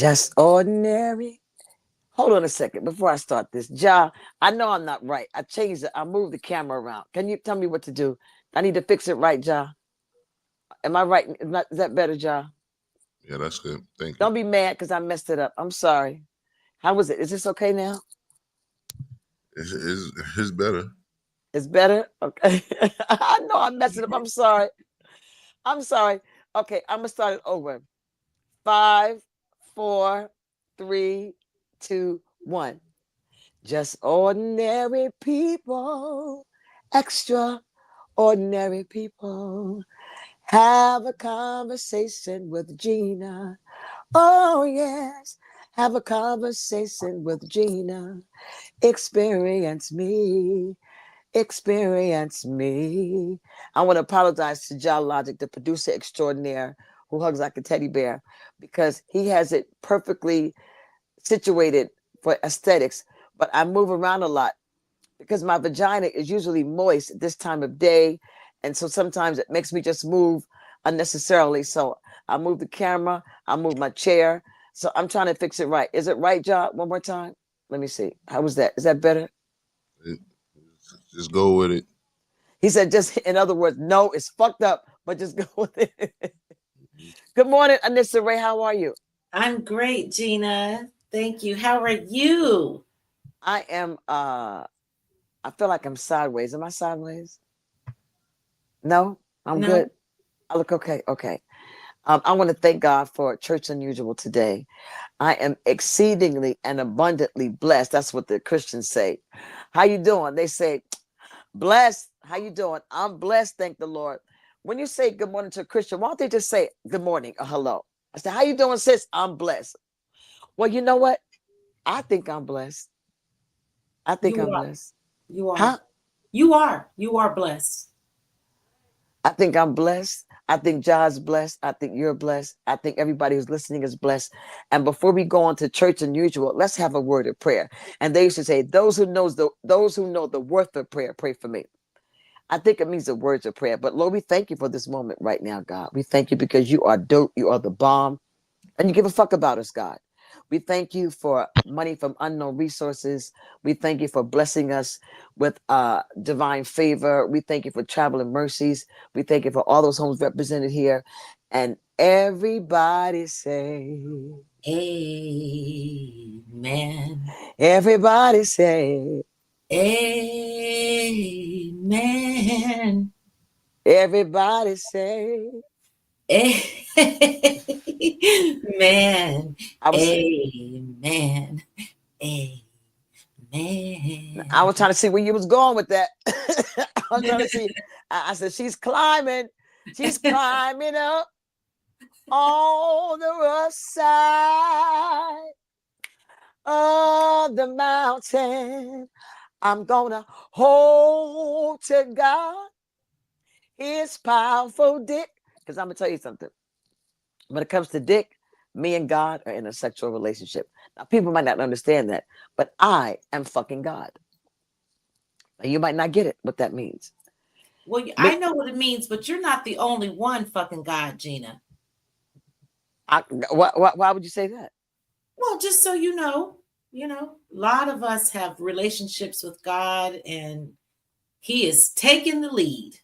Just ordinary. Hold on a second before I start this. Ja, I know I'm not right. I changed it. I moved the camera around. Can you tell me what to do? I need to fix it right, Ja. Am I right? Is that better, Ja? Yeah, that's good. Thank you. Don't be mad because I messed it up. I'm sorry. How was it? Is this okay now? It's better. It's better? Okay. I know I messed it up. I'm sorry. I'm sorry. Okay, I'm gonna start it over. Five, four, three, two, one. Just ordinary people, extraordinary people. Have a conversation with Gina. Oh, yes. Have a conversation with Gina. Experience me. Experience me. I want to apologize to John Logic, the producer extraordinaire who hugs like a teddy bear, because he has it perfectly situated for aesthetics. But I move around a lot because my vagina is usually moist at this time of day. And so sometimes it makes me just move unnecessarily. So I move the camera, I move my chair. So I'm trying to fix it right. Is it right, John? One more time. Let me see. How was that? Is that better? It, just go with it. He said, just in other words, no, it's fucked up, but just go with it. Good morning, Anissa Ray. How are you? I'm great, Gina. Thank you. How are you? I am I feel like I'm sideways. Am I sideways? No, I'm No? good. I look okay. Okay. I want to thank God for Church Unusual today. I am exceedingly and abundantly blessed. That's what the Christians say. How you doing? They say, blessed. How you doing? I'm blessed, thank the Lord. When you say good morning to a Christian, why don't they just say good morning or hello? I said, how you doing, sis? I'm blessed. Well, you know what? I think I'm blessed. I think You I'm are. blessed. You are. Huh? You are. You are blessed. I think I'm blessed. I think John's blessed. I think you're blessed. I think everybody who's listening is blessed. And before we go on to Church Unusual, let's have a word of prayer. And they used to say, those who know the worth of prayer, pray for me. I think it means the words of prayer. But Lord, we thank you for this moment right now, God. We thank you because you are dope, you are the bomb, and you give a fuck about us, God. We thank you for money from unknown resources. We thank you for blessing us with divine favor. We thank you for traveling mercies. We thank you for all those homes represented here. And everybody say, Amen. everybody say, Amen. everybody say. Amen. I was Amen. I was Amen. trying to see where you was going with that. I was trying to see. I said, she's climbing. She's climbing up on the rough side of the mountain. I'm gonna hold to God, his powerful dick. Because I'm gonna tell you something. When it comes to dick, me and God are in a sexual relationship. Now, people might not understand that, but I am fucking God. Now, you might not get it, what that means. Well, I Me, know what it means, but you're not the only one fucking God, Gina. why would you say that? Well, just so a lot of us have relationships with God and He is taking the lead.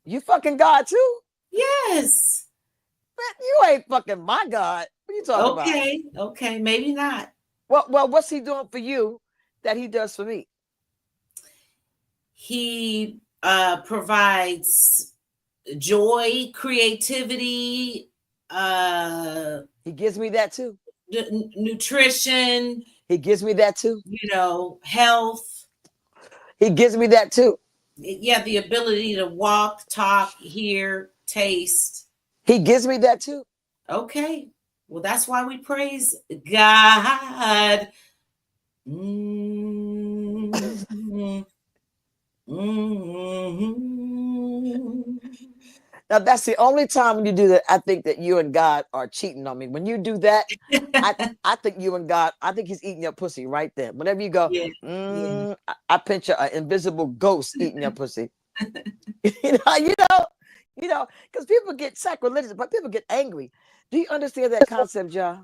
You fucking God too? Yes. Man, you ain't fucking my God. What are you talking about? Okay. Okay. Maybe not. Well, what's he doing for you that he does for me? He provides joy, creativity, uh, He gives me that too. nutrition, He gives me that too. health. He gives me that too. Yeah, the ability to walk, talk, hear, taste. He gives me that too. Okay. Well, that's why we praise God. Mm-hmm. Mm-hmm. Now that's the only time when you do that, I think that you and God are cheating on me. When you do that, I think you and God, I think he's eating your pussy right there. Whenever you go, Yeah. Yeah. I picture an invisible ghost eating your pussy. you know, because people get sacrilegious, but people get angry. Do you understand that concept, John?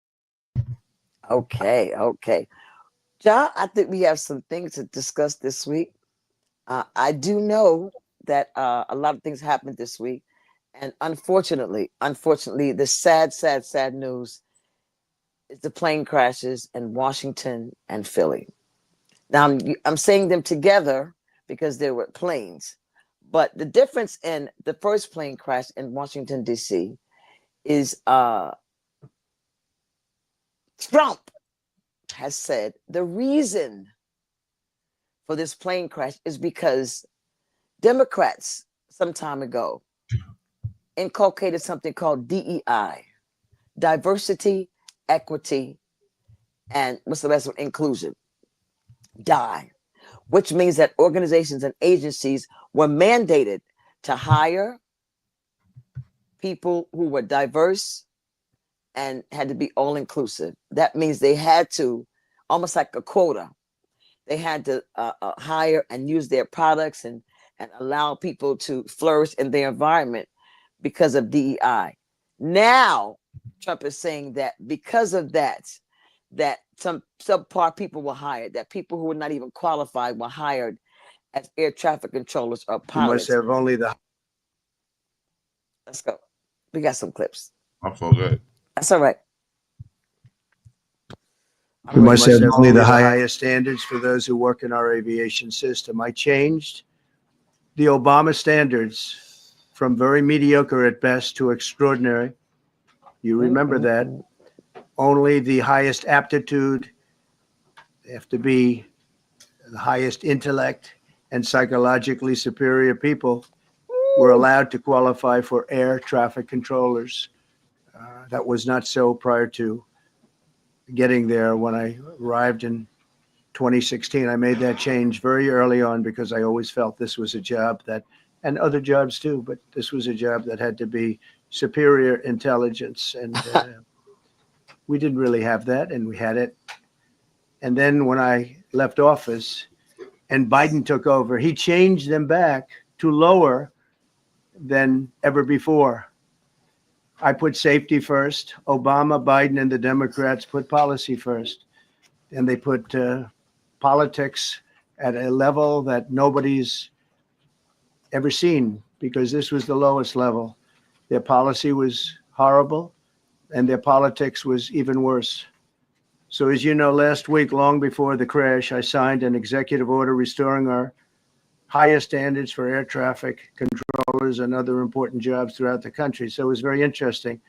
Okay, okay. John, I think we have some things to discuss this week. I do know that a lot of things happened this week. And unfortunately, the sad news is the plane crashes in Washington and Philly. Now, I'm saying them together because they were planes. But the difference in the first plane crash in Washington, D.C. is Trump has said the reason for this plane crash is because Democrats some time ago inculcated something called DEI, diversity, equity, and what's the rest of it? Inclusion, DI, which means that organizations and agencies were mandated to hire people who were diverse and had to be all inclusive. That means they had to, almost like a quota, they had to hire and use their products and allow people to flourish in their environment because of DEI. Now, Trump is saying that because of that, that some subpar people were hired, that people who were not even qualified were hired as air traffic controllers or You must pilots. have only the Let's go. We got some clips. I forgot. That's all right. You must have only the highest standards for those who work in our aviation system. I changed the Obama standards from very mediocre at best to extraordinary. You remember that. Only the highest aptitude, they have to be the highest intellect and psychologically superior people were allowed to qualify for air traffic controllers. That was not so prior to getting there. When I arrived in 2016, I made that change very early on because I always felt this was a job that, and other jobs too, but this was a job that had to be superior intelligence. And we didn't really have that, and we had it. And then when I left office and Biden took over, he changed them back to lower than ever before. I put safety first. Obama, Biden, and the Democrats put policy first. And they put politics at a level that nobody's ever seen because this was the lowest level. Their policy was horrible and their politics was even worse. So as you know, last week, long before the crash, I signed an executive order restoring our highest standards for air traffic controllers and other important jobs throughout the country. So it was very interesting.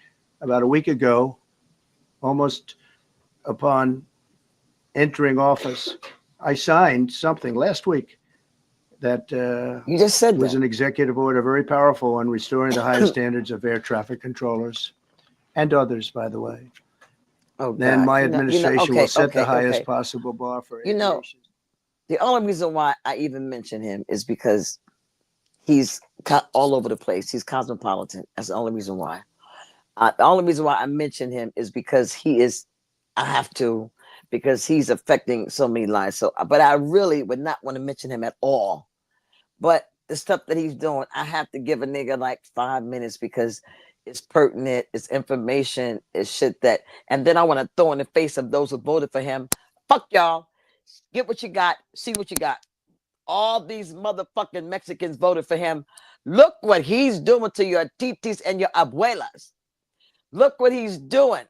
About a week ago, almost upon entering office, I signed something last week that You just said was that. an executive order, very powerful, on restoring the highest standards of air traffic controllers and others, by the way. Oh, Then God. my administration will set the highest Okay. possible bar for You know, aviation. the only reason why I even mention him is because he's all over the place. He's cosmopolitan. That's the only reason why. The only reason why I mention him is because he is, I have to, because he's affecting so many lives. So, but I really would not want to mention him at all. But the stuff that he's doing, I have to give a nigga like 5 minutes because it's pertinent, it's information, it's shit that, and then I want to throw in the face of those who voted for him. Fuck y'all. Get what you got, see what you got. All these motherfucking Mexicans voted for him. Look what he's doing to your titis and your abuelas. Look what he's doing.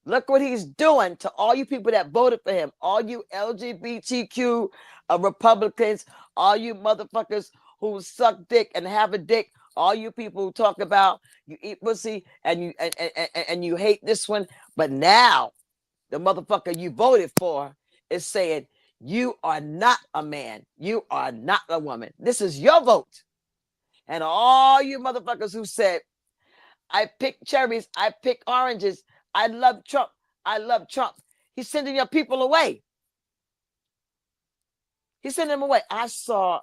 Look what he's doing to all you people that voted for him. All you LGBTQ Republicans, all you motherfuckers who suck dick and have a dick, all you people who talk about you eat pussy and and you hate this one. But now the motherfucker you voted for is saying you are not a man. You are not a woman. This is your vote. And all you motherfuckers who said, I pick cherries, I pick oranges, I love Trump, I love Trump. He's sending your people away. He's sending them away. I saw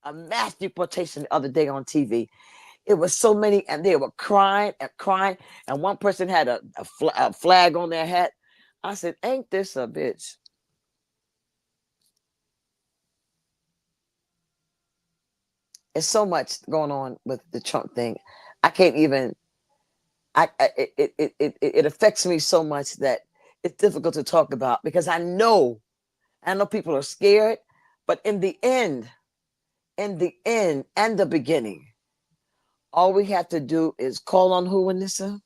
a mass deportation the other day on TV. It was so many, and they were crying and crying. And one person had a flag on their hat. I said, ain't this a bitch? There's so much going on with the Trump thing. I can't even. It affects me so much that it's difficult to talk about because I know people are scared, but in the end and the beginning, all we have to do is call on who, Anissa?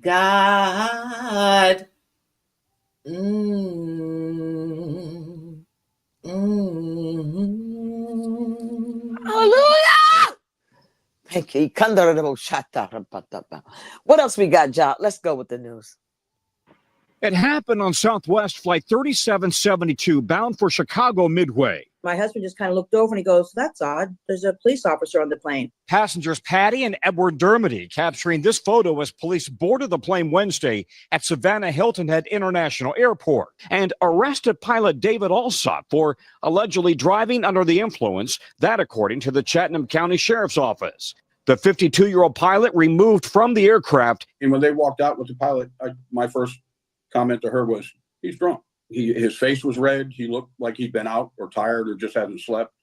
God. Hallelujah! Thank you. What else we got, John? Let's go with the news. It happened on Southwest Flight 3772, bound for Chicago Midway. My husband just kind of looked over and he goes, "That's odd. There's a police officer on the plane." Passengers Patty and Edward Dermody capturing this photo as police boarded the plane Wednesday at Savannah Hilton Head International Airport and arrested pilot David Alsop for allegedly driving under the influence, that according to the Chatham County Sheriff's Office. The 52-year-old pilot removed from the aircraft. And when they walked out with the pilot, my first comment to her was, "He's drunk." His face was red. He looked like he'd been out or tired or just hadn't slept.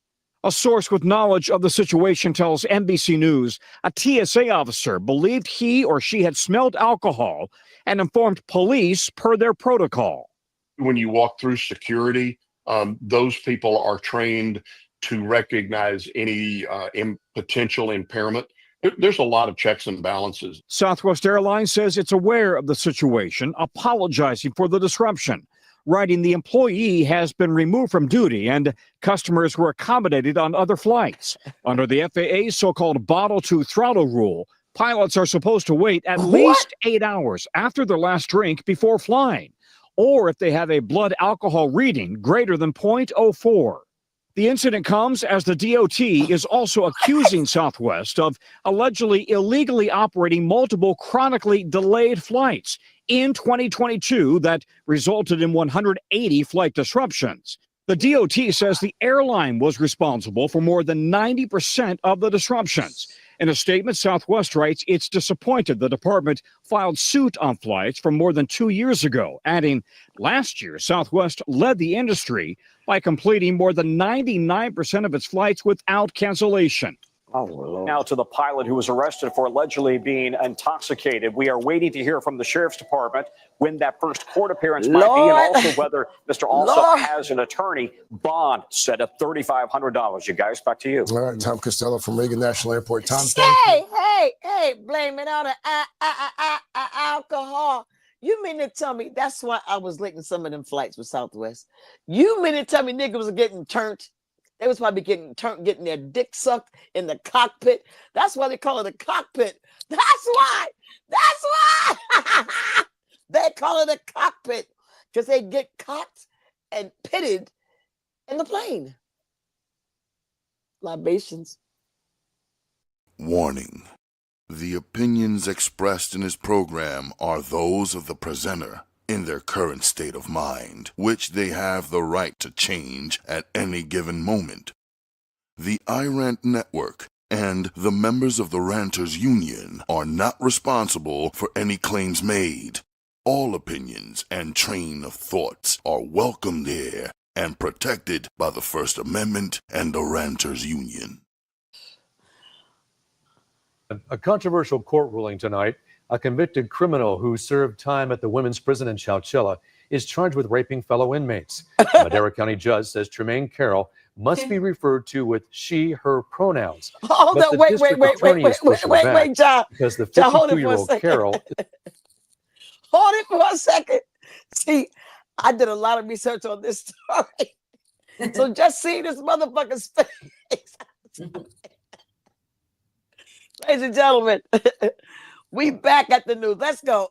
A source with knowledge of the situation tells NBC News a TSA officer believed he or she had smelled alcohol and informed police per their protocol. When you walk through security, those people are trained to recognize any potential impairment. There's a lot of checks and balances. Southwest Airlines says it's aware of the situation, apologizing for the disruption, writing the employee has been removed from duty and customers were accommodated on other flights. Under the FAA's so-called bottle to throttle rule, pilots are supposed to wait at least 8 hours after their last drink before flying, or if they have a blood alcohol reading greater than 0.04. The incident comes as the DOT is also accusing Southwest of allegedly illegally operating multiple chronically delayed flights in 2022 that resulted in 180 flight disruptions. The DOT says the airline was responsible for more than 90% of the disruptions. In a statement, Southwest writes it's disappointed the department filed suit on flights from more than 2 years ago, adding, last year, Southwest led the industry by completing more than 99% of its flights without cancellation. Oh, Lord. Now to the pilot who was arrested for allegedly being intoxicated. We are waiting to hear from the Sheriff's Department when that first court appearance might be, and also whether Mr. Alsop has an attorney. Bond set at $3,500. You guys, back to you. All right, Tom Costello from Reagan National Airport. Tom, Hey, blame it on alcohol. You mean to tell me that's why I was late in some of them flights with Southwest? You mean to tell me niggas was getting turned? They was probably getting their dick sucked in the cockpit. That's why they call it a cockpit. That's why. They call it a cockpit because they get cocked and pitted in the plane. Libations. Warning. The opinions expressed in this program are those of the presenter in their current state of mind, which they have the right to change at any given moment. The iRant Network and the members of the Ranters Union are not responsible for any claims made. All opinions and train of thoughts are welcomed here and protected by the First Amendment and the Ranters Union. A controversial court ruling tonight. A convicted criminal who served time at the women's prison in Chowchilla is charged with raping fellow inmates. A Madera County judge says Tremaine Carroll must be referred to with she, her pronouns. Hold on, wait, John. Because the 52-year-old Carroll. Hold it for a second. See, I did a lot of research on this story. So just see this motherfucker's face. Ladies and gentlemen, we back at the news. Let's go.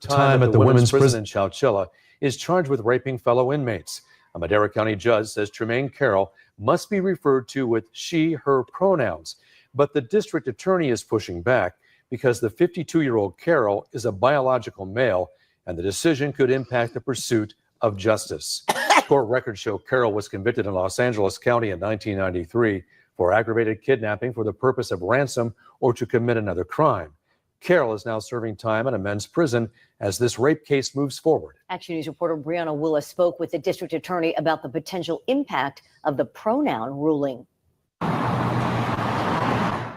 Time at the women's prison in Chowchilla is charged with raping fellow inmates. A Madera County judge says Tremaine Carroll must be referred to with she, her pronouns. But the district attorney is pushing back because the 52-year-old Carroll is a biological male and the decision could impact the pursuit of justice. Court records show Carroll was convicted in Los Angeles County in 1993 for aggravated kidnapping for the purpose of ransom or to commit another crime. Carroll is now serving time in a men's prison as this rape case moves forward. Action News reporter Brianna Willis spoke with the district attorney about the potential impact of the pronoun ruling.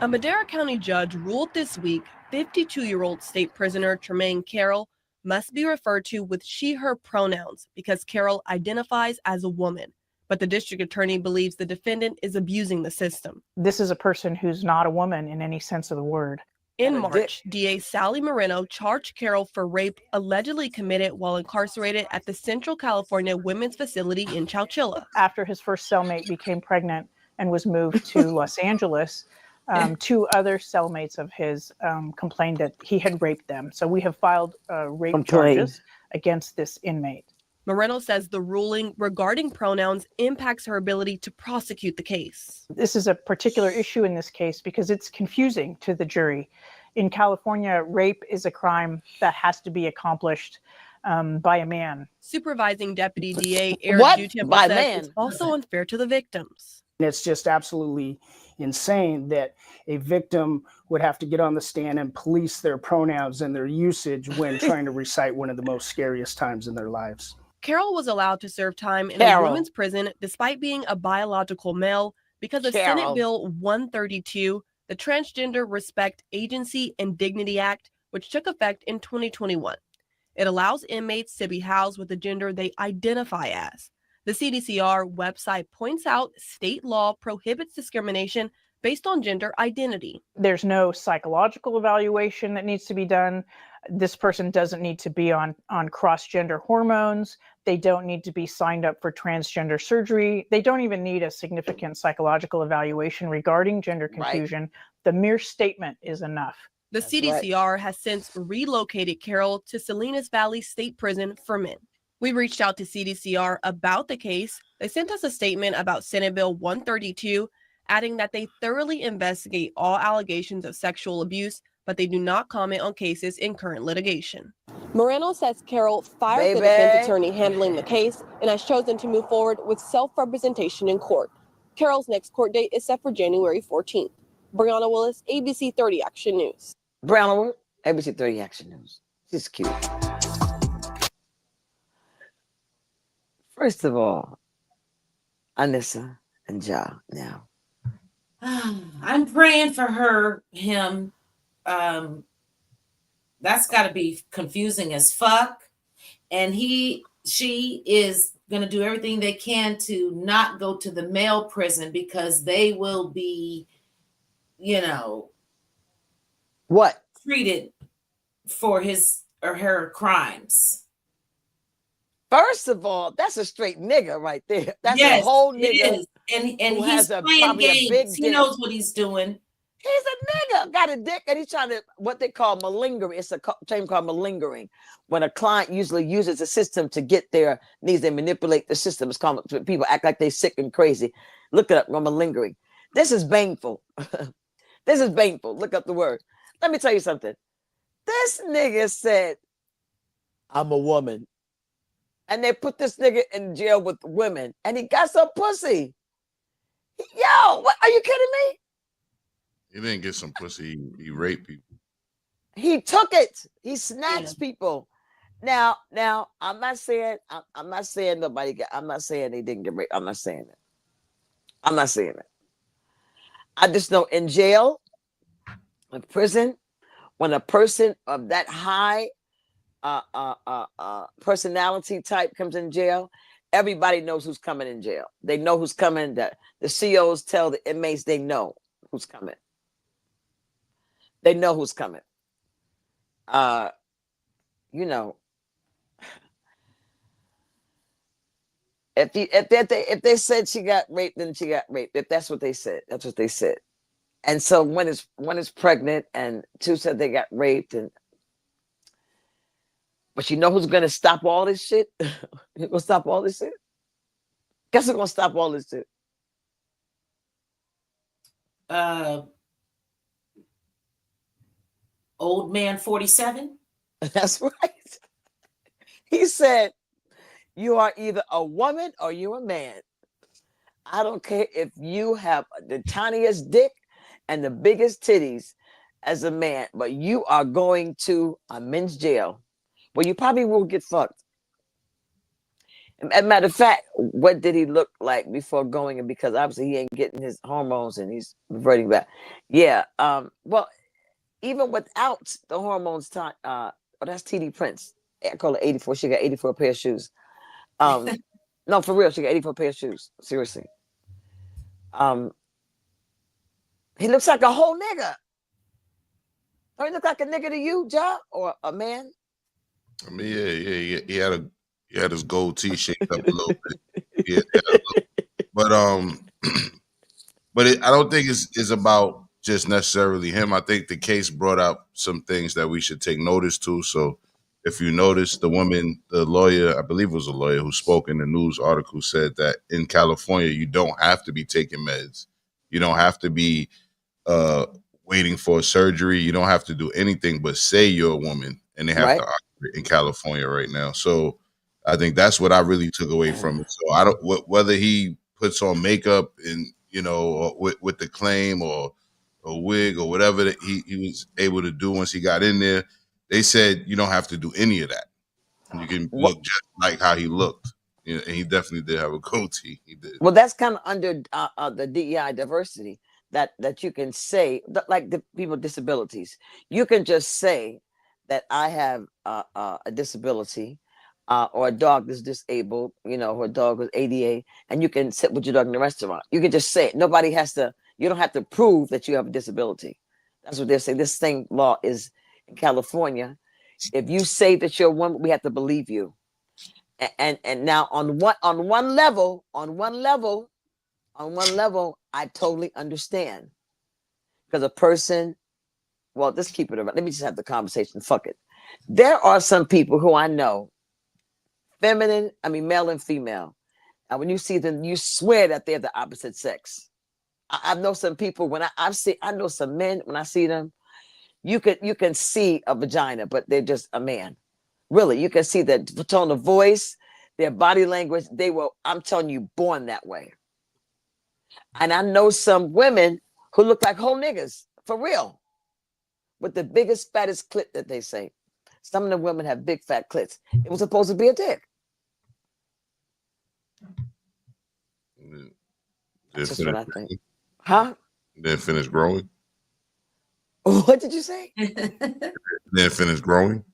A Madera County judge ruled this week 52-year-old state prisoner Tremaine Carroll must be referred to with she, her pronouns because Carroll identifies as a woman. But the district attorney believes the defendant is abusing the system. This is a person who's not a woman in any sense of the word. In March, DA Sally Moreno charged Carroll for rape allegedly committed while incarcerated at the Central California Women's Facility in Chowchilla. After his first cellmate became pregnant and was moved to Los Angeles, 2 other cellmates of his complained that he had raped them. So we have filed rape charges against this inmate. Moreno says the ruling regarding pronouns impacts her ability to prosecute the case. This is a particular issue in this case because it's confusing to the jury. In California, rape is a crime that has to be accomplished by a man. Supervising Deputy DA Eric Dutemple says it's also unfair to the victims. It's just absolutely insane that a victim would have to get on the stand and police their pronouns and their usage when trying to recite one of the most scariest times in their lives. Carroll was allowed to serve time in a women's prison despite being a biological male because of Senate Bill 132, the Transgender Respect Agency and Dignity Act, which took effect in 2021. It allows inmates to be housed with the gender they identify as. The CDCR website points out state law prohibits discrimination based on gender identity. There's no psychological evaluation that needs to be done. This person doesn't need to be on cross-gender hormones. They don't need to be signed up for transgender surgery. They don't even need a significant psychological evaluation regarding gender confusion. Right. The mere statement is enough. The CDCR has since relocated Carroll to Salinas Valley State Prison for men. We reached out to CDCR about the case. They sent us a statement about Senate Bill 132, adding that they thoroughly investigate all allegations of sexual abuse, but they do not comment on cases in current litigation. Moreno says Carroll fired the defense attorney handling the case and has chosen to move forward with self-representation in court. Carroll's next court date is set for January 14th. Brianna Willis, ABC 30 Action News. Brianna Willis, ABC 30 Action News. She's cute. First of all, Anissa and Ja now. I'm praying for him. That's got to be confusing as fuck. And she is going to do everything they can to not go to the male prison because they will be, what? Treated for his or her crimes. First of all, that's a straight nigga right there. That's a whole nigga. It is. And he's playing games. He knows what he's doing. He's a nigga, got a dick, and he's trying to, what they call malingering. It's a term called malingering. When a client usually uses a system to get their needs, they manipulate the system. It's called, people act like they're sick and crazy. Look it up, malingering. This is baneful. This is baneful. Look up the word. Let me tell you something. This nigga said, I'm a woman. And they put this nigga in jail with women, and he got some pussy. Yo, what, are you kidding me? He didn't get some pussy. He raped people. He took it. He snatched people. Now, I'm not saying nobody got. I'm not saying they didn't get raped. I'm not saying that. I'm not saying that. I just know in jail, in prison, when a person of that high personality type comes in jail, everybody knows who's coming in jail. They know who's coming. The COs tell the inmates they know who's coming. They know who's coming. If they said she got raped, then she got raped. If that's what they said, that's what they said. And so when it's pregnant, and two said they got raped, but you know who's gonna stop all this shit? Who's gonna stop all this shit? Guess who's gonna stop all this shit? Old man 47. That's right. He said, you are either a woman or you're a man. I don't care if you have the tiniest dick and the biggest titties as a man, but you are going to a men's jail where you probably will get fucked. As a matter of fact, what did he look like before going? And because obviously he ain't getting his hormones and he's reverting back. Yeah. Well, even without the hormones, that's TD Prince. I call her 84. She got 84 pair of shoes. No, for real, she got 84 pair of shoes. Seriously. He looks like a whole nigga. Don't he look like a nigga to you, Ja, or a man? I mean, yeah. He had his gold tee shaped up a little bit. Yeah, but I don't think it's about just necessarily him. I think the case brought up some things that we should take notice to. So if you notice, the lawyer, I believe it was a lawyer who spoke in the news article, said that in California, you don't have to be taking meds. You don't have to be waiting for a surgery. You don't have to do anything but say you're a woman, and they have to operate in California right now. So I think that's what I really took away from it. So I don't whether he puts on makeup and with the claim or a wig or whatever that he was able to do once he got in there. They said you don't have to do any of that. You can look just like how he looked. And he definitely did have a goatee. He did. Well, that's kind of under the DEI diversity that you can say, like the people with disabilities. You can just say that I have a disability or a dog that's disabled, or a dog with ADA, and you can sit with your dog in the restaurant. You can just say it. Nobody has to, you don't have to prove that you have a disability. That's what they're saying. This same law is in California. If you say that you're a woman, we have to believe you. And now on one level, I totally understand. Because a person, well, let's keep it around. Let me just have the conversation. Fuck it. There are some people who I know, male and female. And when you see them, you swear that they're the opposite sex. I know some people when I know some men, when I see them, you can see a vagina, but they're just a man. Really, you can see the tone of voice, their body language. I'm telling you, born that way. And I know some women who look like whole niggas, for real, with the biggest, fattest clit that they say. Some of the women have big, fat clits. It was supposed to be a dick. That's just what I think. Huh? Then finish growing. What did you say? Then finish growing.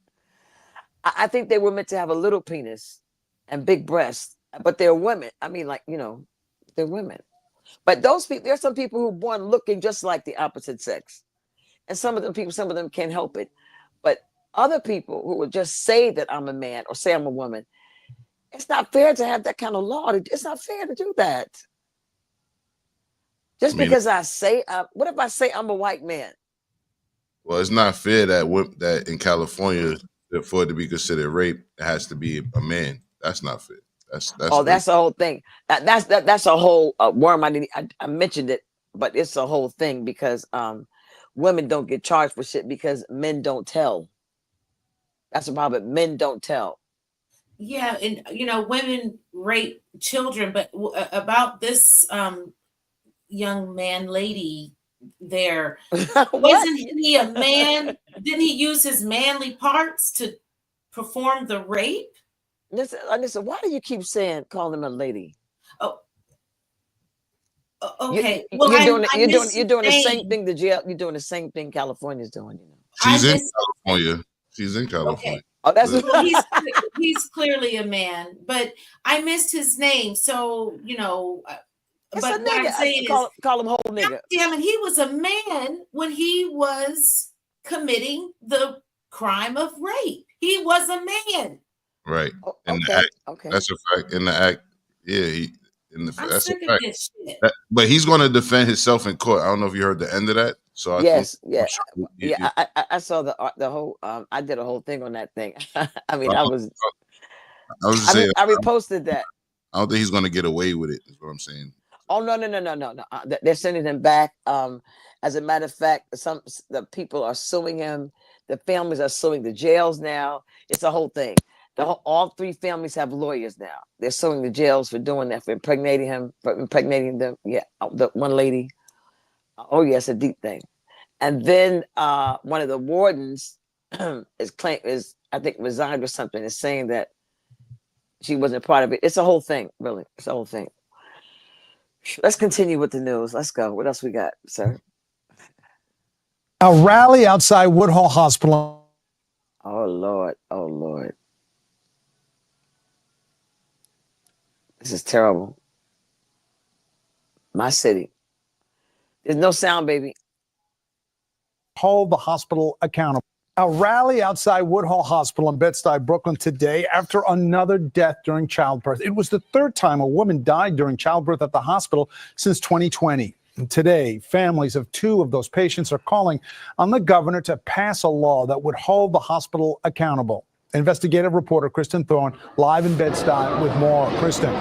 I think they were meant to have a little penis and big breasts, but they're women. They're women. But those people, there's some people who are born looking just like the opposite sex. And some of them can't help it. But other people who will just say that I'm a man or say I'm a woman, it's not fair to have that kind of law. It's not fair to do that. Just because I say, what if I say I'm a white man? Well, it's not fair that in California, for it to be considered rape, it has to be a man. That's not fair. That's that's the whole thing. That's a whole worm. I mentioned it, but it's a whole thing because women don't get charged for shit because men don't tell. That's the problem. Men don't tell. Yeah, and women rape children, but about this young man, lady there, wasn't he a man? Didn't he use his manly parts to perform the rape? Listen, why do you keep calling him a lady? Oh, okay. You're doing the same thing. You're doing the same thing California's doing. She's in California. She's in California. Okay. Oh, that's well, he's clearly a man, but I missed his name, so It's but a what nigga. I'm saying call him whole nigga. Damn it, he was a man when he was committing the crime of rape. He was a man. Right. In okay. The act, okay. That's a fact. In the act, yeah. I'm that's sick a fact. of this shit. But he's going to defend himself in court. I don't know if you heard the end of that. So I saw the whole. I did a whole thing on that thing. I reposted that. I don't think he's going to get away with it. Is what I'm saying. Oh no! They're sending him back. As a matter of fact, the people are suing him. The families are suing the jails now. It's a whole thing. All three families have lawyers now. They're suing the jails for doing that, for impregnating them. Yeah, the one lady. Oh yes, a deep thing. And then one of the wardens is I think resigned or something, is saying that she wasn't part of it. It's a whole thing, really. It's a whole thing. Let's continue with the news. Let's go. What else we got, sir? A rally outside Woodhull Hospital. Oh, Lord. Oh, Lord. This is terrible. My city. There's no sound, baby. Hold the hospital accountable. A rally outside Woodhull Hospital in Bed-Stuy, Brooklyn today after another death during childbirth. It was the third time a woman died during childbirth at the hospital since 2020. And today, families of two of those patients are calling on the governor to pass a law that would hold the hospital accountable. Investigative reporter Kristen Thorne live in Bed-Stuy with more. Kristen.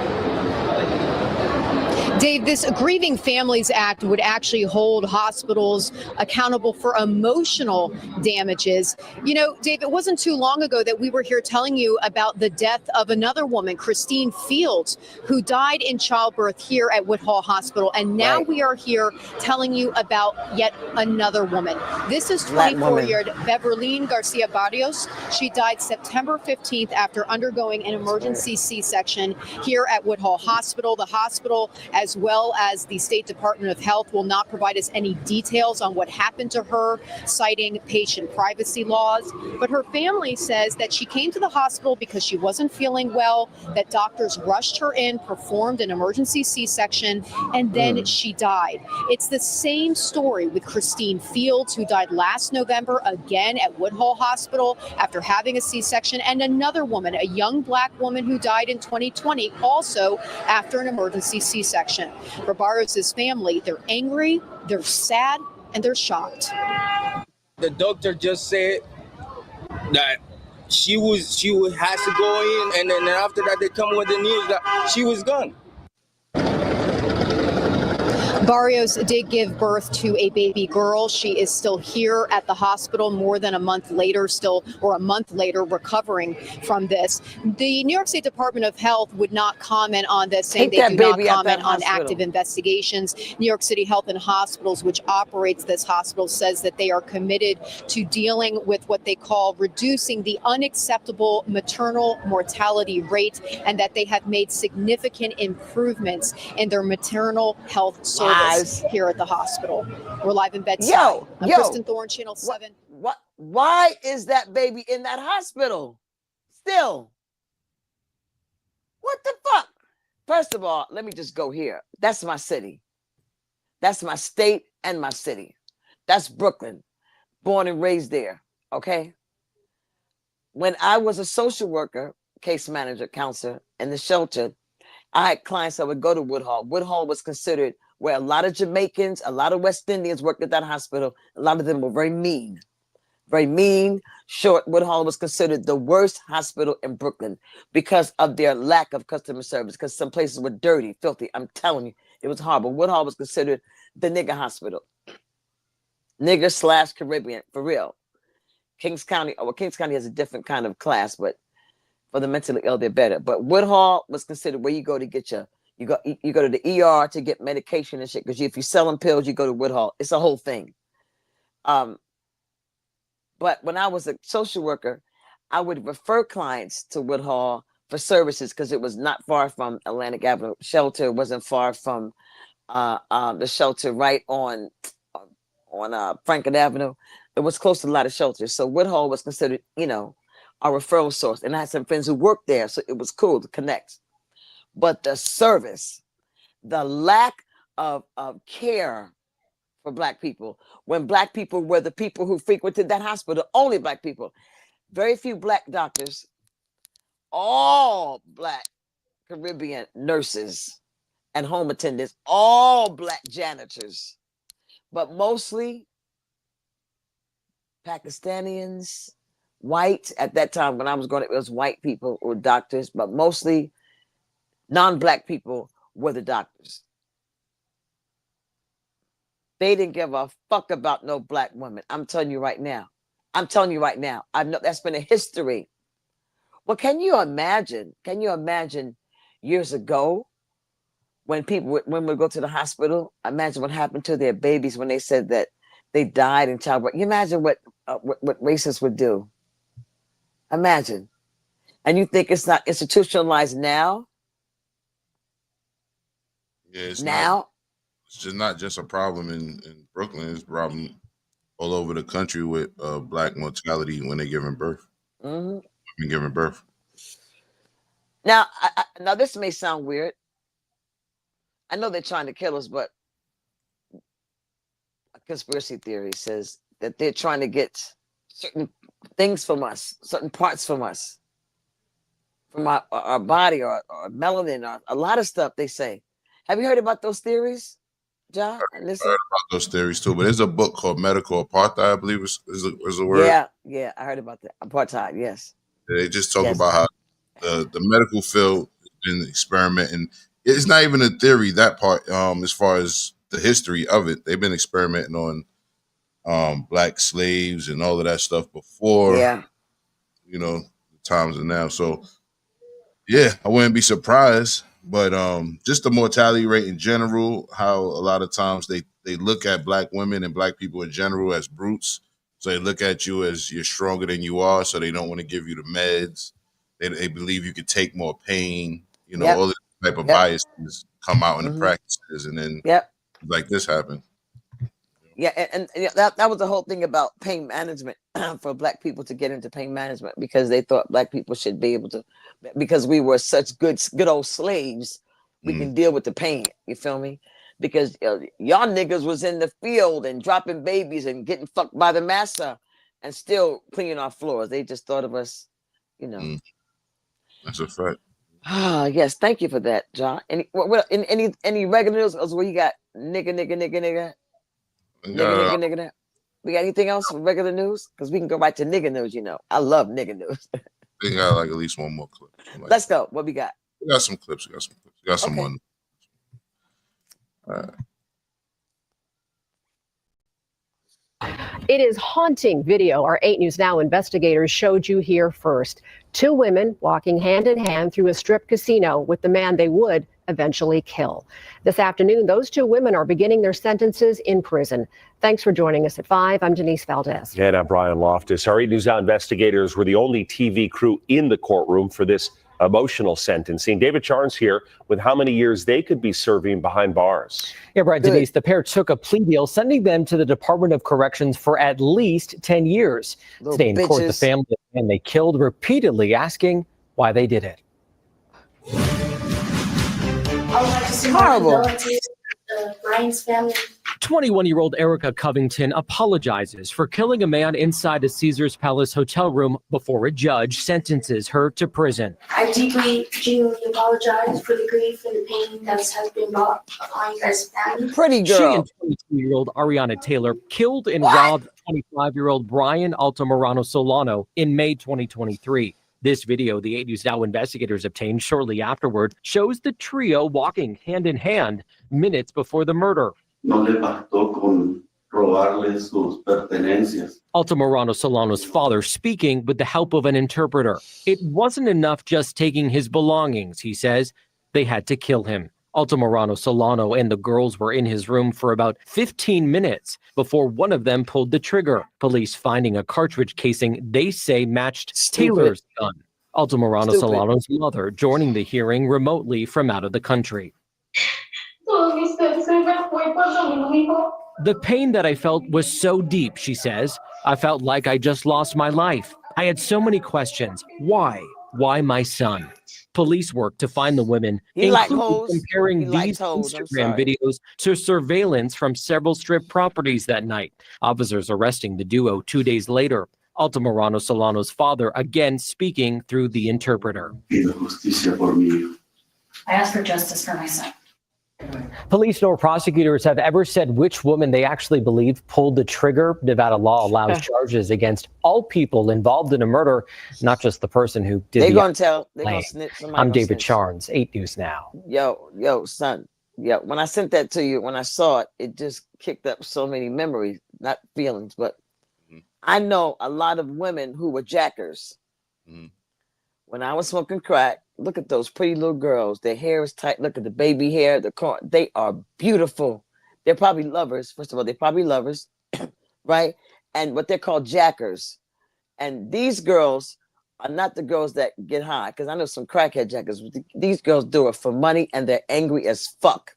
Dave, this Grieving Families Act would actually hold hospitals accountable for emotional damages. You know, Dave, it wasn't too long ago that we were here telling you about the death of another woman, Christine Fields, who died in childbirth here at Woodhull Hospital. And now we are here telling you about yet another woman. This is 24-year-old Beverlyne Garcia Barrios. She died September 15th after undergoing an emergency C-section here at Woodhull Hospital. The hospital, as well as the State Department of Health, will not provide us any details on what happened to her, citing patient privacy laws. But her family says that she came to the hospital because she wasn't feeling well, that doctors rushed her in, performed an emergency C-section, and then she died. It's the same story with Christine Fields, who died last November again at Woodhull Hospital after having a C-section, and another woman, a young Black woman who died in 2020, also after an emergency C-section. For Barrios' family, they're angry, they're sad, and they're shocked. The doctor just said that she had to go in, and then after that they come with the news that she was gone. Barrios did give birth to a baby girl. She is still here at the hospital more than a month later, recovering from this. The New York State Department of Health would not comment on this, saying they do not comment on active investigations. New York City Health and Hospitals, which operates this hospital, says that they are committed to dealing with what they call reducing the unacceptable maternal mortality rate, and that they have made significant improvements in their maternal health service here at the hospital. We're live in Bed-Stuy. I'm Kristen Thorne, Channel 7. Why is that baby in that hospital still? What the fuck? First of all, let me just go here. That's my city. That's my state and my city. That's Brooklyn. Born and raised there, okay? When I was a social worker, case manager, counselor in the shelter, I had clients that would go to Woodhull. Woodhull was considered where a lot of Jamaicans, a lot of West Indians worked at that hospital. A lot of them were very mean, short. Woodhull was considered the worst hospital in Brooklyn because of their lack of customer service, because some places were dirty, filthy. I'm telling you, it was horrible. Woodhull was considered the nigger hospital. Nigger / Caribbean, for real. Kings County has a different kind of class, but for the mentally ill, they're better. But Woodhull was considered where you go to get you go to the ER to get medication and shit. Because if you're selling pills, you go to Woodhull. It's a whole thing. But when I was a social worker, I would refer clients to Woodhull for services because it was not far from Atlantic Avenue shelter. It wasn't far from the shelter right on Franklin Avenue. It was close to a lot of shelters. So Woodhull was considered, a referral source. And I had some friends who worked there, so it was cool to connect. But the service, the lack of care for Black people, when Black people were the people who frequented that hospital, only Black people, very few Black doctors, all Black Caribbean nurses and home attendants, all Black janitors, but mostly Pakistanians, white. At that time when I was going, it was white people who were doctors, but mostly non-Black people were the doctors. They didn't give a fuck about no Black woman. I'm telling you right now. I know that's been a history. Well, can you imagine years ago when women would go to the hospital, imagine what happened to their babies when they said that they died in childbirth. You imagine what racists would do. Imagine. And you think it's not institutionalized now? Yeah, it's just not just a problem in Brooklyn. It's a problem all over the country with black mortality when they're giving birth. Mm-hmm. When giving birth. Now, now this may sound weird. I know they're trying to kill us, but a conspiracy theory says that they're trying to get certain things from us, certain parts from us, from our body or melanin, or a lot of stuff they say. Have you heard about those theories, John? Listen. I heard about those theories too, but there's a book called Medical Apartheid, I believe is a word. Yeah, I heard about that. Apartheid, yes. They just talk about how the medical field has been experimenting. It's not even a theory, that part, as far as the history of it. They've been experimenting on black slaves and all of that stuff before, the times of now. So yeah, I wouldn't be surprised. But just the mortality rate in general, how a lot of times they look at black women and black people in general as brutes. So they look at you as you're stronger than you are, so they don't want to give you the meds. They believe you could take more pain. All this type of biases come out in the practices, and then like this happened. Yeah, and that was the whole thing about pain management for black people to get into pain management, because they thought black people should be able to, because we were such good old slaves, we can deal with the pain. You feel me? Because y'all niggas was in the field and dropping babies and getting fucked by the massa and still cleaning our floors. They just thought of us, That's a fact. Ah, yes. Thank you for that, John. Any regular news? Where you got nigga? Nigga. We got anything else for regular news? Because we can go right to nigga news. I love nigga news. We got like at least one more clip. Let's go. What we got? We got some clips. We got some more. All right. It is haunting video our 8 News Now investigators showed you here first. 2 women walking hand in hand through a strip casino with the man they would eventually kill. This afternoon, those 2 women are beginning their sentences in prison. Thanks for joining us at 5. I'm Denise Valdez. And I'm Brian Loftus. Our 8 News Now investigators were the only TV crew in the courtroom for this emotional sentencing. David Charnes here with how many years they could be serving behind bars. Yeah, right, Denise. The pair took a plea deal, sending them to the Department of Corrections for at least 10 years. Today in court, the family and they killed repeatedly asking why they did it. Horrible. Brian's family. 21-year-old Erica Covington apologizes for killing a man inside a Caesars Palace hotel room before a judge sentences her to prison. I deeply, genuinely apologize for the grief and the pain that has been brought upon you guys' family. Pretty girl. She and 22-year-old Ariana Taylor killed and robbed 25-year-old Brian Altamirano Solano in May 2023. This video the 8 News Now investigators obtained shortly afterward shows the trio walking hand in hand minutes before the murder. No le bastó con robarle sus pertenencias. Altamirano Solano's father speaking with the help of an interpreter. It wasn't enough just taking his belongings, he says. They had to kill him. Altamirano Solano and the girls were in his room for about 15 minutes before one of them pulled the trigger. Police finding a cartridge casing they say matched Taylor's gun. Altamirano Solano's mother joining the hearing remotely from out of the country. The pain that I felt was so deep, she says. I felt like I just lost my life. I had so many questions. Why? Why my son? Police work to find the women, including comparing these Instagram videos to surveillance from several strip properties that night. Officers arresting the duo 2 days later. Altamirano Solano's father again speaking through the interpreter. I ask for justice for my son. Police nor prosecutors have ever said which woman they actually believe pulled the trigger. Nevada law allows charges against all people involved in a murder, not just the person who did They're the going to tell. They're going to snitch. I'm David Charnes, 8 News Now. Yo, son. Yeah, when I sent that to you, when I saw it, it just kicked up so many memories, not feelings, but I know a lot of women who were jackers. When I was smoking crack, look at those pretty little girls. Their hair is tight. Look at the baby hair. They are beautiful. They're probably lovers. First of all, they're probably lovers, right? And what they're called jackers. And these girls are not the girls that get high, because I know some crackhead jackers. These girls do it for money, and they're angry as fuck.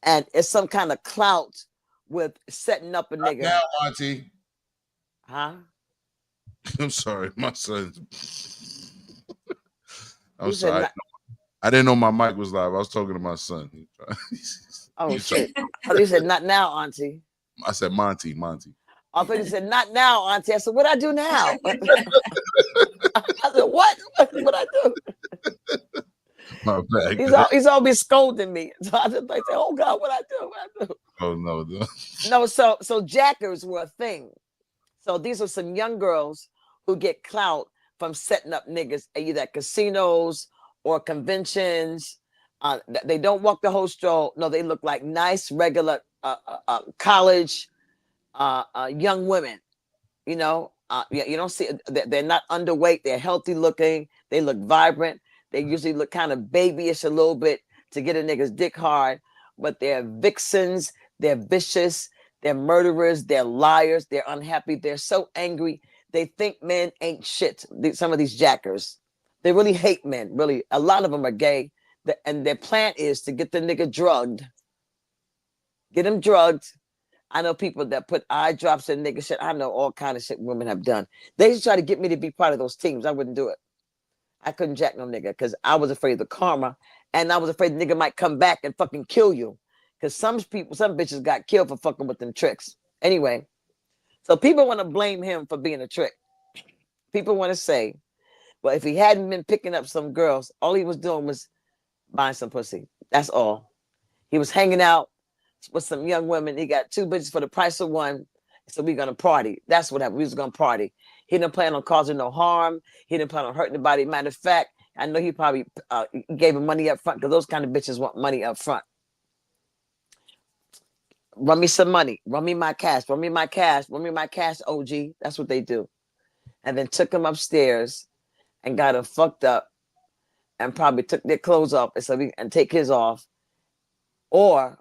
And it's some kind of clout with setting up a Not nigga. now, Auntie. Huh? I'm sorry, my son. I'm Who said sorry. not? I didn't know my mic was live. I was talking to my son. Oh shit! Oh, you said not now, Auntie. I said Monty. I thought you said not now, Auntie. I said, what I do now? I said, what? What I do? My bad. He's always scolding me. So I just like say, oh God, what I do? What I do? Oh no. No, so jackers were a thing. So these are some young girls who get clout from setting up niggas either at casinos or conventions. They don't walk the whole stroll. No, they look like nice, regular college young women. You know, you don't see, they're not underweight. They're healthy looking. They look vibrant. They usually look kind of babyish a little bit to get a nigga's dick hard, but they're vixens. They're vicious. They're murderers. They're liars. They're unhappy. They're so angry. They think men ain't shit. Some of these jackers, they really hate men. Really, a lot of them are gay, and their plan is to get the nigga drugged. Get him drugged. I know people that put eye drops in nigga shit. I know all kind of shit women have done. They used to try to get me to be part of those teams. I wouldn't do it. I couldn't jack no nigga because I was afraid of the karma, and I was afraid the nigga might come back and fucking kill you. Because some bitches got killed for fucking with them tricks. Anyway, so people want to blame him for being a trick. People want to say, well, if he hadn't been picking up some girls, all he was doing was buying some pussy. That's all. He was hanging out with some young women. He got 2 bitches for the price of 1. So we're gonna party. That's what happened. We was gonna party. He didn't plan on causing no harm. He didn't plan on hurting anybody. Matter of fact, I know he probably gave him money up front because those kind of bitches want money up front. Run me some money. Run me my cash. Run me my cash. Run me my cash, OG. That's what they do. And then took him upstairs and got him fucked up and probably took their clothes off and take his off. Or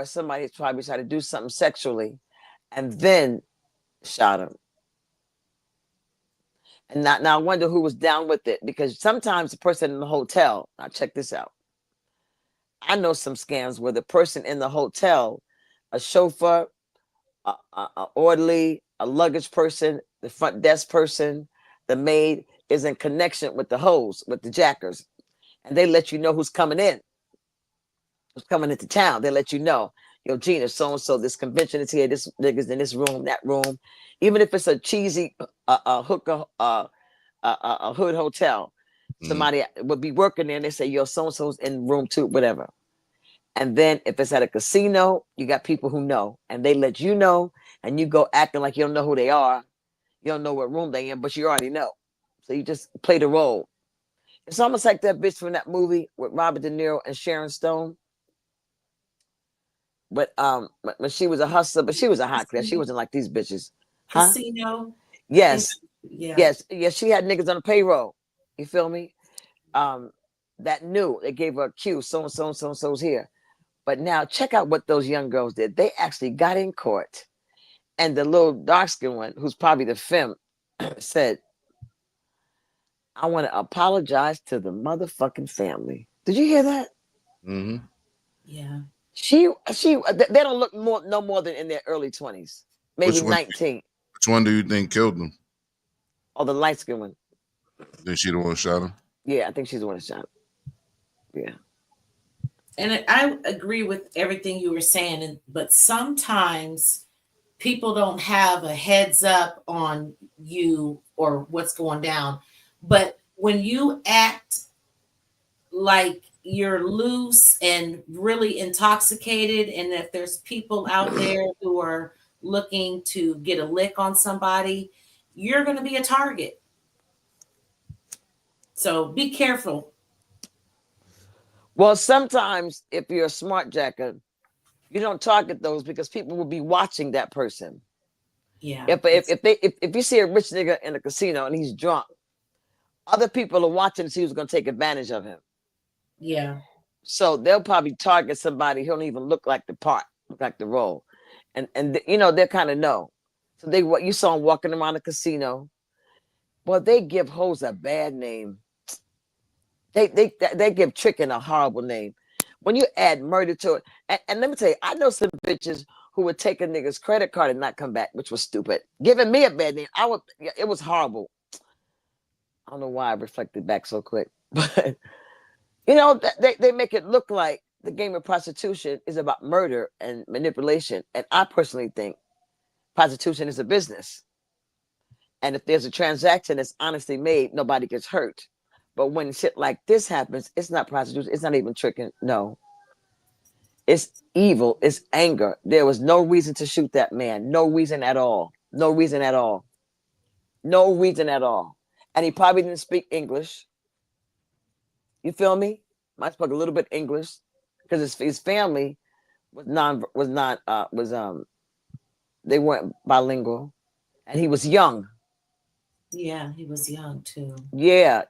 somebody probably tried to do something sexually and then shot him. And now I wonder who was down with it, because sometimes the person in the hotel, now check this out. I know some scams where the person in the hotel, a chauffeur, a orderly, a luggage person, the front desk person, the maid is in connection with the hoes, with the jackers. And they let you know who's coming in. Who's coming into town. They let you know, yo, Gina, so-and-so, this convention is here, this nigga's in this room, that room. Even if it's a cheesy hooker, a hood hotel, somebody would be working there and they say, yo, so-and-so's in room 2, whatever. And then if it's at a casino, you got people who know, and they let you know, and you go acting like you don't know who they are. You don't know what room they in, but you already know. So you just play the role. It's almost like that bitch from that movie with Robert De Niro and Sharon Stone. But when she was a hustler, but she was a hot class. She wasn't like these bitches. Huh? Casino. Yes. Yeah. Yes. She had niggas on the payroll. You feel me? That knew. They gave her a cue. So-and-so's here. But now check out what those young girls did. They actually got in court. And the little dark-skinned one, who's probably the femme, said, I want to apologize to the motherfucking family. Did you hear that? Mm-hmm. Yeah. They don't look no more than in their early 20s, maybe 19. Which one do you think killed them? Oh, the light skinned one. Think she the one who shot him? Yeah, I think she's the one who shot him. Yeah. And I agree with everything you were saying, but sometimes people don't have a heads up on you or what's going down. But when you act like you're loose and really intoxicated, and if there's people out there who are looking to get a lick on somebody, you're going to be a target. So be careful. Well, sometimes if you're a smart jacker, you don't target those because people will be watching that person. Yeah. If you see a rich nigga in a casino and he's drunk, other people are watching to see who's going to take advantage of him. Yeah. So they'll probably target somebody who don't even look like the part, look like the role. And they kind of know. So what you saw them walking around the casino. Well, they give hoes a bad name. They give tricking a horrible name. When you add murder to it, and let me tell you, I know some bitches who would take a nigga's credit card and not come back, which was stupid. Giving me a bad name, it was horrible. I don't know why I reflected back so quick, but you know, they make it look like the game of prostitution is about murder and manipulation. And I personally think prostitution is a business. And if there's a transaction that's honestly made, nobody gets hurt. But when shit like this happens, it's not prostitution. It's not even tricking. No. It's evil. It's anger. There was no reason to shoot that man. No reason at all. No reason at all. No reason at all. And he probably didn't speak English. You feel me? I spoke a little bit English because his family they weren't bilingual, and he was young. Yeah, he was young too. Yeah.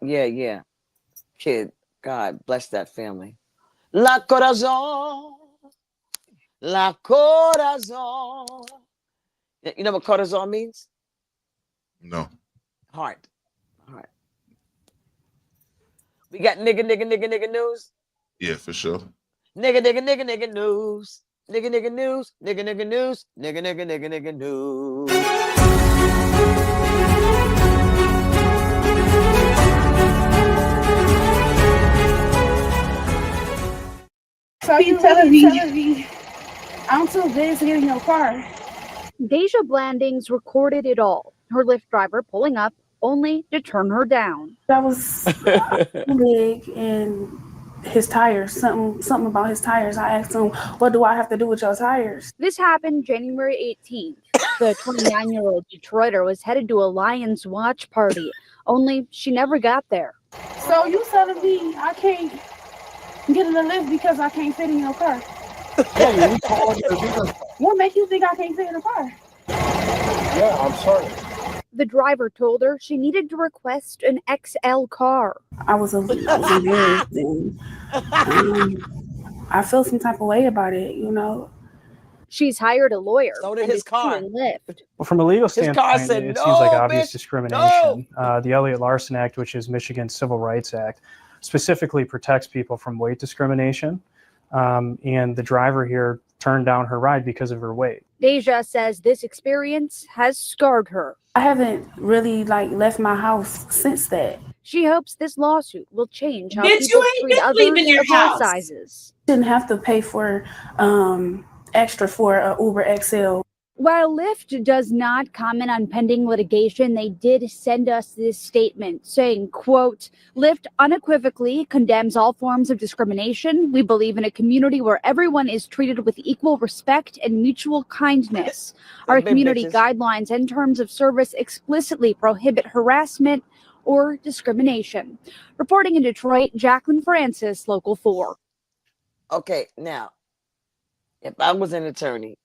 Kid, God bless that family. La corazón. La corazón. You know what corazón means? No. Heart. We got nigga news. Yeah, for sure. Nigga news. Nigga news. Nigga news. Nigga news. So you telling me I'm too big to get in your car? Deja Blandings recorded it all. Her Lyft driver pulling up only to turn her down. That was big, and his tires, something about his tires. I asked him, what do I have to do with your tires? This happened January 18th. The 29-year-old Detroiter was headed to a Lions watch party, only she never got there. So you telling me I can't get in the Lyft because I can't fit in your car? Yeah, we called What makes you think I can't fit in the car? Yeah, I'm sorry. The driver told her she needed to request an XL car. I was embarrassed, and I felt some type of way about it, you know. She's hired a lawyer. So did his car. Lyft. Well, from a legal standpoint, said, it "No, seems like obvious bitch, discrimination. The Elliott Larson Act, which is Michigan's Civil Rights Act, specifically protects people from weight discrimination. And the driver here turned down her ride because of her weight. Deja says this experience has scarred her. I haven't really left my house since that. She hopes this lawsuit will change how Bitch, people you ain't treat been others leaving your of all house. sizes. Didn't have to pay for extra for a Uber XL. While Lyft does not comment on pending litigation, they did send us this statement saying, quote, Lyft unequivocally condemns all forms of discrimination. We believe in a community where everyone is treated with equal respect and mutual kindness. Our community guidelines and terms of service explicitly prohibit harassment or discrimination. Reporting in Detroit, Jacqueline Francis, Local 4. Okay, now, if I was an attorney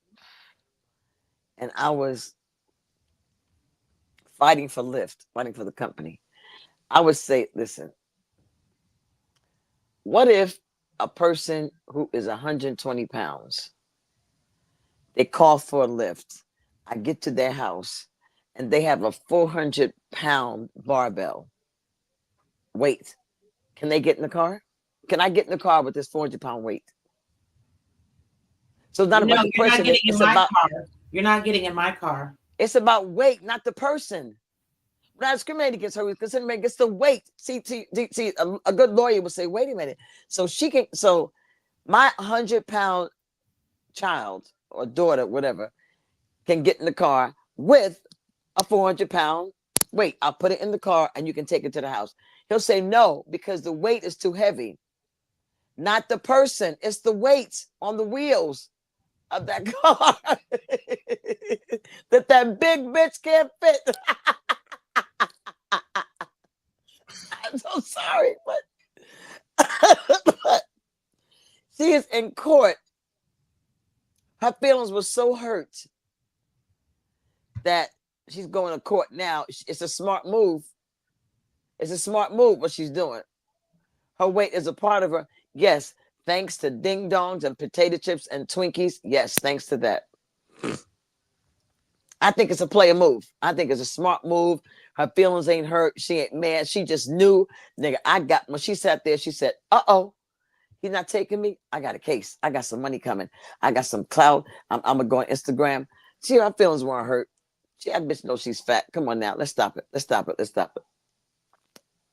and I was fighting for Lyft, fighting for the company, I would say, listen, what if a person who is 120 pounds, they call for a Lyft, I get to their house, and they have a 400-pound barbell weight. Can they get in the car? Can I get in the car with this 400-pound weight? So it's not about the person. It's about car. You're not getting in my car. It's about weight, not the person. We're not discriminating against her. We're discriminating against the weight. See, a good lawyer would say, wait a minute. So my 100-pound child or daughter, whatever, can get in the car with a 400-pound weight. I'll put it in the car and you can take it to the house. He'll say no, because the weight is too heavy. Not the person. It's the weight on the wheels of that car that big bitch can't fit. I'm so sorry, but she is in court. Her feelings were so hurt that she's going to court now. It's a smart move. It's a smart move what she's doing. Her weight is a part of her. Yes, thanks to ding dongs and potato chips and Twinkies. Yes, thanks to that. I think it's a player move. I think it's a smart move. Her feelings ain't hurt. She ain't mad. She just knew, nigga, when she sat there, she said, uh-oh. He's not taking me. I got a case. I got some money coming. I got some clout. I'm gonna go on Instagram. See, our feelings weren't hurt. See, that bitch knows she's fat. Come on now, let's stop it. Let's stop it. Let's stop it.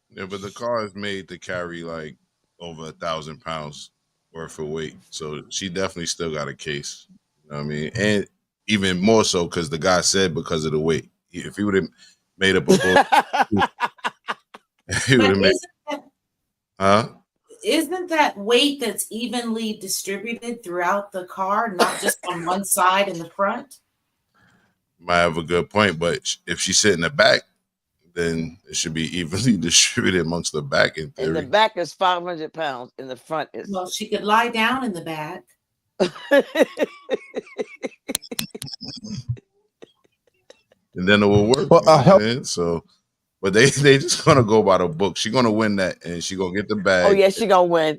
Yeah, but the car is made to carry like over 1,000 pounds worth of weight, so she definitely still got a case. You know what I mean? And even more so because the guy said because of the weight. If he would have made up a bull, he would have made. Huh? Isn't that weight that's evenly distributed throughout the car, not just on one side in the front? Might have a good point, but if she sit in the back, then it should be evenly distributed amongst the back in theory. In the back is 500 pounds. In the front is. Well, she could lie down in the back. And then it will work. Well, so, but they just gonna go by the book. She's gonna win that, and she gonna get the bag. Oh yeah, she gonna win,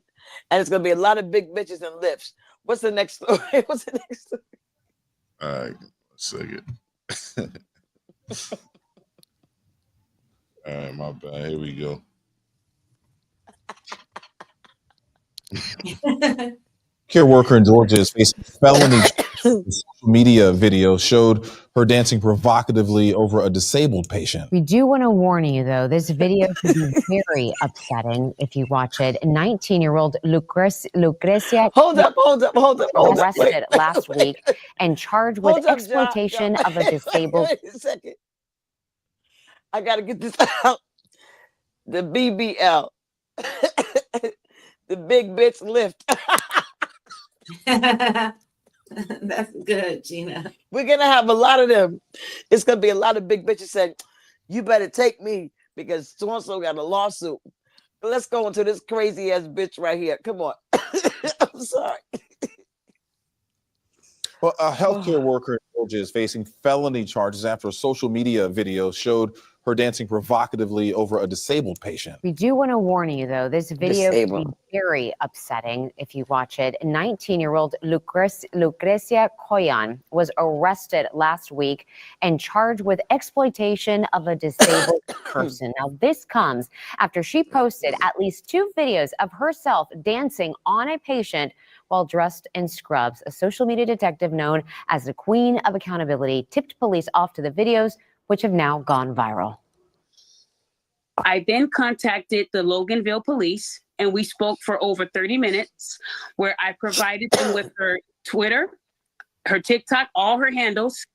and it's gonna be a lot of big bitches and lifts. What's the next story? What's the next story? All right, a second. All right, my bad. Here we go. Care worker in Georgia is facing felony. Social media video showed her dancing provocatively over a disabled patient. We do want to warn you, though, this video could be very upsetting if you watch it. 19-year-old Lucrecia Hold up. arrested last week and charged with exploitation of a disabled. Wait a second. I gotta get this out. The BBL, the big bitch lift. That's good, Gina. We're gonna have a lot of them. It's gonna be a lot of big bitches saying, "You better take me because so and so got a lawsuit." But let's go into this crazy ass bitch right here. Come on. I'm sorry. Well, a healthcare worker in Georgia is facing felony charges after a social media video showed her dancing provocatively over a disabled patient. We do want to warn you, though, this video could be very upsetting if you watch it. 19-year-old Lucrecia Coyan was arrested last week and charged with exploitation of a disabled person. Now, this comes after she posted at least 2 videos of herself dancing on a patient while dressed in scrubs. A social media detective known as the Queen of Accountability tipped police off to the videos, which have now gone viral. I then contacted the Loganville police and we spoke for over 30 minutes where I provided them with her Twitter, her TikTok, all her handles.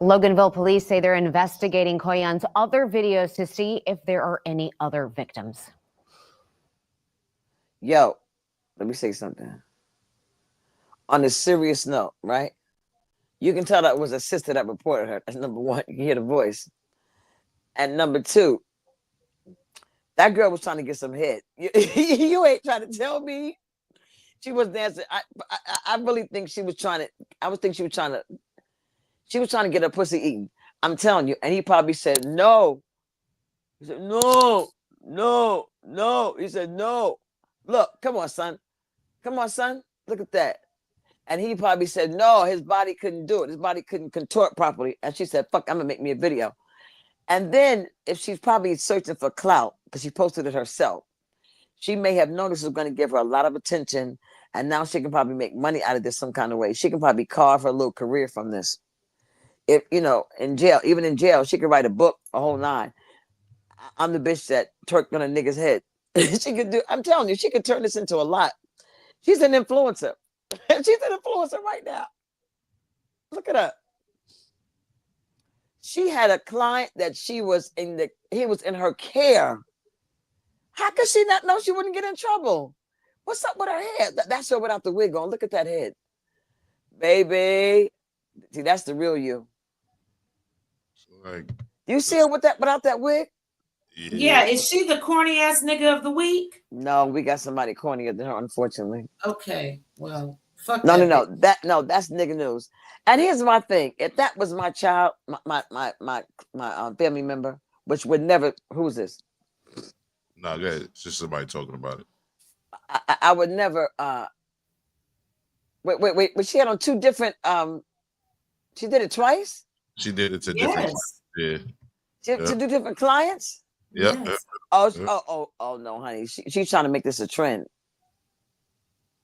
Loganville police say they're investigating Koyan's other videos to see if there are any other victims. Yo, let me say something. On a serious note, right? You can tell that was a sister that reported her. That's number one. You can hear the voice. And number 2, that girl was trying to get some head. You ain't trying to tell me she was dancing. I really think she was trying to. She was trying to get her pussy eaten. I'm telling you. And he probably said no. He said no. He said no. Look, come on, son. Look at that. And he probably said no. His body couldn't do it. His body couldn't contort properly. And she said, "Fuck, I'm gonna make me a video." And then if she's probably searching for clout because she posted it herself, she may have known this was going to give her a lot of attention. And now she can probably make money out of this some kind of way. She can probably carve her little career from this. If, in jail, even in jail, she could write a book, a whole 9. I'm the bitch that twerked on a nigga's head. She could do, I'm telling you, she could turn this into a lot. She's an influencer. She's an influencer right now. Look at her. She had a client that he was in her care. How could she not know she wouldn't get in trouble? What's up with her head? That's her without the wig on. Look at that head. Baby. See, that's the real you. Like, you see her without that wig? Yeah, is she the corny ass nigga of the week? No, we got somebody cornier than her, unfortunately. Okay, well, fuck no, that. That's nigga news. And here's my thing: if that was my child, my family member, which would never, who's this? No, go ahead. It's just somebody talking about it. I would never. Wait. But she had on 2 different. She did it twice. She did it to different. Yeah. To do different clients. Yeah. Yes. Oh no, honey. She's trying to make this a trend.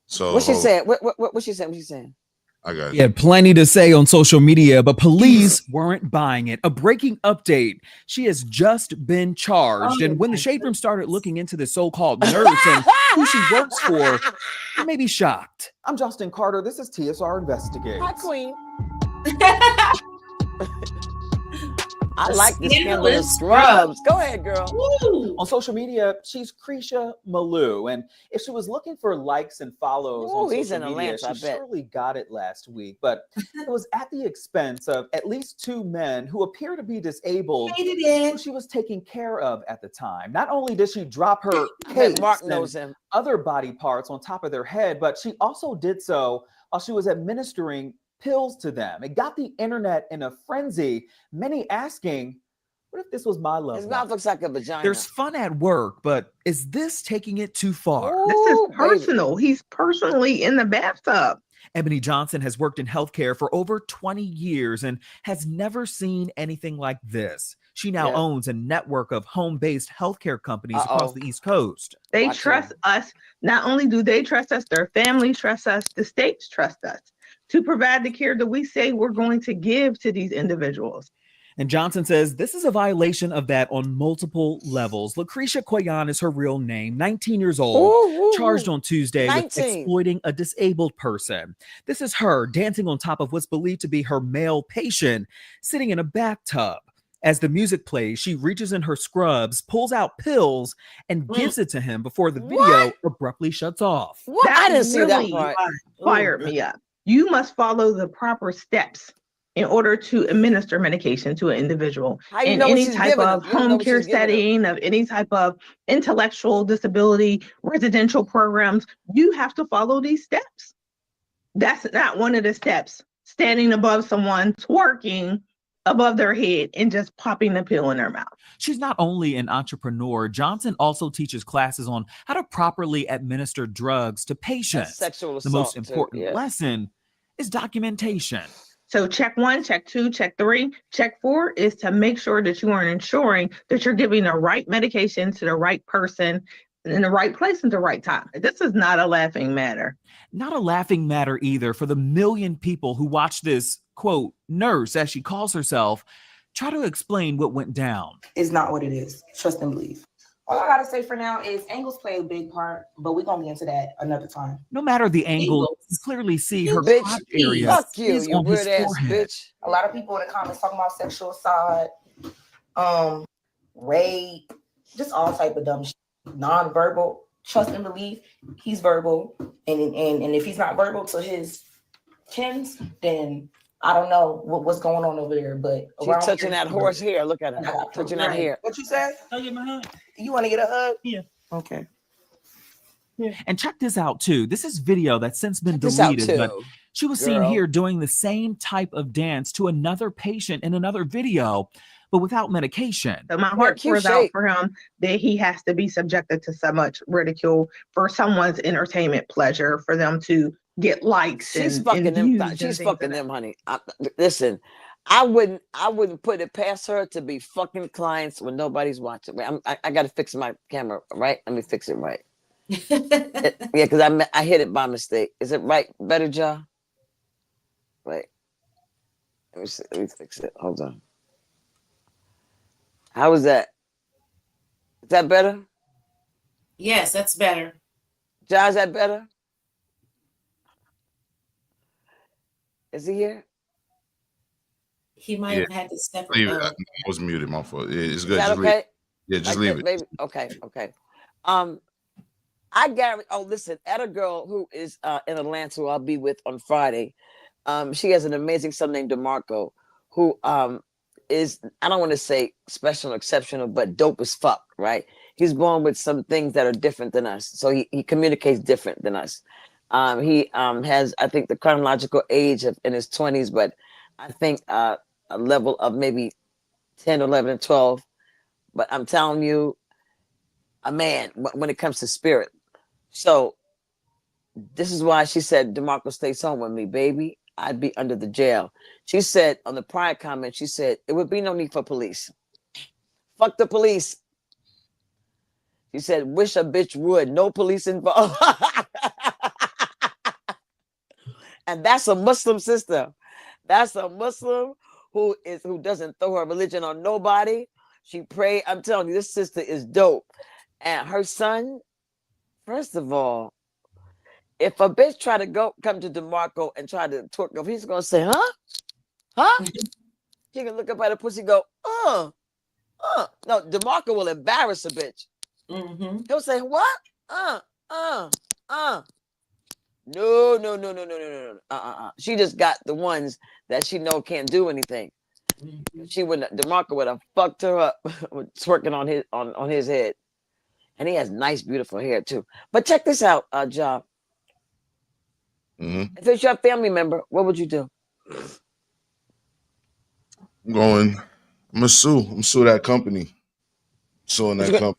So What she said? What she said? What she saying? I got He had plenty to say on social media, but police weren't buying it. A breaking update. She has just been charged. And when the Shade Room started looking into the so-called nurse and who she works for, you may be shocked. I'm Justin Carter. This is TSR Investigates. Hi, Queen. I like the scandalous scrubs. Go ahead, girl. On social media, she's Krisha Malou. And if she was looking for likes and follows on he's social in media, Atlanta, I she bet. surely got it last week. But it was at the expense of at least two men who appear to be disabled who she was taking care of at the time. Not only did she drop her case Mark and knows him. other body parts on top of their head, but she also did so while she was administering pills to them. It got the internet in a frenzy, many asking, what if this was my love? His mouth looks like a vagina. There's fun at work, but is this taking it too far? This is personal. He's personally in the bathtub. Ebony Johnson has worked in healthcare for over 20 years and has never seen anything like this. She now owns a network of home-based healthcare companies across the East Coast. They trust us. Not only do they trust us, their families trust us, the states trust us to provide the care that we say we're going to give to these individuals. And Johnson says this is a violation of that on multiple levels. Lucretia Koyan is her real name, 19 years old, charged on Tuesday with exploiting a disabled person. This is her dancing on top of what's believed to be her male patient, sitting in a bathtub. As the music plays, she reaches in her scrubs, pulls out pills, and gives it to him before the video abruptly shuts off. That really fired me up. You must follow the proper steps in order to administer medication to an individual in any type of home care setting, of any type of intellectual disability, residential programs. You have to follow these steps. That's not one of the steps. Standing above someone, twerking above their head and just popping the pill in their mouth. She's not only an entrepreneur, Johnson also teaches classes on how to properly administer drugs to patients. Sexual the most assault, important lesson is documentation. So check 1, check 2, check 3, check 4 is to make sure that you are ensuring that you're giving the right medication to the right person in the right place at the right time. This is not a laughing matter. Not a laughing matter either for the million people who watch this, quote, nurse, as she calls herself, try to explain what went down. It's not what it is. Trust and believe. All I gotta say for now is angles play a big part, but we're gonna get into that another time. No matter the angle, you clearly see her Bitch, crotch area fuck you, is you on his weird ass forehead. bitch. A lot of people in the comments talking about sexual assault, rape, just all type of dumb shit. Non-verbal. Trust and believe. He's verbal, and if he's not verbal to his kins, then I don't know what's going on over there. But She's touching that horse hair. Look at her touching that hair. What you said? I'll get my hug. You want to get a hug? Yeah. Okay. And check this out too. This is video that's since been this out, deleted, but too, she was seen girl. here doing the same type of dance to another patient in another video, but without medication. So my heart pours out for him that he has to be subjected to so much ridicule for someone's entertainment pleasure, for them to get likes. She's and fucking them. views and She's things fucking them, honey. Listen, I wouldn't put it past her to be fucking clients when nobody's watching. I got to fix my camera, right? Let me fix it right. Yeah, because I hit it by mistake. Is it right? Better, Ja? Right. Let me see. Let me fix it. Hold on. How is that? Is that better? Yes, that's better. Ja, is that better? Is he here? He might have had to step Leave it. up. I was muted, my fault. It's Is good. that Just okay? leave it. Yeah, just Like leave that, it. baby? Okay, okay. I guarantee. Oh, listen, at a girl who is in Atlanta, who I'll be with on Friday. She has an amazing son named DeMarco, who is, I don't want to say special or exceptional, but dope as fuck, right? He's born with some things that are different than us, so he communicates different than us. He has, I think, the chronological age of in his 20s, but I think a level of maybe 10, 11, and 12. But I'm telling you, a man when it comes to spirit. So this is why she said, DeMarco stays home with me, baby. I'd be under the jail. She said on the prior comment, she said, it would be no need for police. Fuck the police. She said, wish a bitch would. No police involved. And that's a Muslim sister. That's a Muslim who doesn't throw her religion on nobody. She prayed. I'm telling you, this sister is dope. And her son, first of all, if a bitch try to come to DeMarco and try to twerk up, he's gonna say, huh? Huh? He can look up at her pussy and go, No, DeMarco will embarrass a bitch. Mm-hmm. He'll say, what? No. She just got the ones that she know can't do anything. She wouldn't. DeMarco would have fucked her up with twerking on his head, and he has nice, beautiful hair too. But check this out, Job. Mm-hmm. If it's your family member, what would you do? I'm gonna sue. I'm sue that company. Suing that company.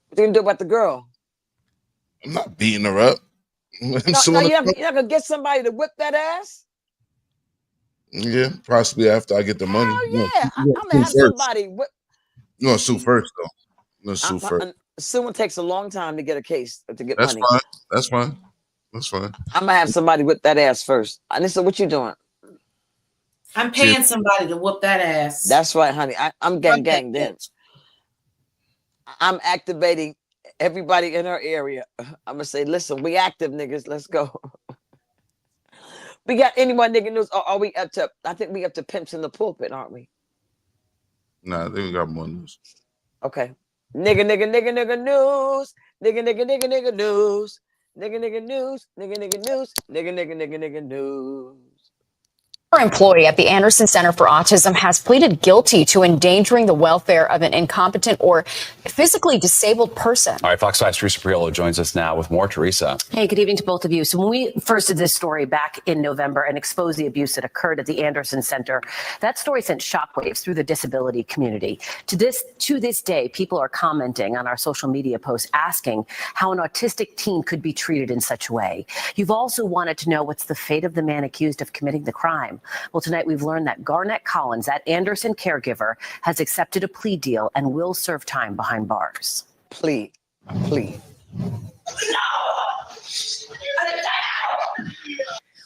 What you gonna do about the girl? I'm not beating her up. No, you're not gonna get somebody to whip that ass. Yeah, possibly after I get the money. Yeah, I'm gonna have somebody whip. You gonna sue first though? I'm gonna sue first. Suing takes a long time to get a case to get That's money. fine. That's fine. That's fine. I'm gonna have somebody whip that ass first. Anissa, what you doing? I'm paying somebody to whoop that ass. That's right, honey. I'm gang then. I'm activating everybody in her area. I'm gonna say, listen, we active niggas. Let's go. We got any more nigga news? Or are we up to? I think we up to pimps in the pulpit, aren't we? Nah, I think we got more news. Okay. Nigga news. Nigga news. Nigga news. Nigga news. Employee at the Anderson Center for Autism has pleaded guilty to endangering the welfare of an incompetent or physically disabled person. All right, Fox 5's Teresa Priolo joins us now with more. Teresa. Hey, good evening to both of you. So when we first did this story back in November and exposed the abuse that occurred at the Anderson Center, that story sent shockwaves through the disability community. To this day, people are commenting on our social media posts asking how an autistic teen could be treated in such a way. You've also wanted to know what's the fate of the man accused of committing the crime. Well, tonight we've learned that Garnett Collins, that Anderson caregiver, has accepted a plea deal and will serve time behind bars. Plea.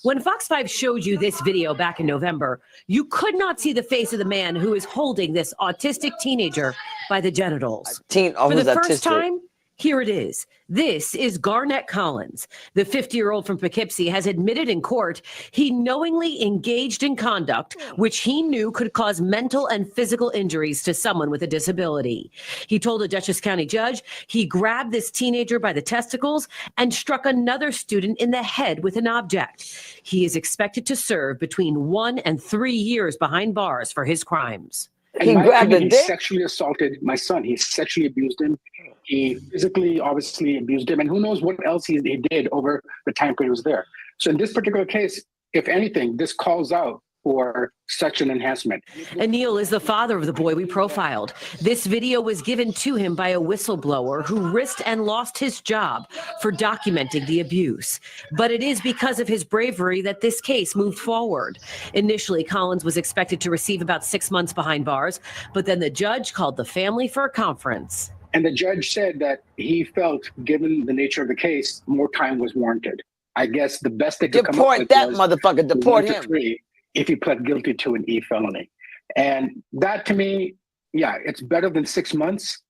When Fox 5 showed you this video back in November, you could not see the face of the man who is holding this autistic teenager by the genitals. For the first time, here it is. This is Garnett Collins. The 50-year-old from Poughkeepsie has admitted in court he knowingly engaged in conduct which he knew could cause mental and physical injuries to someone with a disability. He told a Dutchess County judge he grabbed this teenager by the testicles and struck another student in the head with an object. He is expected to serve between 1 and 3 years behind bars for his crimes. He grabbed the dick? He sexually assaulted my son. He sexually abused him. He physically, obviously, abused him. And who knows what else he did over the time period he was there. So in this particular case, if anything, this calls out for such an enhancement. Anil is the father of the boy we profiled. This video was given to him by a whistleblower who risked and lost his job for documenting the abuse. But it is because of his bravery that this case moved forward. Initially, Collins was expected to receive about 6 months behind bars, but then the judge called the family for a conference. And the judge said that he felt, given the nature of the case, more time was warranted. I guess the best they could come up with that was motherfucker. Deport 1 to him. 3 if he pled guilty to an E felony. And that, to me, yeah, it's better than 6 months,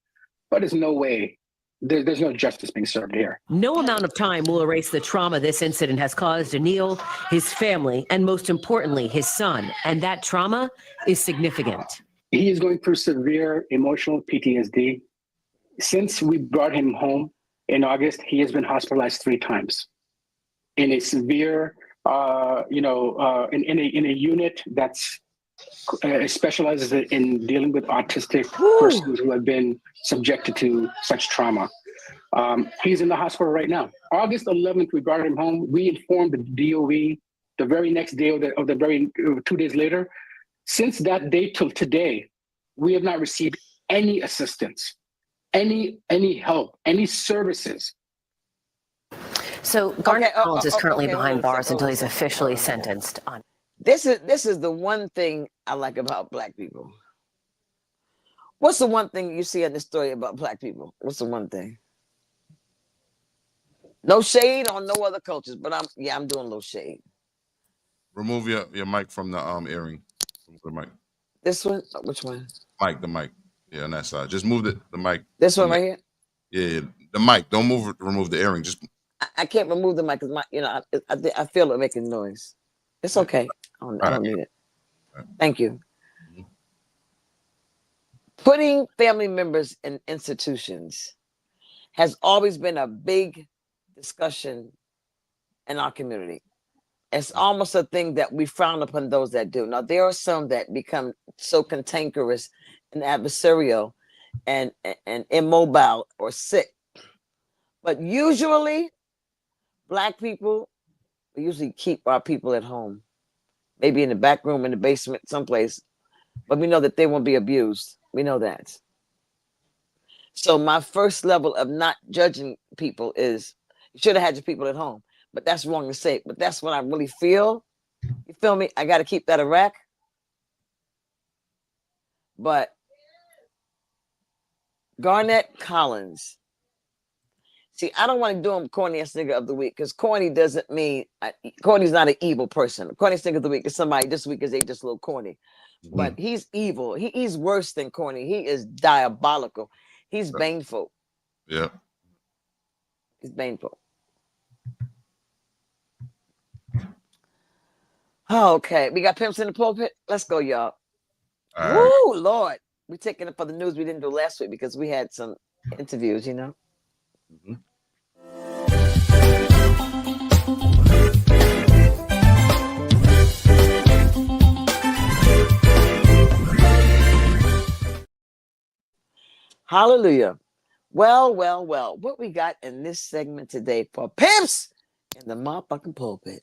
but there's no way. There's no justice being served here. No amount of time will erase the trauma this incident has caused Anil, his family, and most importantly, his son. And that trauma is significant. He is going through severe emotional PTSD. Since we brought him home in August, he has been hospitalized 3 times in a severe, in a unit that's specializes in dealing with autistic persons who have been subjected to such trauma. He's in the hospital right now. August 11th, we brought him home. We informed the DOE the very next day of the very 2 days later. Since that day till today, we have not received any assistance, any help, any services. So Garnett Collins is currently behind bars until he's officially sentenced on. This is the one thing I like about Black people. What's the one thing you see in the story about Black people? What's the one thing? No shade on no other cultures, but I'm doing a little shade. Remove your mic from the earring. Remove the mic. This one? Which one? The mic. Yeah, on that side. Just move the mic. This one right here? Yeah, the mic. Don't remove the earring. Just I can't remove the mic because I feel it making noise. It's okay. I don't need it. Thank you. Putting family members in institutions has always been a big discussion in our community. It's almost a thing that we frown upon those that do. Now, there are some that become so cantankerous and adversarial and immobile or sick. But usually, Black people, we usually keep our people at home, maybe in the back room, in the basement, someplace. But we know that they won't be abused. We know that. So my first level of not judging people is, you should have had your people at home. But that's wrong to say. But that's what I really feel. You feel me? I got to keep that a rack. But Garnett Collins. See, I don't want to do him corniest nigga of the week because corny doesn't mean corny's not an evil person. Corniest nigga of the week is somebody this week is they just a little corny. But he's evil. He's worse than corny. He is diabolical. He's baneful. Yeah. He's baneful. Okay, we got pimps in the pulpit. Let's go, y'all. Woo, Lord. We're taking it for the news we didn't do last week because we had some interviews, you know. Hallelujah. Well. What we got in this segment today for pimps in the motherfucking pulpit?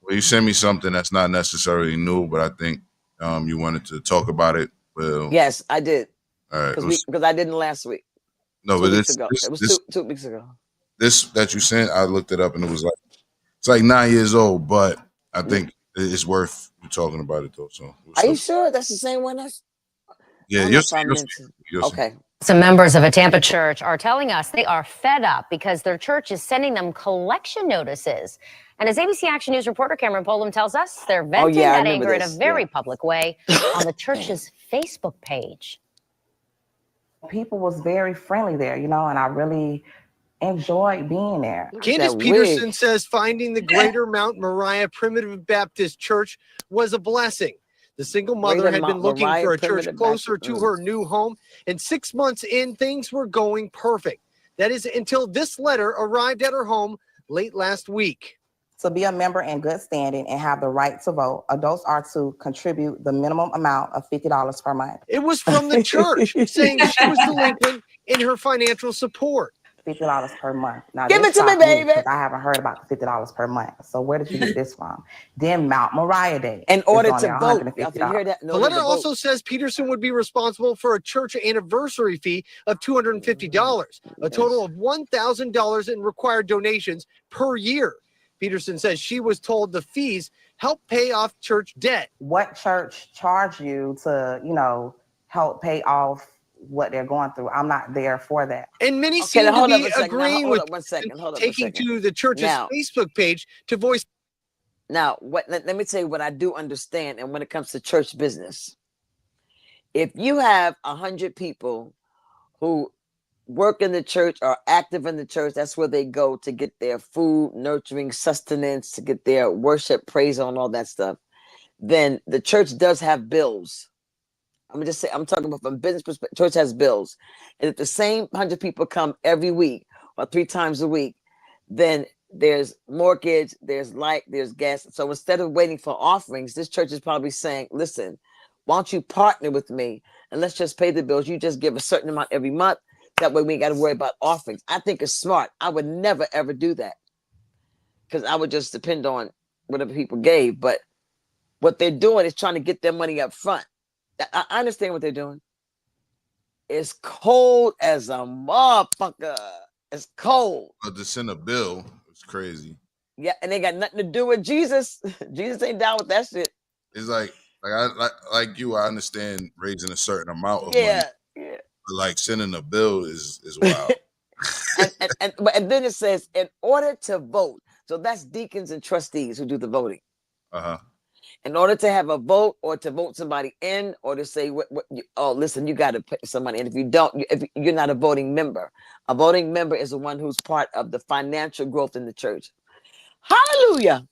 Well, you sent me something that's not necessarily new, but I think you wanted to talk about it. Well, yes, I did. All right, because I didn't last week. No, but this it was 2 weeks ago. This that you sent, I looked it up and it was it's like 9 years old, but I think it's worth you talking about it though. So are you sure that's the same one? You'll okay. Some members of a Tampa church are telling us they are fed up because their church is sending them collection notices. And as ABC Action News reporter Cameron Polam tells us, they're venting that anger in a very public way on the church's Facebook page. People was very friendly there, and I really enjoyed being there. Candace Peterson says finding the Greater Mount Moriah Primitive Baptist Church was a blessing. The single mother had been looking for a church closer to her new home, and 6 months in, things were going perfect. That is until this letter arrived at her home late last week. To be a member in good standing and have the right to vote, adults are to contribute the minimum amount of $50 per month. It was from the church saying she was delinquent in her financial support. $50 per month. Now, give it to me, baby. I haven't heard about the $50 per month. So where did you get this from? Then Mount Moriah Day. In order to vote. The letter also says Peterson would be responsible for a church anniversary fee of $250, a total of $1,000 in required donations per year. Peterson says she was told the fees help pay off church debt. What church charged you to, help pay off what they're going through? I'm not there for that. And many seem to be agreeing with taking to the church's Facebook page to voice. Now, let me tell you what I do understand. And when it comes to church business, if you have 100 people who work in the church or active in the church, that's where they go to get their food, nurturing, sustenance, to get their worship, praise on all that stuff, then the church does have bills. I'm just saying, I'm talking about from business perspective, church has bills. And if the same 100 people come every week or 3 times a week, then there's mortgage, there's light, there's gas. So instead of waiting for offerings, this church is probably saying, listen, why don't you partner with me and let's just pay the bills. You just give a certain amount every month. That way we ain't got to worry about offerings. I think it's smart. I would never, ever do that because I would just depend on whatever people gave. But what they're doing is trying to get their money up front. I understand what they're doing. It's cold as a motherfucker. It's cold. But to send a bill, it's crazy. Yeah, and they got nothing to do with Jesus. Jesus ain't down with that shit. It's like you, I understand raising a certain amount of money. Yeah. But like sending a bill is wild. and then it says, in order to vote. So that's deacons and trustees who do the voting. In order to have a vote or to vote somebody in or to say, listen, you got to put somebody in. If you don't, if you're not a voting member. A voting member is the one who's part of the financial growth in the church. Hallelujah.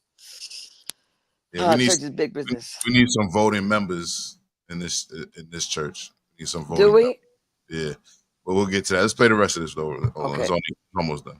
Yeah, Church is big business. We need some voting members in this church. We need some voting. Do we? Members. Yeah, but we'll get to that. Let's play the rest of this though. Okay. It's almost done.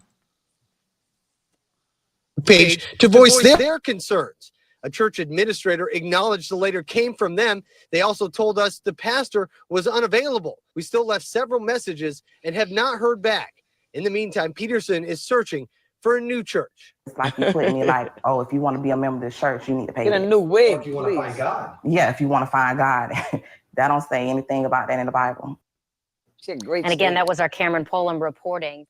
Page to voice their concerns. A church administrator acknowledged the letter came from them. They also told us the pastor was unavailable. We still left several messages and have not heard back. In the meantime, Peterson is searching for a new church. It's like you put me like, oh, if you want to be a member of this church, you need to pay. Get a new wig, if you want to find God. Yeah, if you want to find God. That don't say anything about that in the Bible. And again, that was our Cameron Poland reporting.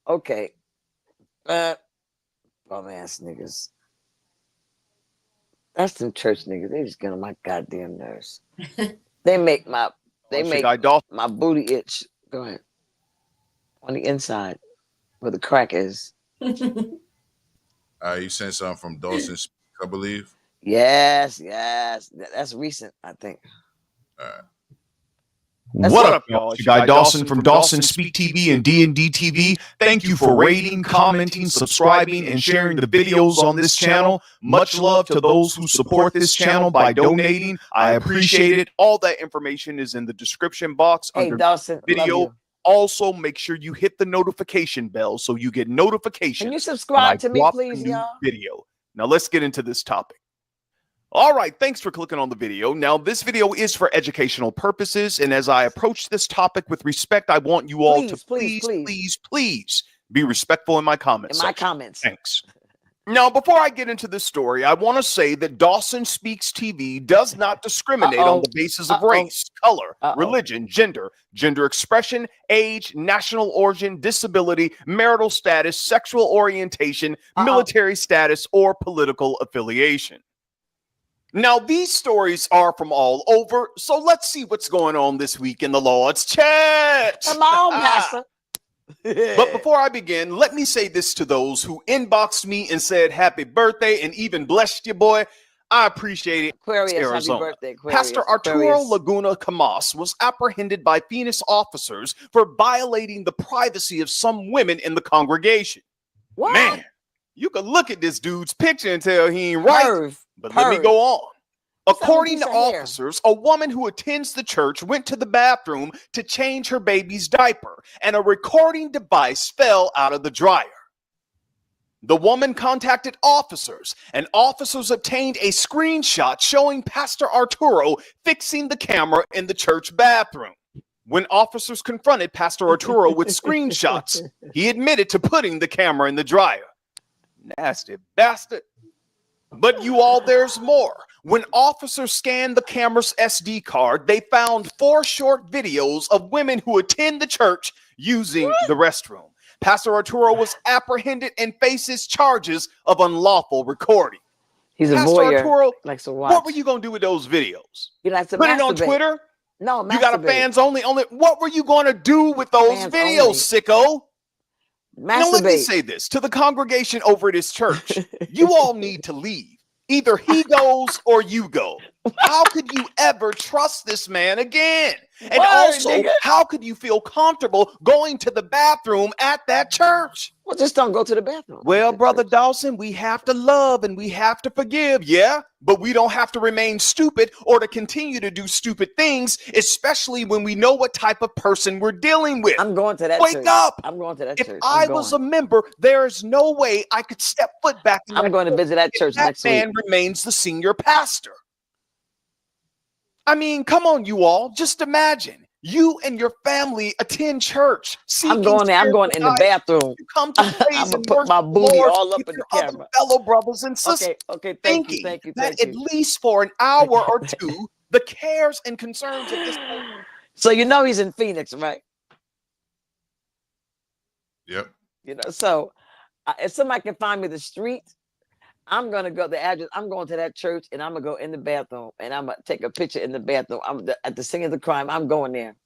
Okay. Bum ass niggas. That's them church niggas. They just get on my goddamn nerves. They make my booty itch. Go ahead. On the inside, where the crack is. You sent something from Dawson, I believe. Yes. That's recent, I think. All right. What up, y'all? It's your guy Dawson from Dawson Speak TV and D&D TV. Thank you for rating, commenting, subscribing, and sharing the videos on this channel. Much love to those who support this channel by donating. I appreciate it. All that information is in the description box under Dawson, the video. Also, make sure you hit the notification bell so you get notifications. Can you subscribe to me, please, y'all? Video. Now let's get into this topic. All right, thanks for clicking on the video. Now, this video is for educational purposes, and as I approach this topic with respect, I want you all to please be respectful in my comments. In my comments. Thanks. Now, before I get into this story, I want to say that Dawson Speaks TV does not discriminate on the basis of race, color, religion, gender expression, age, national origin, disability, marital status, sexual orientation, military status, or political affiliation. Now, these stories are from all over, so let's see what's going on this week in the Lord's church. Come on, Pastor. But before I begin, let me say this to those who inboxed me and said happy birthday and even blessed you, boy. I appreciate it. Aquarius, Arizona. happy birthday, Aquarius. Pastor Arturo Laguna Camas was apprehended by Phoenix officers for violating the privacy of some women in the congregation. What? Man, you can look at this dude's picture and tell he ain't right. But let me go on. According to officers, a woman who attends the church went to the bathroom to change her baby's diaper, and a recording device fell out of the dryer. The woman contacted officers, and officers obtained a screenshot showing Pastor Arturo fixing the camera in the church bathroom. When officers confronted Pastor Arturo with screenshots, he admitted to putting the camera in the dryer. Nasty bastard. But you all, there's more. When officers scanned the camera's SD card, they found 4 short videos of women who attend the church using the restroom. Pastor Arturo was apprehended and faces charges of unlawful recording. He's a Pastor voyeur. Arturo, Likes to watch. what were you going to do with those videos? He likes to put it on masturbate. Twitter? No, You got a masturbate. fans only. What were you going to do with those Fans videos, only. sicko? Now let me Masturbate. say this to the congregation over at his church. You all need to leave. Either he goes or you go. How could you ever trust this man again? And also, how could you feel comfortable going to the bathroom at that church? Well, just don't go to the bathroom. Well, Brother Dawson, we have to love and we have to forgive, yeah? But we don't have to remain stupid or to continue to do stupid things, especially when we know what type of person we're dealing with. I'm going to that Wake church. up. I'm going to that If church. I was a member, there's no way I could step foot back in I'm that going to visit that church that next man week. remains the senior pastor. I mean, come on, you all. Just imagine you and your family attend church. I'm going there. I'm going in the bathroom. You come to praise I'm gonna and put worship my the booty Lord all up with in the your other camera. fellow brothers and sisters. Okay, thank you. That at least for an hour or two, the cares and concerns of this. So you know he's in Phoenix, right? Yep. You know, so if somebody can find me the street, I'm gonna go the address. I'm going to that church, and I'm gonna go in the bathroom, and I'm gonna take a picture in the bathroom. At the scene of the crime. I'm going there.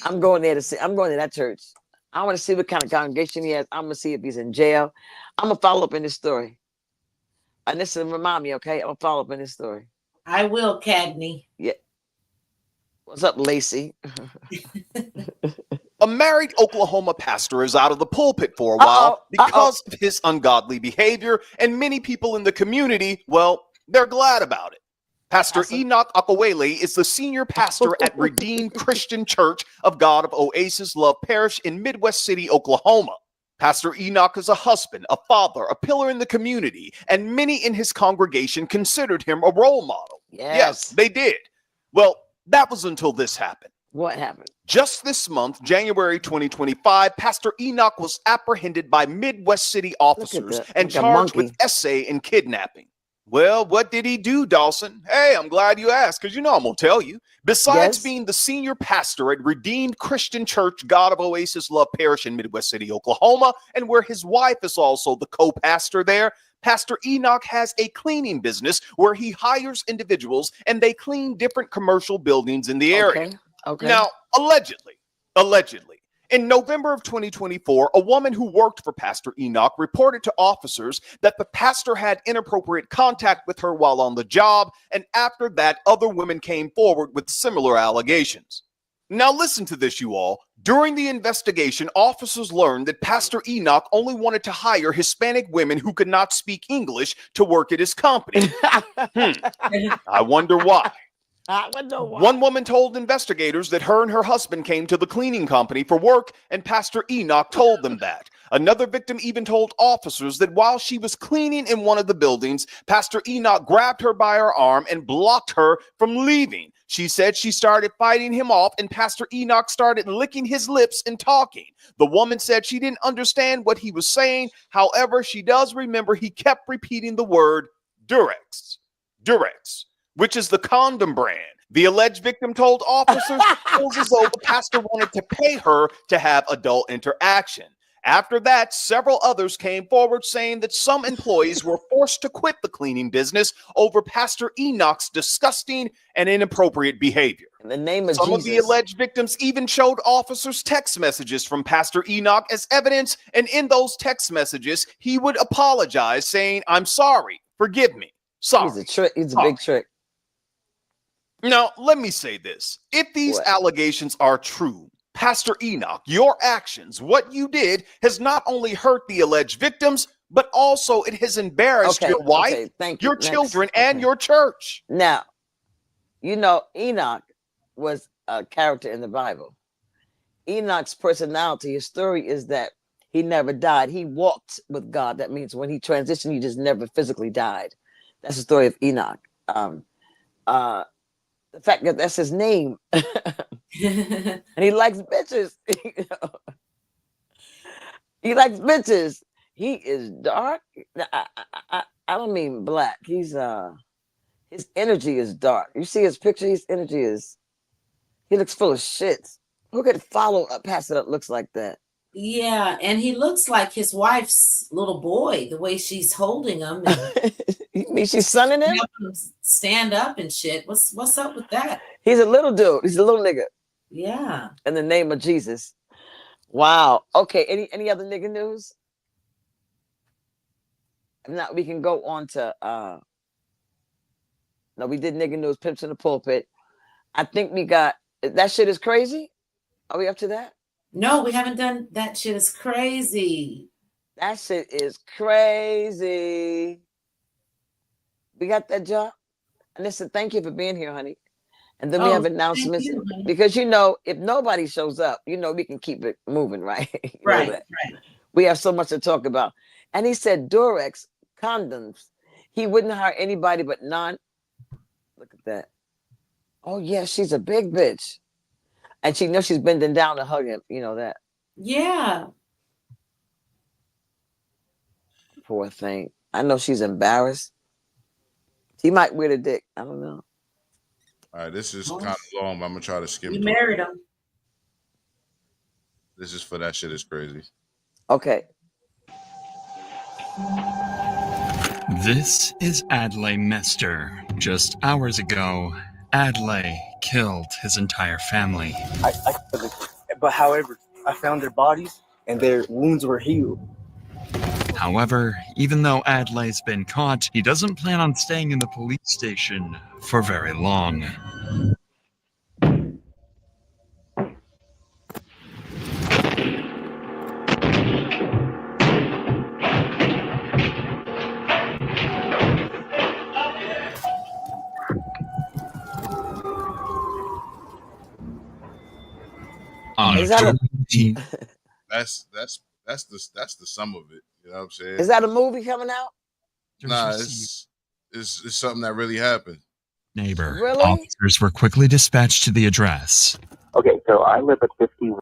I'm going there to see. I'm going to that church. I want to see what kind of congregation he has. I'm gonna see if he's in jail. I'm gonna follow up in this story. And this will remind me, okay? I'm gonna follow up in this story. I will, Cagney. Yeah. What's up, Lacey? A married Oklahoma pastor is out of the pulpit for a while because of his ungodly behavior, and many people in the community, well, they're glad about it. Pastor Enoch Akawele is the senior pastor at Redeemed Christian Church of God of Oasis Love Parish in Midwest City, Oklahoma. Pastor Enoch is a husband, a father, a pillar in the community, and many in his congregation considered him a role model. Yes, they did. Well, that was until this happened. What happened? Just this month, January 2025, Pastor Enoch was apprehended by Midwest City officers and charged with essay and kidnapping. Well, what did he do, Dawson? Hey, I'm glad you asked, because you know I'm going to tell you. Besides being the senior pastor at Redeemed Christian Church, God of Oasis Love Parish in Midwest City, Oklahoma, and where his wife is also the co-pastor there, Pastor Enoch has a cleaning business where he hires individuals and they clean different commercial buildings in the area. Okay. Now, allegedly, in November of 2024, a woman who worked for Pastor Enoch reported to officers that the pastor had inappropriate contact with her while on the job, and after that, other women came forward with similar allegations. Now listen to this, you all. During the investigation, officers learned that Pastor Enoch only wanted to hire Hispanic women who could not speak English to work at his company. I wonder why. One woman told investigators that her and her husband came to the cleaning company for work, and Pastor Enoch told them that. Another victim even told officers that while she was cleaning in one of the buildings, Pastor Enoch grabbed her by her arm and blocked her from leaving. She said she started fighting him off, and Pastor Enoch started licking his lips and talking. The woman said she didn't understand what he was saying. However, she does remember he kept repeating the word Durex, which is the condom brand. The alleged victim told officers it was as though the pastor wanted to pay her to have adult interaction. After that, several others came forward saying that some employees were forced to quit the cleaning business over Pastor Enoch's disgusting and inappropriate behavior. In the name of Some Jesus. of the alleged victims even showed officers text messages from Pastor Enoch as evidence, and in those text messages, he would apologize, saying, "I'm sorry, forgive me, sorry." He's a trick. He's a big trick. Now, let me say this. If these allegations are true, Pastor Enoch, your actions, what you did, has not only hurt the alleged victims, but also it has embarrassed your wife, your children, and your church. Now, you know, Enoch was a character in the Bible. Enoch's personality, his story is that he never died. He walked with God. That means when he transitioned, he just never physically died. That's the story of Enoch. The fact that that's his name. And he likes bitches. He likes bitches. He is dark. I don't mean black. He's his energy is dark. You see his picture, his energy is, he looks full of shit. Who could follow a pastor that looks like that? Yeah, and he looks like his wife's little boy, the way she's holding him. You mean she's sunning him? Stand up and shit. What's up with that? He's a little dude. He's a little nigga. Yeah. In the name of Jesus. Wow. Okay. Any other nigga news? If not, we can go on to no, we did nigga news, pimps in the pulpit. I think we got that shit is crazy. Are we up to that? No, we haven't done that shit is crazy. That shit is crazy. We got that job. And listen, thank you for being here, honey. And then we have announcements because you know, if nobody shows up, you know, we can keep it moving, right? Right. We have so much to talk about. And he said Durex condoms. He wouldn't hire anybody but non. Look at that. Oh yeah, she's a big bitch. And she knows she's bending down to hug him. You know that. Yeah. Poor thing. I know she's embarrassed. She might wear the dick. I don't know. All right, this is kind of long, but I'm gonna try to skim. You married him. This is for that shit is crazy. Okay. This is Adlai Mester. Just hours ago, Adlai killed his entire family. But however, I found their bodies and their wounds were healed. However, even though Adlay's been caught, he doesn't plan on staying in the police station for very long. On October 18th. That's the sum of it. You know what I'm saying? Is that a movie coming out? Nah, it's something that really happened. Neighbor. Really? Officers were quickly dispatched to the address. Okay, so I live at 50.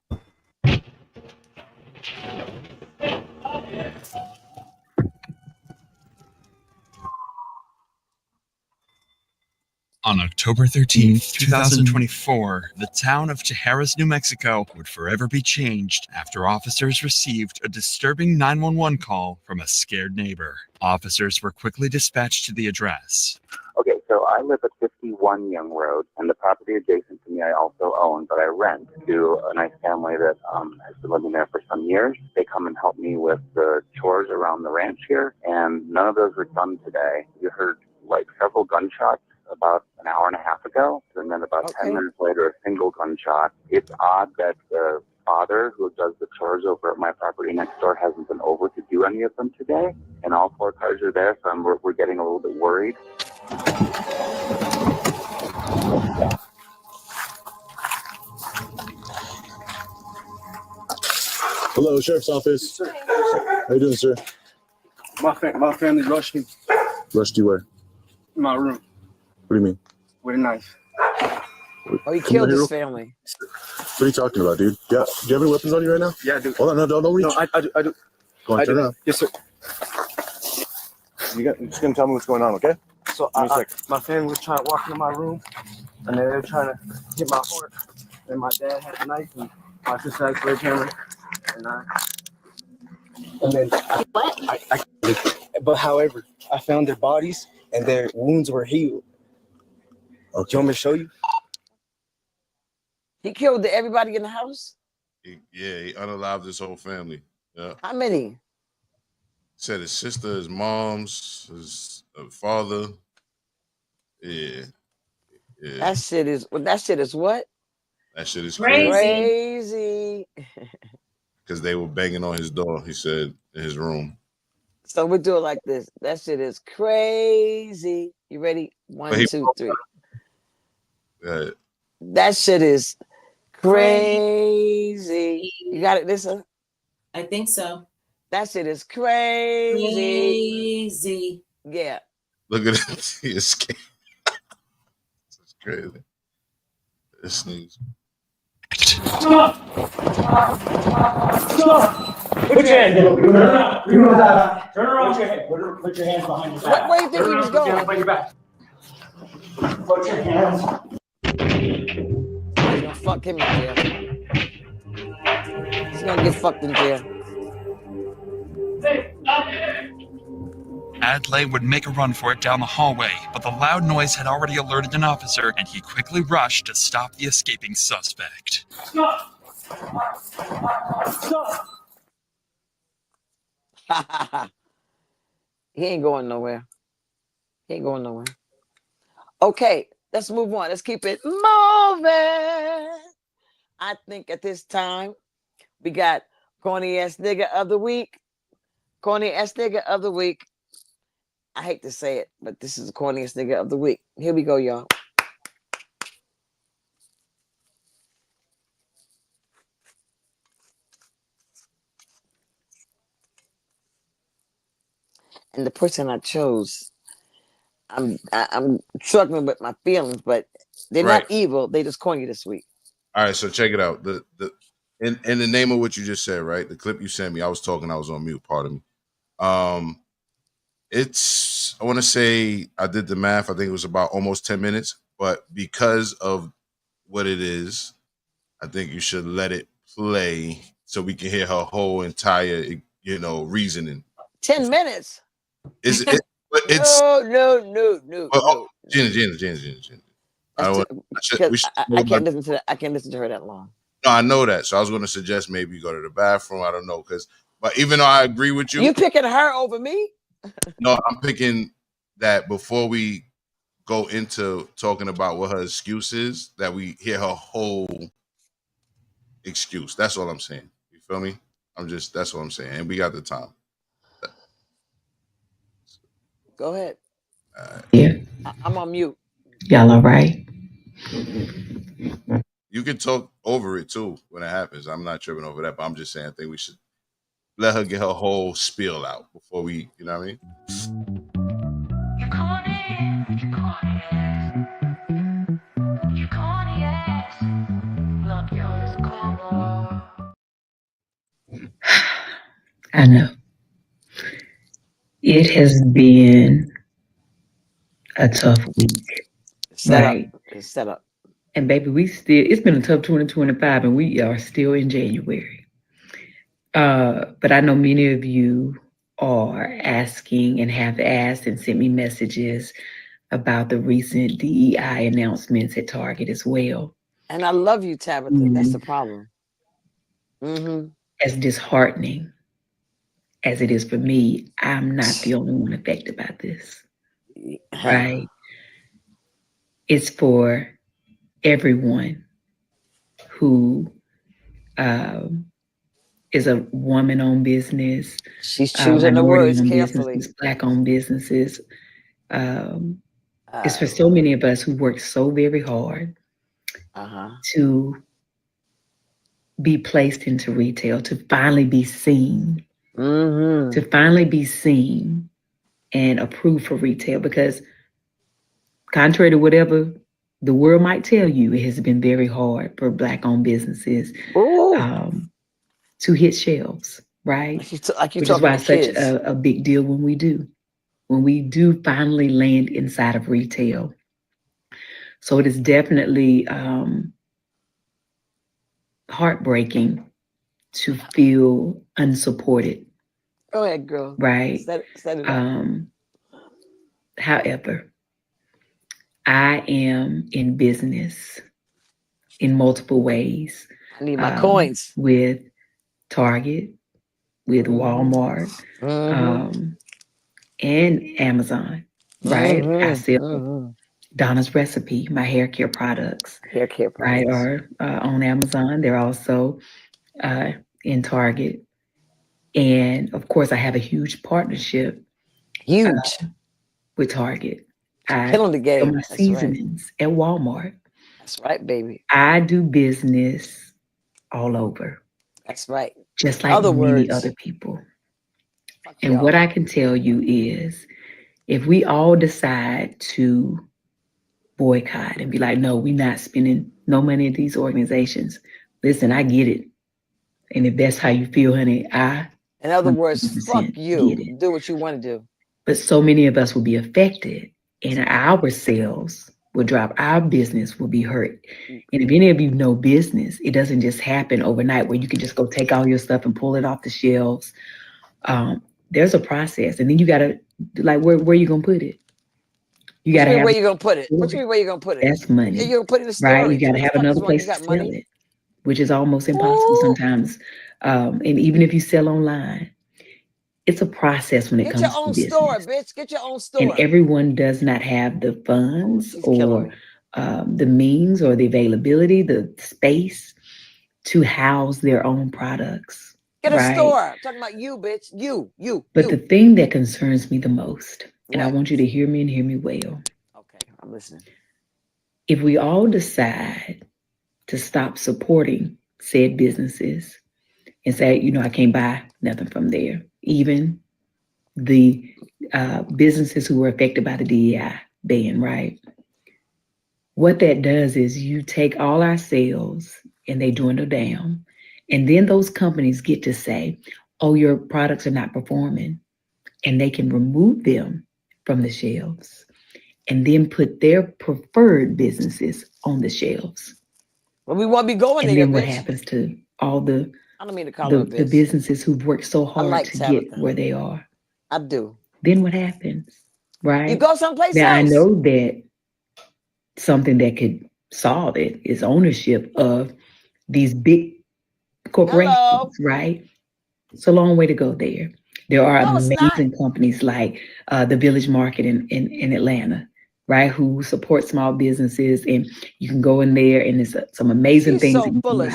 On October 13th, 2024, the town of Tijeras, New Mexico would forever be changed after officers received a disturbing 911 call from a scared neighbor. Officers were quickly dispatched to the address. Okay, so I live at 51 Young Road, and the property adjacent to me I also own, but I rent to a nice family that has been living there for some years. They come and help me with the chores around the ranch here, and none of those were done today. You heard like several gunshots about an hour and a half ago, and then about 10 minutes later, a single gunshot. It's odd that the father who does the chores over at my property next door hasn't been over to do any of them today, and all 4 cars are there, so we're getting a little bit worried. Hello, Sheriff's Office. How you doing, sir? My family rushed me. Rushed you where? In my room. What do you mean? With a knife. Oh, he killed his family. What are you talking about, dude? Yeah. Do you have any weapons on you right now? Yeah, I do. Hold on, no, don't reach. No, I do. Go on, turn around. Yes, sir. You're just gonna tell me what's going on, okay? So my family was trying to walk into my room, and they were trying to hit my heart. And my dad had a knife, and my sister had a sledgehammer. And then but however, I found their bodies and their wounds were healed. Okay. Do you want me to show you? He killed everybody in the house? He unalived his whole family. Yeah. How many? Said his sister, his mom's, his father. Yeah. That shit is what? That shit is crazy. Because they were banging on his door, he said, in his room. So we do it like this. That shit is crazy. You ready? 1, 2, 3. That shit is crazy. You got it, Lisa? I think so. That shit is crazy. Yeah. Look at it. He escaped. It's crazy. This news. Stop! Put your hands down. Turn around. Put your hands behind your back. Where do you think he was going? Behind your back. Put your hands. He's gonna fuck him in jail. He's gonna get fucked in jail. Adlai would make a run for it down the hallway, but the loud noise had already alerted an officer, and he quickly rushed to stop the escaping suspect. Stop! Stop! He ain't going nowhere. Okay, let's move on. Let's keep it moving. I think at this time, we got Corny Ass Nigga of the Week. Corny Ass Nigga of the Week. I hate to say it, but this is the corniest nigga of the week. Here we go, y'all. And the person I chose, I'm struggling with my feelings, but they're not evil. They just corny this week. All right, so check it out. In the name of what you just said, right? The clip you sent me, I was on mute, pardon me. I want to say, I did the math, I think it was about almost 10 minutes, but because of what it is, I think you should let it play so we can hear her whole entire, reasoning. 10 minutes? It's no. Gina. I can't listen to that. I can't listen to her that long. No, I know that. So I was going to suggest maybe you go to the bathroom. I don't know. But even though I agree with you. You picking her over me? No, I'm picking that before we go into talking about what her excuse is, that we hear her whole excuse. That's all I'm saying. You feel me? That's what I'm saying. And we got the time. Go ahead. Yeah. I'm on mute. Y'all all right? You can talk over it too when it happens. I'm not tripping over that, but I'm just saying I think we should let her get her whole spiel out before we, you know what I mean? I know. It has been a tough week. Right. It's set up. And baby, it's been a tough 2025 and we are still in January. But I know many of you are asking and have asked and sent me messages about the recent DEI announcements at Target as well. And I love you, Tabitha. Mm-hmm. That's the problem. Mm-hmm. As disheartening as it is for me, I'm not the only one affected by this. Right? It's for everyone who is a woman-owned business. She's choosing the words carefully. Black-owned businesses. It's for so many of us who work so very hard to be placed into retail, to finally be seen, to finally be seen and approved for retail. Because contrary to whatever the world might tell you, it has been very hard for Black-owned businesses to hit shelves, right? Which is why it's such a big deal when we do finally land inside of retail. So it is definitely heartbreaking to feel unsupported. Go ahead, girl. Right. Set it up. However, I am in business in multiple ways. I need my coins. With Target, with Walmart, and Amazon, right? I sell Donna's Recipe, my hair care products. Right, are on Amazon. They're also in Target. And of course, I have a huge partnership. With Target. Killing the game. My seasonings at Walmart. That's right, baby. I do business all over. That's right. Just like many other people. And what I can tell you is, if we all decide to boycott and be like, no, we're not spending no money at these organizations. Listen, I get it. And if that's how you feel, honey, in other words, fuck you. Do what you want to do. But so many of us will be affected, and our sales will drop. Our business will be hurt. And if any of you know business, it doesn't just happen overnight where you can just go take all your stuff and pull it off the shelves. There's a process, and then you gotta where are you gonna put it? You gotta have where you gonna put it. What you mean where you gonna put it? That's money. You're gonna put it in the store, right? You gotta have another place to sell it, which is almost impossible sometimes. And even if you sell online, it's a process when it comes to business. Get your own store, bitch. Get your own store. And everyone does not have the funds or the means or the availability, the space to house their own products. Get a store. I'm talking about you, bitch. You. But the thing that concerns me the most, and I want you to hear me and hear me well. Okay, I'm listening. If we all decide to stop supporting said businesses and say, I can't buy nothing from there, even the businesses who were affected by the DEI ban, right? What that does is you take all our sales and they dwindle down. And then those companies get to say, oh, your products are not performing. And they can remove them from the shelves and then put their preferred businesses on the shelves. Well, we won't be going there. And then what happens to all the I don't mean to call the businesses who've worked so hard to get where they are? I do. Then what happens, right? You go someplace else. Now I know that something that could solve it is ownership of these big corporations, right? It's a long way to go there. There are amazing companies like the Village Market in Atlanta, right? Who support small businesses, and you can go in there and there's some amazing things that you can buy.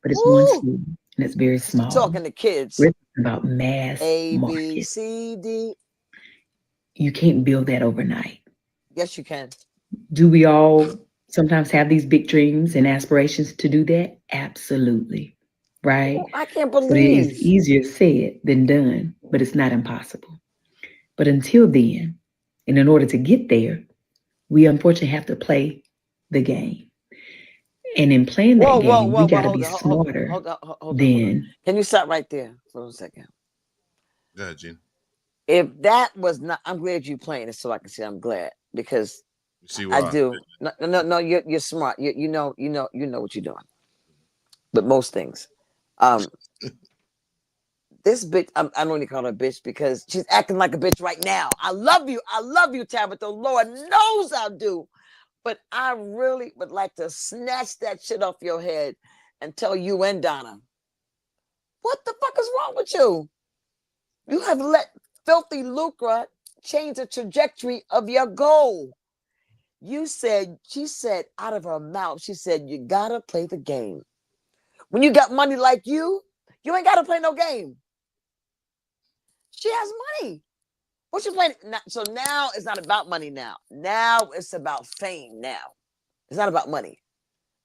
But it's one school and it's very small. Talking to kids. We're talking about mass A, market. B, C, D. You can't build that overnight. Yes, you can. Do we all sometimes have these big dreams and aspirations to do that? Absolutely. Right? Oh, I can't But it believe. is easier said than done, but it's not impossible. But until then, and in order to get there, we unfortunately have to play the game. And in playing that game, we got to be smarter than. Can you stop right there for a second? Go ahead, Gene. If that was not, I'm glad you playing it so I can say I'm glad, because I do. No, you're smart. You know what you're doing. But most things. This bitch, I don't even call her a bitch because she's acting like a bitch right now. I love you, Tabitha. Lord knows I do. But I really would like to snatch that shit off your head and tell you and Donna, what the fuck is wrong with you? You have let filthy lucre change the trajectory of your goal. She said out of her mouth, she said, you gotta play the game. When you got money like you ain't gotta play no game. She has money. What you playing? So now it's not about money now. Now it's about fame now. It's not about money.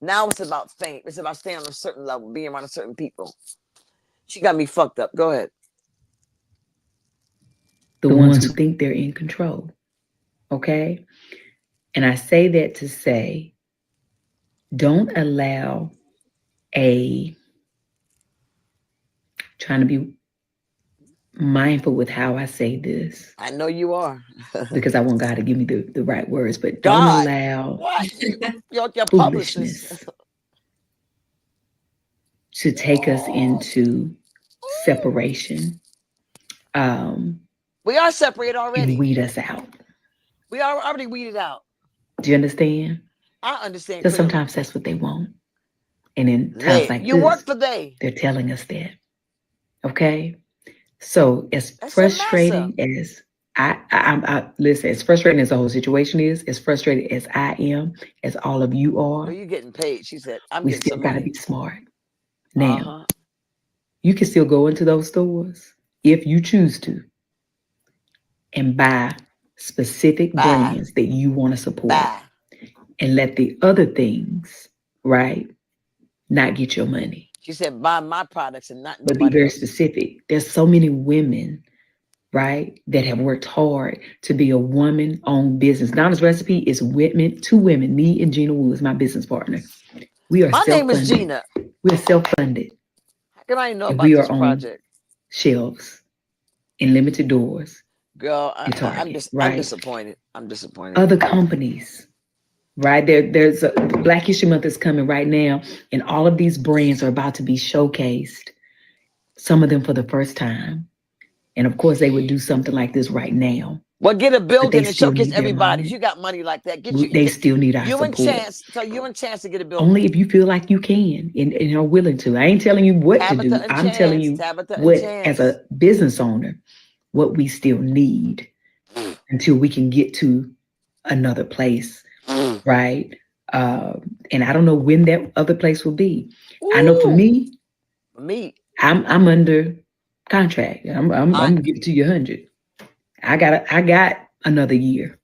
Now it's about fame. It's about staying on a certain level, being around certain people. She got me fucked up. Go ahead. The ones who think they're in control. Okay? And I say that to say, don't allow trying to be mindful with how I say this. I know you are. Because I want God to give me the right words, but don't allow your foolishness to take us into separation. We are separated already. And weed us out. We are already weeded out. Do you understand? I understand. Because sometimes that's what they want. And in times like you this, work for they. They're telling us that. Okay? So as frustrating as I listen, as frustrating as the whole situation is, as frustrated as I am, as all of you are. Well, you getting paid. She said, we still gotta be smart. Now, you can still go into those stores if you choose to and buy specific brands that you want to support and let the other things, right, not get your money. She said, buy my products and not but be very specific. There's so many women, right, that have worked hard to be a woman-owned business. Donna's Recipe is two women, me and Gina Wu is my business partner. We are my name is Gina. We're self-funded. How can I know about we this are project? On shelves in limited doors. Girl, I'm disappointed. I'm disappointed. Other companies, right? There's a Black History Month is coming right now, and all of these brands are about to be showcased. Some of them for the first time, and of course, they would do something like this right now. Well, get a building and showcase everybody. You got money like that. They still need our support. You and Chance to get a building. Only if you feel like you can and are willing to. I ain't telling you what to do. I'm telling you what, as a business owner, what we still need until we can get to another place, right? And I don't know when that other place will be. Ooh. I know for me, I'm under contract. I'm gonna give it to you 100. I got another year.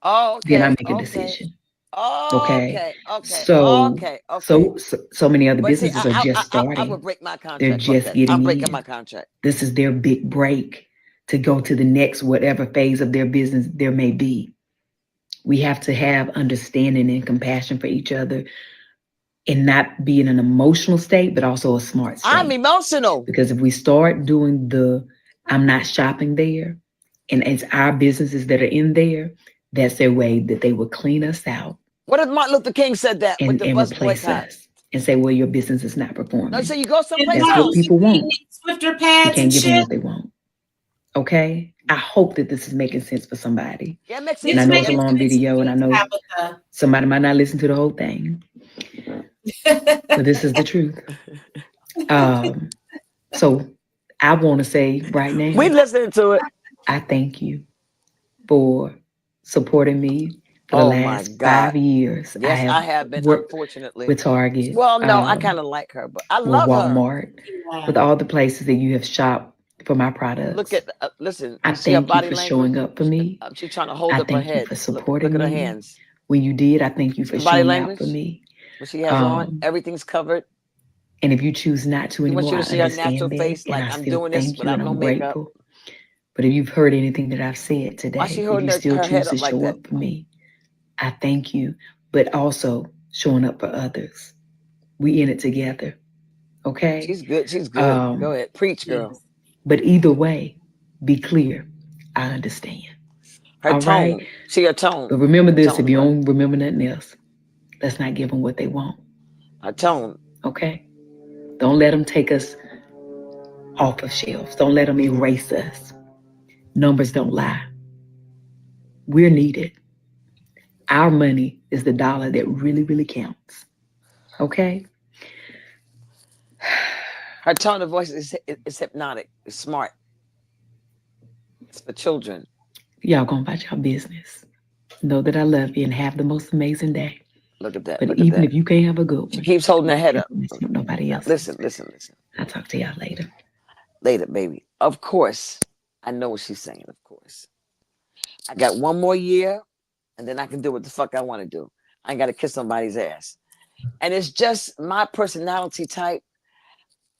Oh, okay. Then I make a decision. Okay. So many other businesses are just starting. I would break my contract. They're just getting I'm breaking my contract. This is their big break to go to the next whatever phase of their business there may be. We have to have understanding and compassion for each other and not be in an emotional state, but also a smart state. I'm emotional. Because if we start doing I'm not shopping there, and it's our businesses that are in there, that's their way that they will clean us out. What if Martin Luther King said that and, with the and bus replace boycott? Us and say, well, your business is not performing. No, so you go someplace else. That's what people want. Swifter pads you can't give them what they want. Okay? I hope that this is making sense for somebody. Yeah, it makes sense. And I know it's a long video, and I know somebody might not listen to the whole thing. But this is the truth. So I want to say right now, we listening to it. I thank you for supporting me for the last 5 years. Yes, I have been, worked unfortunately. with Target. Well, no, I kind of like her, but I love with Walmart, her. with all the places that you have shopped for my products. Look at, listen. I thank you for showing up for me. She's trying to hold I up her thank head. you for supporting look at me. her hands. When you did, I thank you for showing out for me. What she has on, everything's covered. And if you choose not to anymore, I see her understand natural that, face, and like I I'm still doing this thank you, without and no I'm makeup. grateful. But if you've heard anything that I've said today, Why she if holding you still her head choose to up like show that? up for me, I thank you. But also showing up for others. We in it together. Okay? She's good. She's good. Go ahead. Preach, girl. But either way, be clear. I understand. Her All tone. right? See her tone. But remember this, if you right. don't remember nothing else, let's not give them what they want. Her tone. Okay? Don't let them take us off of shelves. Don't let them erase us. Numbers don't lie. We're needed. Our money is the dollar that really, really counts. Okay? Her tone of voice is hypnotic. It's smart. It's for children. Y'all going about your business. Know that I love you and have the most amazing day. Look at that. But look even at that. if you can't have a good one, She keeps holding her head up. Nobody else. Listen. I'll talk to y'all later. Later, baby. Of course. I know what she's saying, of course. I got one more year, and then I can do what the fuck I want to do. I ain't got to kiss somebody's ass. And it's just my personality type.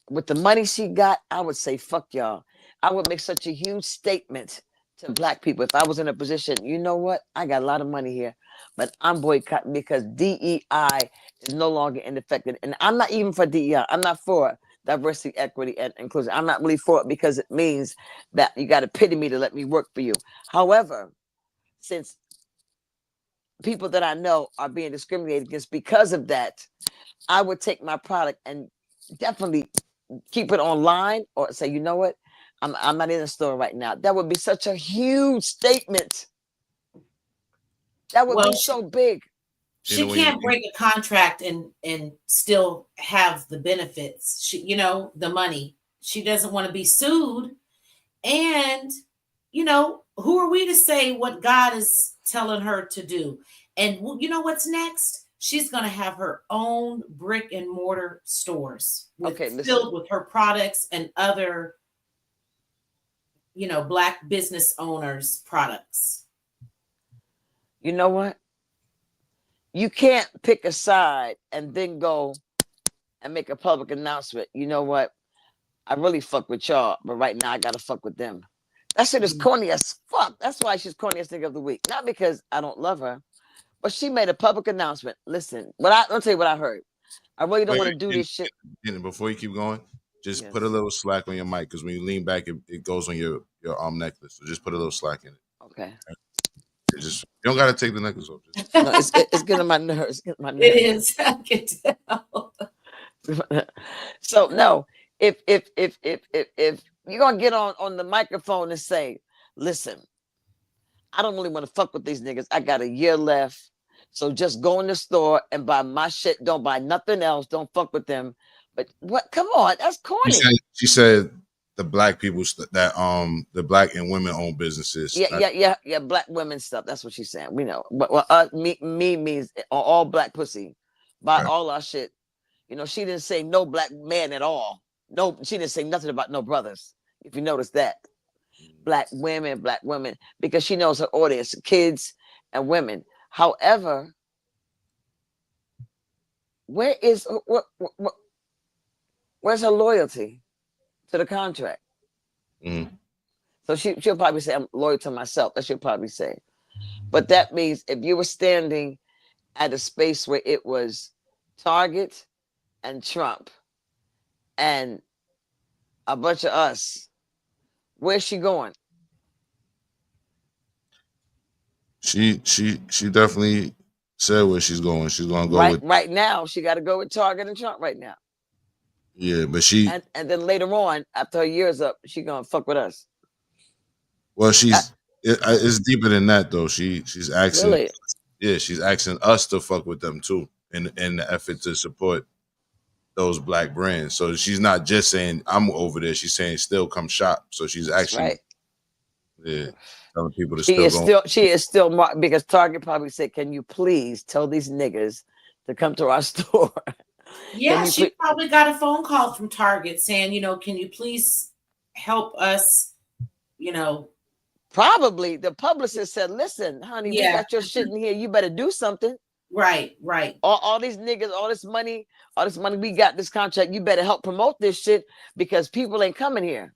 With the money she got, I would say, fuck y'all. I would make such a huge statement to black people. If I was in a position, you know what? I got a lot of money here, but I'm boycotting because DEI is no longer in effect. And I'm not even for DEI. I'm not for diversity, equity, and inclusion. I'm not really for it because it means that you got to pity me to let me work for you. However, since people that I know are being discriminated against because of that, I would take my product and definitely keep it online or say, you know what? I'm not in the store right now. That would be such a huge statement. That would be so big. She can't break a contract and still have the benefits. She, the money. She doesn't want to be sued. And, who are we to say what God is telling her to do? And you know what's next? She's going to have her own brick and mortar stores filled with her products and other, Black business owners' products. You know what? You can't pick a side and then go and make a public announcement. You know what? I really fuck with y'all, but right now I got to fuck with them. That shit is corny as fuck. That's why she's corniest thing of the week. Not because I don't love her, but she made a public announcement. Listen, I'll tell you what I heard. I really don't want to do this shit. Before you keep going, just put a little slack on your mic because when you lean back, it goes on your arm necklace. So just put a little slack in it. Okay. You don't gotta take the necklace off. No, it's getting on my nerves. It is. I can tell. So no, if you're gonna get on the microphone and say, listen, I don't really want to fuck with these niggas. I got a year left. So just go in the store and buy my shit. Don't buy nothing else. Don't fuck with them. But what? Come on, that's corny. She said the black people the black and women owned businesses. Yeah. Black women stuff. That's what she's saying. We know. But me means all black pussy. Buy all our shit. She didn't say no black man at all. No, she didn't say nothing about no brothers. If you notice that. Black women, because she knows her audience, kids and women. However, where's her loyalty to the contract? Mm-hmm. So she'll probably say, I'm loyal to myself. That she'll probably say. But that means if you were standing at a space where it was Target and Trump and a bunch of us, where's she going? She definitely said where she's going. She's gonna go right now. She got to go with Target and Trump right now. Yeah, but and then later on, after her year's up, she gonna fuck with us. Well, it's deeper than that though. She's asking, Really? yeah, she's asking us to fuck with them too, in the effort to support those black brands. So she's not just saying I'm over there. She's saying still come shop. So she's actually, yeah, telling people to She go. is still because Target probably said, "Can you please tell these niggas to come to our store?" Yeah, she probably got a phone call from Target saying, can you please help us, Probably the publicist said, "Listen, honey, we got your shit in here. You better do something." Right. All these niggas, all this money we got this contract. You better help promote this shit because people ain't coming here.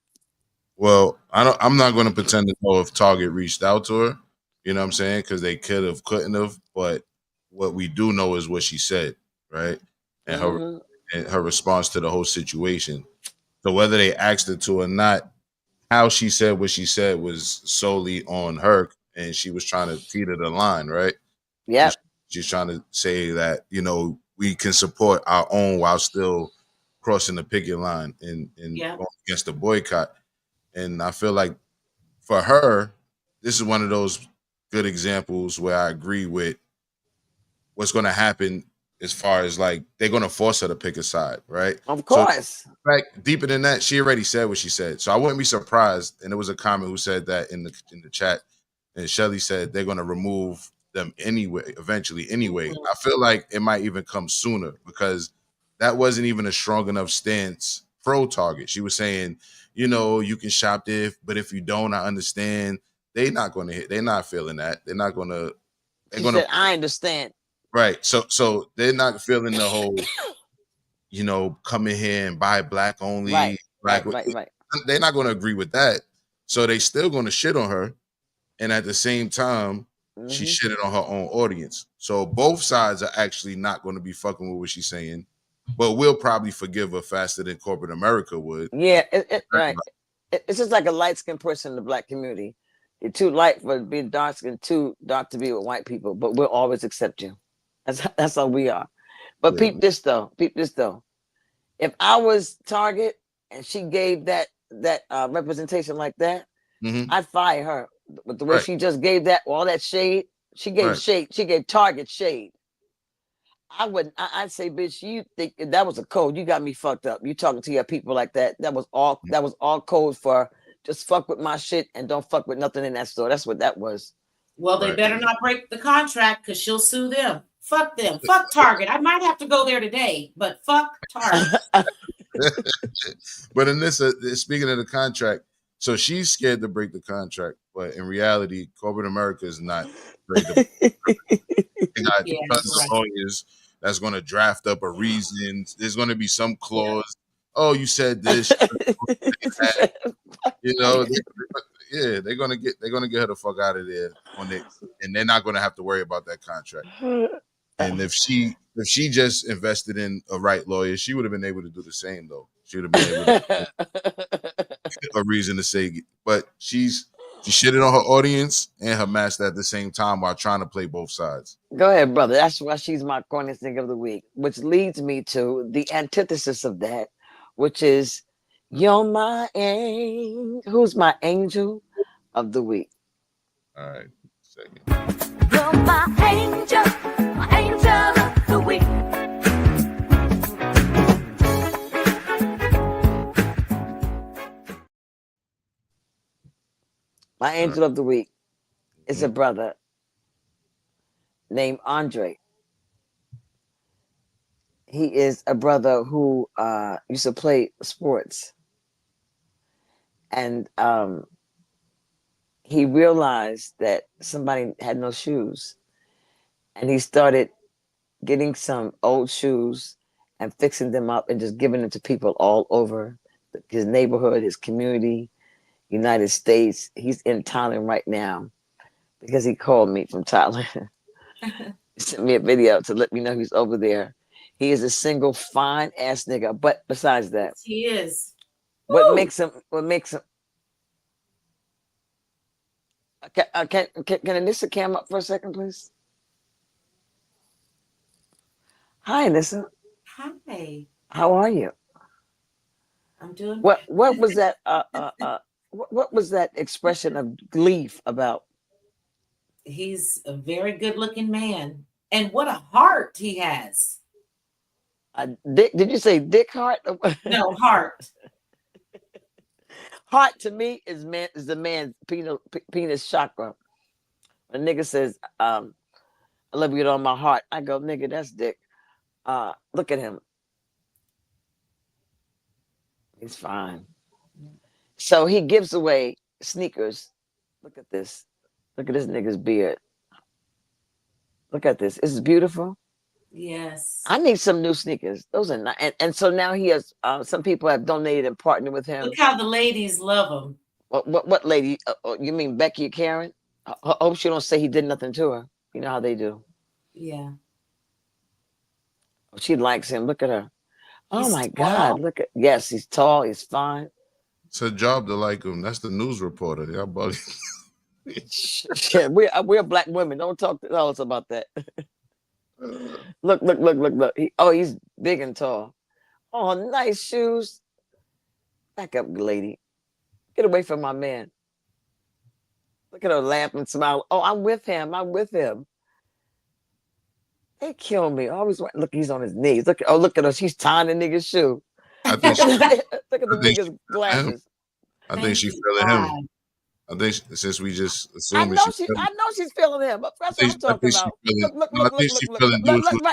Well, I'm not going to pretend to know if Target reached out to her. You know what I'm saying? Because they could have, couldn't have. But what we do know is what she said, right? And her response to the whole situation. So whether they asked her to or not, how she said what she said was solely on her, and she was trying to teeter the line, right? Yeah. She's trying to say that we can support our own while still crossing the picket line and going against the boycott. And I feel like for her, this is one of those good examples where I agree with what's going to happen as far as like they're going to force her to pick a side, right? Of course. So, like deeper than that, she already said what she said. So I wouldn't be surprised. And there was a comment who said that in the chat, and Shelly said they're going to remove them eventually. I feel like it might even come sooner because that wasn't even a strong enough stance pro Target. She was saying, you can shop there, but if you don't, I understand. They're not going to hit. They're not feeling that. They're not going to. She said, I understand. Right. So they're not feeling the whole, come in here and buy black only. Right. They're not going to agree with that. So they still going to shit on her. And at the same time, she shitted on her own audience. So both sides are actually not going to be fucking with what she's saying, but we'll probably forgive her faster than corporate America would. Yeah, right. It's just like a light-skinned person in the black community. You're too light for being dark skinned, too dark to be with white people, but we'll always accept you. That's how we are. But peep this though. If I was Target and she gave that representation like that, I'd fire her. But the way she just gave that all that shade, she gave shade. She gave Target shade. I'd say, bitch, you think that was a code? You got me fucked up. You talking to your people like that? That was all code for just fuck with my shit and don't fuck with nothing in that store. That's what that was. Well, they better not break the contract because she'll sue them. Fuck them. Fuck Target. I might have to go there today, but fuck Target. But in this, speaking of the contract, so she's scared to break the contract, but in reality, corporate America is not afraid to break they got tons of lawyers that's going to draft up a reason. There's going to be some clause. Oh, you said this. They're gonna get her the fuck out of there and they're not gonna have to worry about that contract. And if she just invested in a right lawyer, she would have been able to do the same though. She would have been able to a reason to say, but she shitted on her audience and her master at the same time while trying to play both sides. Go ahead, brother. That's why she's my corniest nigga of the week, which leads me to the antithesis of that, which is you're my angel. Who's my angel of the week? All right, second. You're my angel of the week. My angel of the week is a brother named Andre. He is a brother who used to play sports. And he realized that somebody had no shoes. And he started getting some old shoes and fixing them up and just giving them to people all over his neighborhood, his community, United States. He's in Thailand right now because he called me from Thailand. He sent me a video to let me know he's over there. He is a single fine ass nigga. But besides that, he is. What makes him? Can Anissa cam up for a second, please? Hi, Anissa. Hi. How are you? I'm doing. What was that? What was that expression of grief about? He's a very good-looking man, and what a heart he has. Dick? Did you say Dick Heart? No, heart. Heart to me is the man's penis chakra. A nigga says, "I love you with all my heart." I go, "Nigga, that's Dick." Look at him. He's fine. So he gives away sneakers. Look at this. Look at this nigga's beard. Look at this. This is beautiful. Yes. I need some new sneakers. Those are not. And so now he has. Some people have donated and partnered with him. Look how the ladies love him. What lady? You mean Becky or Karen? I hope she don't say he did nothing to her. You know how they do. Yeah. She likes him. Look at her. Oh He's my tall. God! Look at he's tall. He's fine. It's a job to like him. That's the news reporter. Y'all bugging. Yeah, we're black women. Don't talk to us about that. Look. He's big and tall. Oh, nice shoes. Back up, lady. Get away from my man. Look at her laugh and smile. Oh, I'm with him. They kill me. Always look. He's on his knees. Look at her. She's tying the nigga's shoe. Look at the nigga's glasses. I think she's feeling him. I think since we just assumed I know she's feeling him. That's what I'm talking about. Look,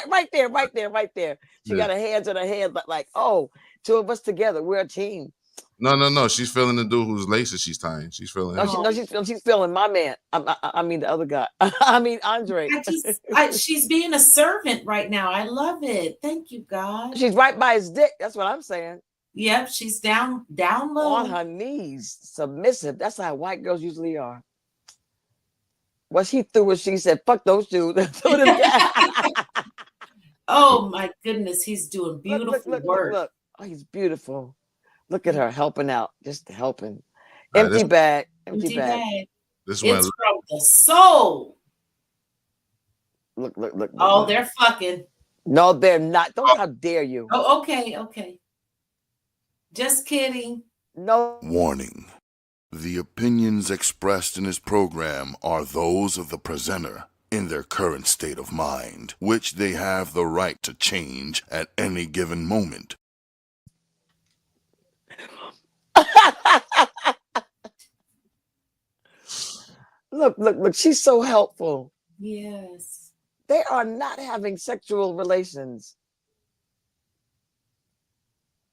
right there. She got her hands on her head, but like, oh, two of us together, we're a team. No. She's feeling the dude whose laces she's tying. She's feeling him. She's feeling my man. I mean the other guy. I mean Andre. She's being a servant right now. I love it. Thank you, God. She's right by his dick. That's what I'm saying. Yep, she's down low. On her knees, submissive. That's how white girls usually are. What she threw was she said, "Fuck those dudes." Oh my goodness, he's doing beautiful work. Look. Oh, he's beautiful. Look at her helping out, just helping. Empty bag. This it's from the soul. Look. Oh, they're fucking. No, they're not. How dare you? Oh, okay. Just kidding. No. Warning. The opinions expressed in this program are those of the presenter in their current state of mind, which they have the right to change at any given moment. Look. She's so helpful. Yes. They are not having sexual relations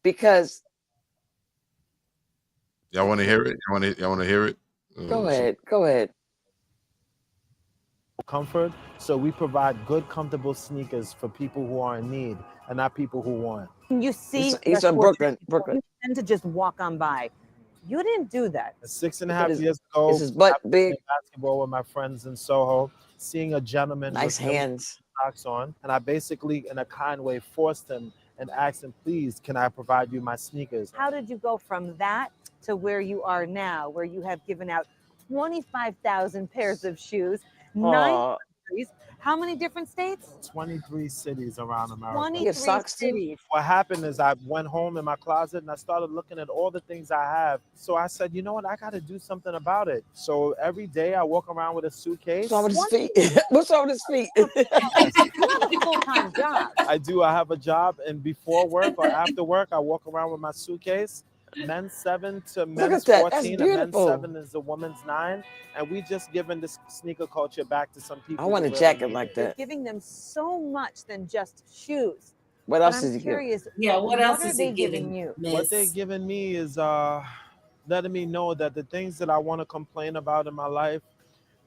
because. Y'all want to hear it? Y'all want to hear it? Go ahead. Comfort. So we provide good, comfortable sneakers for people who are in need and not people who want. You see, he's from Brooklyn. You tend to just walk on by. You didn't do that. 6.5 years ago, is his butt big? Basketball with my friends in Soho, seeing a gentleman nice with hands socks on, and I basically, in a kind way, forced him and asked him, "Please, can I provide you my sneakers?" How did you go from that to where you are now, where you have given out 25,000 pairs of shoes, 9 countries? How many different states? 23 cities around America. 23 cities. What happened is I went home in my closet and I started looking at all the things I have. So I said, you know what? I got to do something about it. So every day I walk around with a suitcase. What's wrong with his feet? What's wrong with his feet? You have a full-time job. I do. I have a job, and before work or after work, I walk around with my suitcase. Men's 7 to men's 14, and men's 7 is a woman's 9. And we just giving this sneaker culture back to some people. I want a jacket like that. You're giving them so much than just shoes. What else is he giving? Yeah, what else is he giving you? What they're giving me is letting me know that the things that I want to complain about in my life,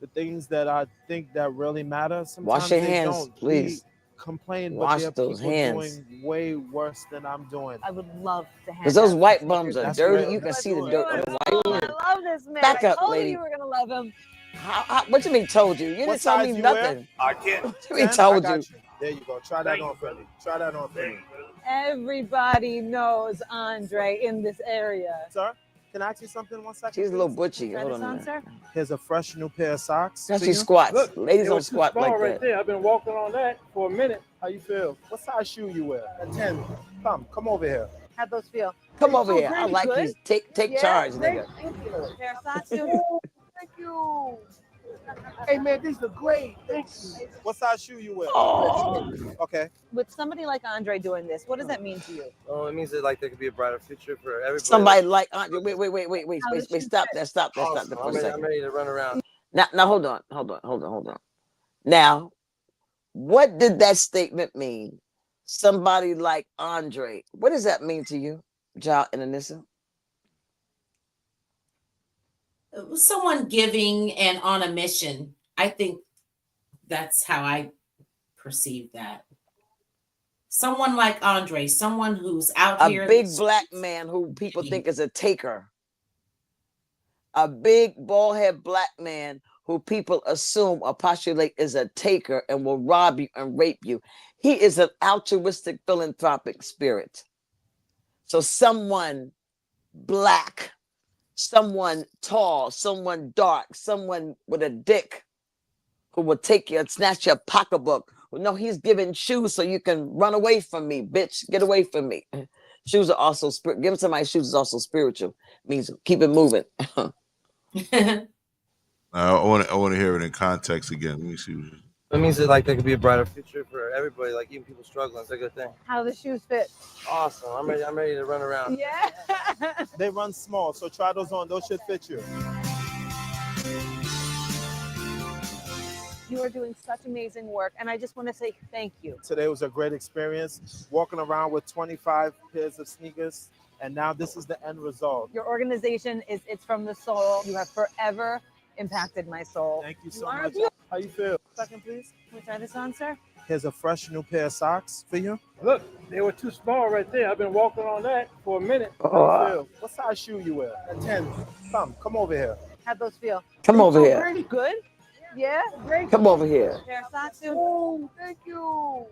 the things that I think that really matter, sometimes wash your they hands, don't. please. Complain, Wash but there are those people hands. doing way worse than I'm doing. I would love to have because those white bums are dirty. right. You can see the dirt on the white. I love this man. Back up, I told lady. you were gonna love him. What you mean told you? You didn't tell me nothing. I can't. What you mean told you? There you go. Try that on for me. Try that on for me. Everybody knows Andre in this area. Sir, can I ask you something 1 second? She's a little butchy. Try Hold this on a on, minute. sir. Here's a fresh new pair of socks. That's for she you. squats. Look, Ladies it don't was too squat small like right that. there. I've been walking on that for a minute. How you feel? What size shoe you wear? A 10. Come over here. How'd those feel? Come over here. I like you. Take charge, nigga. Pair of socks, dude? Thank you. Hey man, these are great. Thank you. What size shoe you wear? Okay. With somebody like Andre doing this, what does that mean to you? Oh, it means that like there could be a brighter future for everybody. Somebody like Andre. Wait. Stop that for a second. I'm ready to run around. Now hold on. Now, what did that statement mean? Somebody like Andre. What does that mean to you, Ja and Anissa? Someone giving and on a mission. I think that's how I perceive that. Someone like Andre, someone who's out here. A big black man who people think is a taker. A big bald-head black man who people assume or postulate is a taker and will rob you and rape you. He is an altruistic, philanthropic spirit. So someone black, someone tall, someone dark, someone with a dick who will take you and snatch your pocketbook. No, he's giving shoes so you can run away from me, bitch. Get away from me. Shoes are also spirit. Giving somebody shoes is also spiritual. Means keep it moving. I want to hear it in context again. Let me see. It means that like there could be a brighter future for everybody, like even people struggling. It's a good thing. How the shoes fit? Awesome. I'm ready to run around. Yeah. They run small, so try those on. Those should fit you. You are doing such amazing work, and I just want to say thank you. Today was a great experience, walking around with 25 pairs of sneakers, and now this is the end result. Your organization it's from the soul. You have forever impacted my soul. Thank you so much. How you feel? Second, please. Can we try this on, sir? Here's a fresh new pair of socks for you. Look, they were too small right there. I've been walking on that for a minute. How you feel? What size shoe you wear? A 10. Come over here. How'd those feel? Come over here. Pretty good. Yeah, great. Come over here. Pair of socks, dude. Oh, thank you.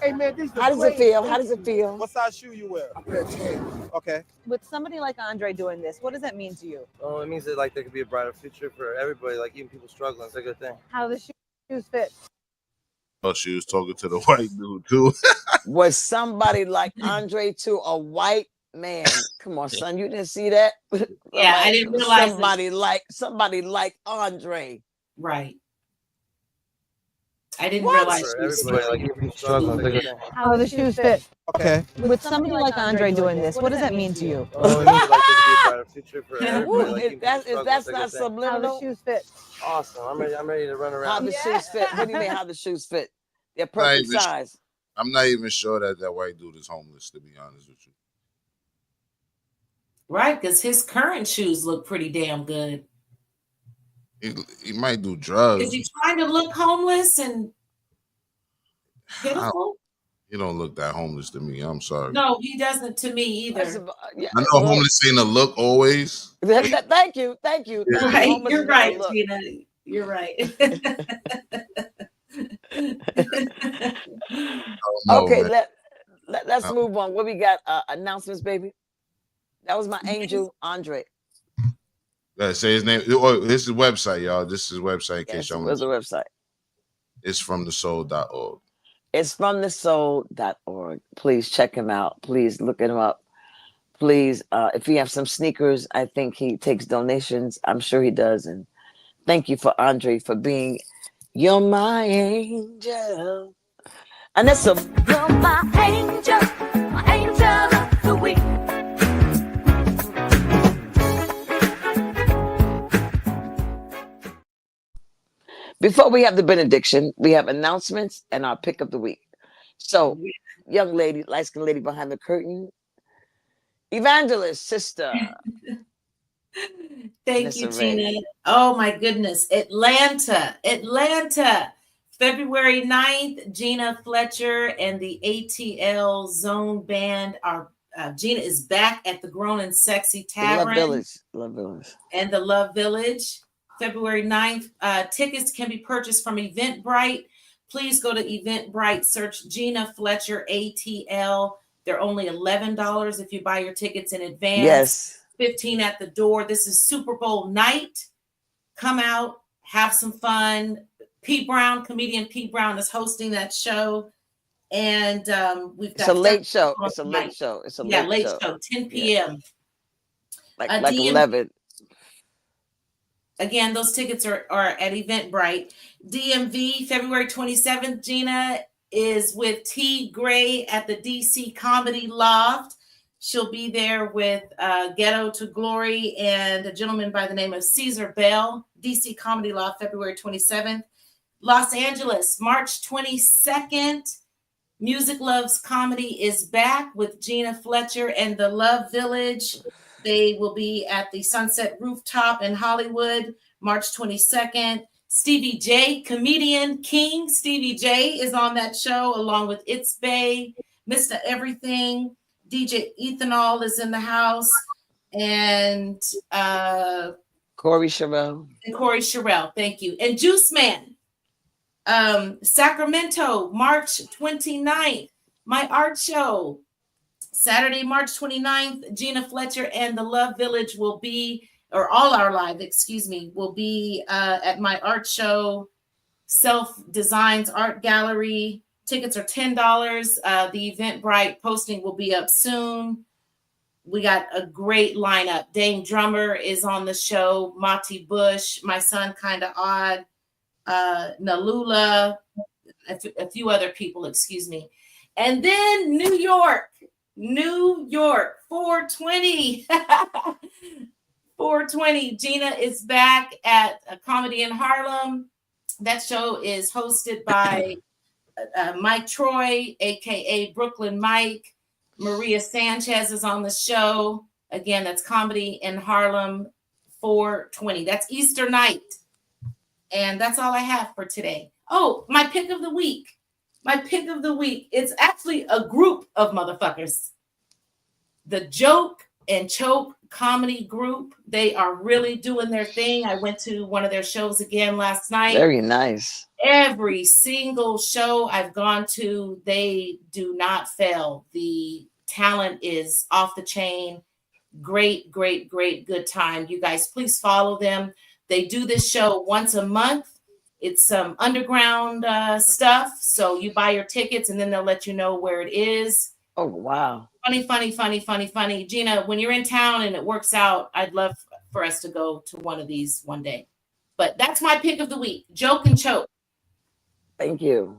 Hey man, these are How does it feel? How does it feel? What size shoe you wear? A 10. Okay. With somebody like Andre doing this, what does that mean to you? Oh, it means that like there could be a brighter future for everybody, like even people struggling. It's a good thing. How the shoes fit? Oh, she was talking to the white dude too. Was somebody like Andre to a white man? Come on, son, you didn't see that? Yeah, I didn't realize somebody like Andre. Right. I didn't realize. How the shoes fit? Okay. With somebody like Andre doing this, what does that mean to you? Oh, it means like there could be a brighter future for everybody. Like, If that's not How the subliminal, shoes fit? Awesome. I'm ready to run how around. the shoes fit? What do you mean how the shoes fit? They're perfect size. I'm not even sure that white dude is homeless, to be honest with you. Right, because his current shoes look pretty damn good. He might do drugs. Is he trying to look homeless and pitiful? He don't look that homeless to me. I'm sorry. No, he doesn't to me either. I know homeless ain't a look always. Thank you. Right. You're right, Gina. You're right. Okay, let's move on. What we got? Announcements, baby. That was my angel, Andre. Say his name. Oh, this is his website, y'all. This is his website in case y'all want. Where's the website? It's fromthesoul.org. It's fromthesoul.org. Please check him out. Please look him up. Please, if you have some sneakers, I think he takes donations. I'm sure he does. And thank you for Andre for being You're My Angel. And that's a You're my angel of the week. Before we have the benediction, we have announcements and our pick of the week. So, young lady, light-skinned lady behind the curtain, evangelist, sister. Thank you, Gina. Oh, my goodness. Atlanta. February 9th, Gina Fletcher and the ATL Zone Band are Gina is back at the Grown and Sexy Tavern. Love Village. And the Love Village. February 9th. Tickets can be purchased from Eventbrite. Please go to Eventbrite, search Gina Fletcher ATL. They're only $11 if you buy your tickets in advance. Yes. $15 at the door. This is Super Bowl night. Come out, have some fun. Comedian P. Brown is hosting that show. And we've got it's a late show. It's a late show. It's a late show. 10 p.m. Like 11. Again, those tickets are at Eventbrite. DMV, February 27th, Gina is with T. Gray at the DC Comedy Loft. She'll be there with Ghetto to Glory and a gentleman by the name of Caesar Bell. DC Comedy Loft, February 27th. Los Angeles, March 22nd. Music Loves Comedy is back with Gina Fletcher and the Love Village. They will be at the Sunset Rooftop in Hollywood, March 22nd. Stevie J, comedian king Stevie J is on that show along with It's Bay, Mr. Everything. DJ Ethanol is in the house. And Corey Sherrill. Thank you. And Juice Man. Sacramento, March 29th. My art show. Saturday, March 29th, Gina Fletcher and the Love Village will be, or All Our Live, will be at my art show, Self Designs Art Gallery. Tickets are $10. The Eventbrite posting will be up soon. We got a great lineup. Dame Drummer is on the show, Monty Bush, My Son Kinda Odd, Nalula, a few other people, And then New York, 420. 420. Gina is back at a Comedy in Harlem. That show is hosted by Mike Troy, aka Brooklyn Mike. Maria Sanchez is on the show. Again, that's Comedy in Harlem, 420. That's Easter night. And that's all I have for today. Oh, my pick of the week. It's actually a group of motherfuckers. The Joke and Choke comedy group. They are really doing their thing. I went to one of their shows again last night. Very nice. Every single show I've gone to, they do not fail. The talent is off the chain. Great, great, great, good time. You guys, please follow them. They do this show once a month. It's some underground stuff. So you buy your tickets and then they'll let you know where it is. Oh, wow. Funny. Gina, when you're in town and it works out, I'd love for us to go to one of these one day. But that's my pick of the week. Joke and Choke. Thank you.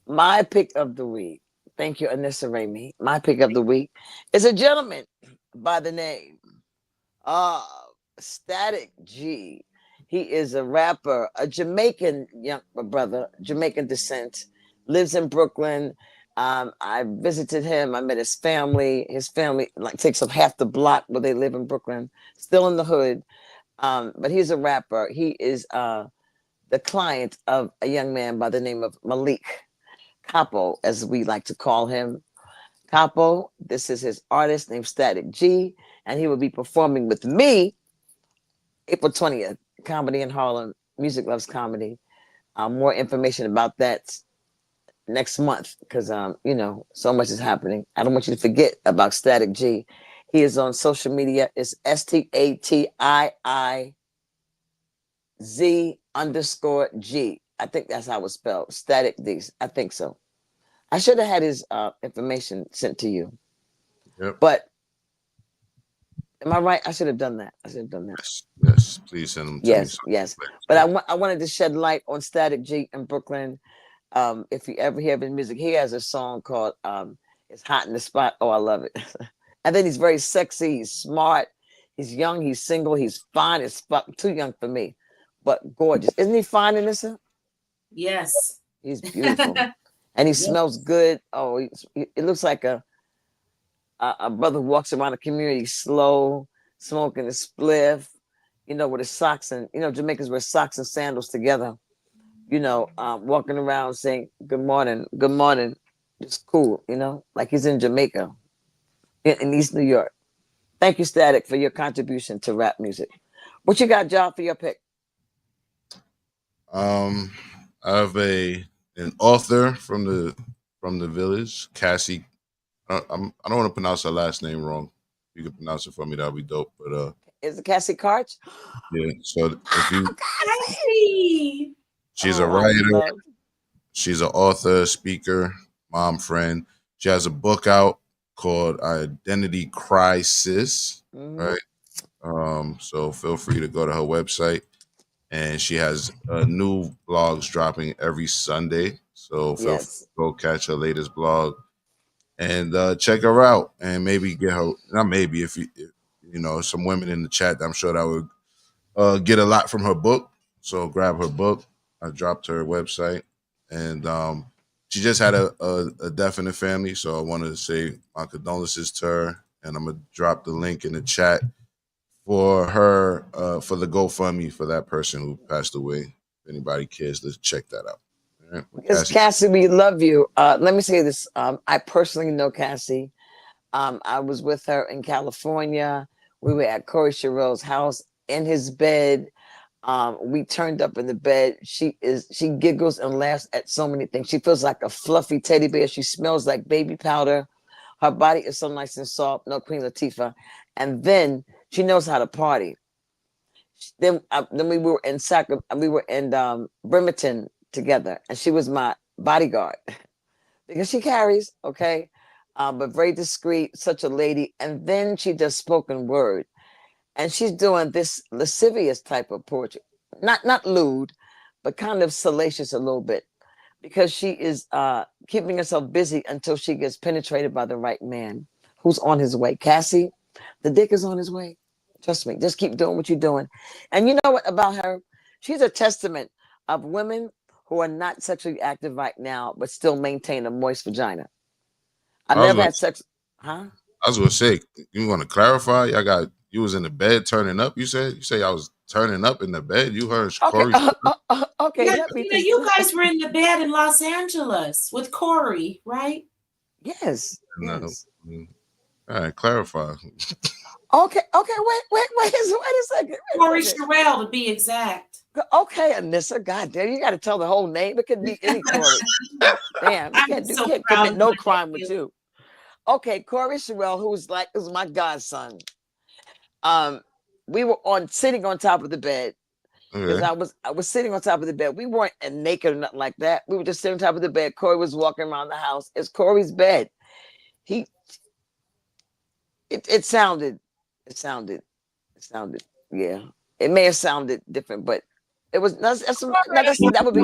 My pick of the week. Thank you, Anissa Ramey. My pick of the week is a gentleman by the name of Static G. He is a rapper, a Jamaican young brother, Jamaican descent, lives in Brooklyn. I visited him. I met his family. His family takes up half the block where they live in Brooklyn, still in the hood. But he's a rapper. He is the client of a young man by the name of Malik Capo, as we like to call him. Capo, this is his artist named Static G, and he will be performing with me April 20th, Comedy in Harlem, Music Loves Comedy. More information about that next month because, so much is happening. I don't want you to forget about Static G. He is on social media. It's STATIIZ_G. I think that's how it's spelled. Static D. I think so. I should have had his information sent to you. Yep. But am I right? I should have done that. Yes. Please send them to me. Yes. But I wanted to shed light on Static G in Brooklyn. If you ever hear his music, he has a song called It's Hot in the Spot. Oh, I love it. And then he's very sexy. He's smart. He's young. He's single. He's fine as fuck. Too young for me, but gorgeous. Isn't he fine, Anissa? Yes. He's beautiful. And he smells good. Oh, it looks like a brother who walks around the community slow, smoking a spliff, with his socks and, Jamaicans wear socks and sandals together, walking around saying, good morning. It's cool, like he's in Jamaica, in East New York. Thank you, Static, for your contribution to rap music. What you got, John, for your pick? I have an author from the village, Cassie. I don't want to pronounce her last name wrong. If you can pronounce it for me, that'd be dope. But is it Cassie Karch? Yeah. So if you, Cassie. she's a writer. She's an author, speaker. mom friend. She has a book out called Identity Crisis, right? So feel free to go to her website, and she has new blogs dropping every Sunday. So feel free to go catch her latest blog and check her out, and maybe get her. Not maybe, if you know some women in the chat, I'm sure that would get a lot from her book. So grab her book. I dropped her website, and she just had a death in the family. So I wanted to say my condolences to her, and I'm gonna drop the link in the chat for her for the GoFundMe for that person who passed away. If anybody cares, let's check that out. All right. Because Cassie, we love you. Let me say this. I personally know Cassie. I was with her in California. We were at Corey Sherrill's house in his bed. We turned up in the bed. She giggles and laughs at so many things. She feels like a fluffy teddy bear. She smells like baby powder. Her body is so nice and soft. No Queen Latifah. And then she knows how to party. Then we were in Bremerton together, and she was my bodyguard because she carries, okay, but very discreet, such a lady. And then she does spoken word, and she's doing this lascivious type of poetry, not lewd, but kind of salacious a little bit, because she is keeping herself busy until she gets penetrated by the right man who's on his way. Cassie, the dick is on his way. Trust me, just keep doing what you're doing. And you know what about her? She's a testament of women who are not sexually active right now, but still maintain a moist vagina. I never had sex. Huh? I was gonna say, you want to clarify? You was in the bed turning up. You say I was turning up in the bed. You heard Corey. Okay. Yeah, you guys were in the bed in Los Angeles with Corey, right? Yes. All right, clarify. Okay, wait a second. Corey Sherrill, to be exact. Okay, Anissa, goddamn, you got to tell the whole name. It could be any Corey. Damn, you can't commit no crime with you. Okay, Corey Sherrill, who's my godson. We were sitting on top of the bed because I was sitting on top of the bed. We weren't naked or nothing like that. We were just sitting on top of the bed. Corey was walking around the house. It's Corey's bed. It sounded, yeah. It may have sounded different, but it was that would be.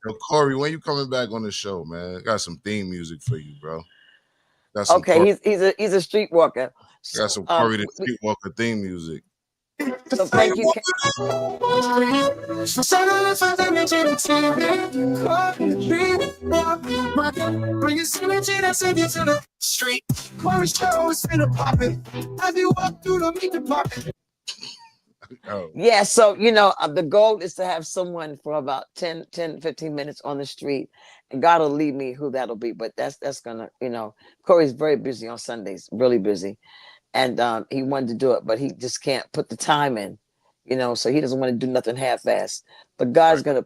Yo, Corey, when you coming back on the show, man? I got some theme music for you, bro. Okay, he's a streetwalker. Got some Corey the Streetwalker theme music. So thank you. Yeah, so the goal is to have someone for about 10, 15 minutes on the street, and God will lead me who that'll be. But that's gonna, Corey's very busy on Sundays, really busy. And he wanted to do it, but he just can't put the time in, so he doesn't want to do nothing half-assed. But God's gonna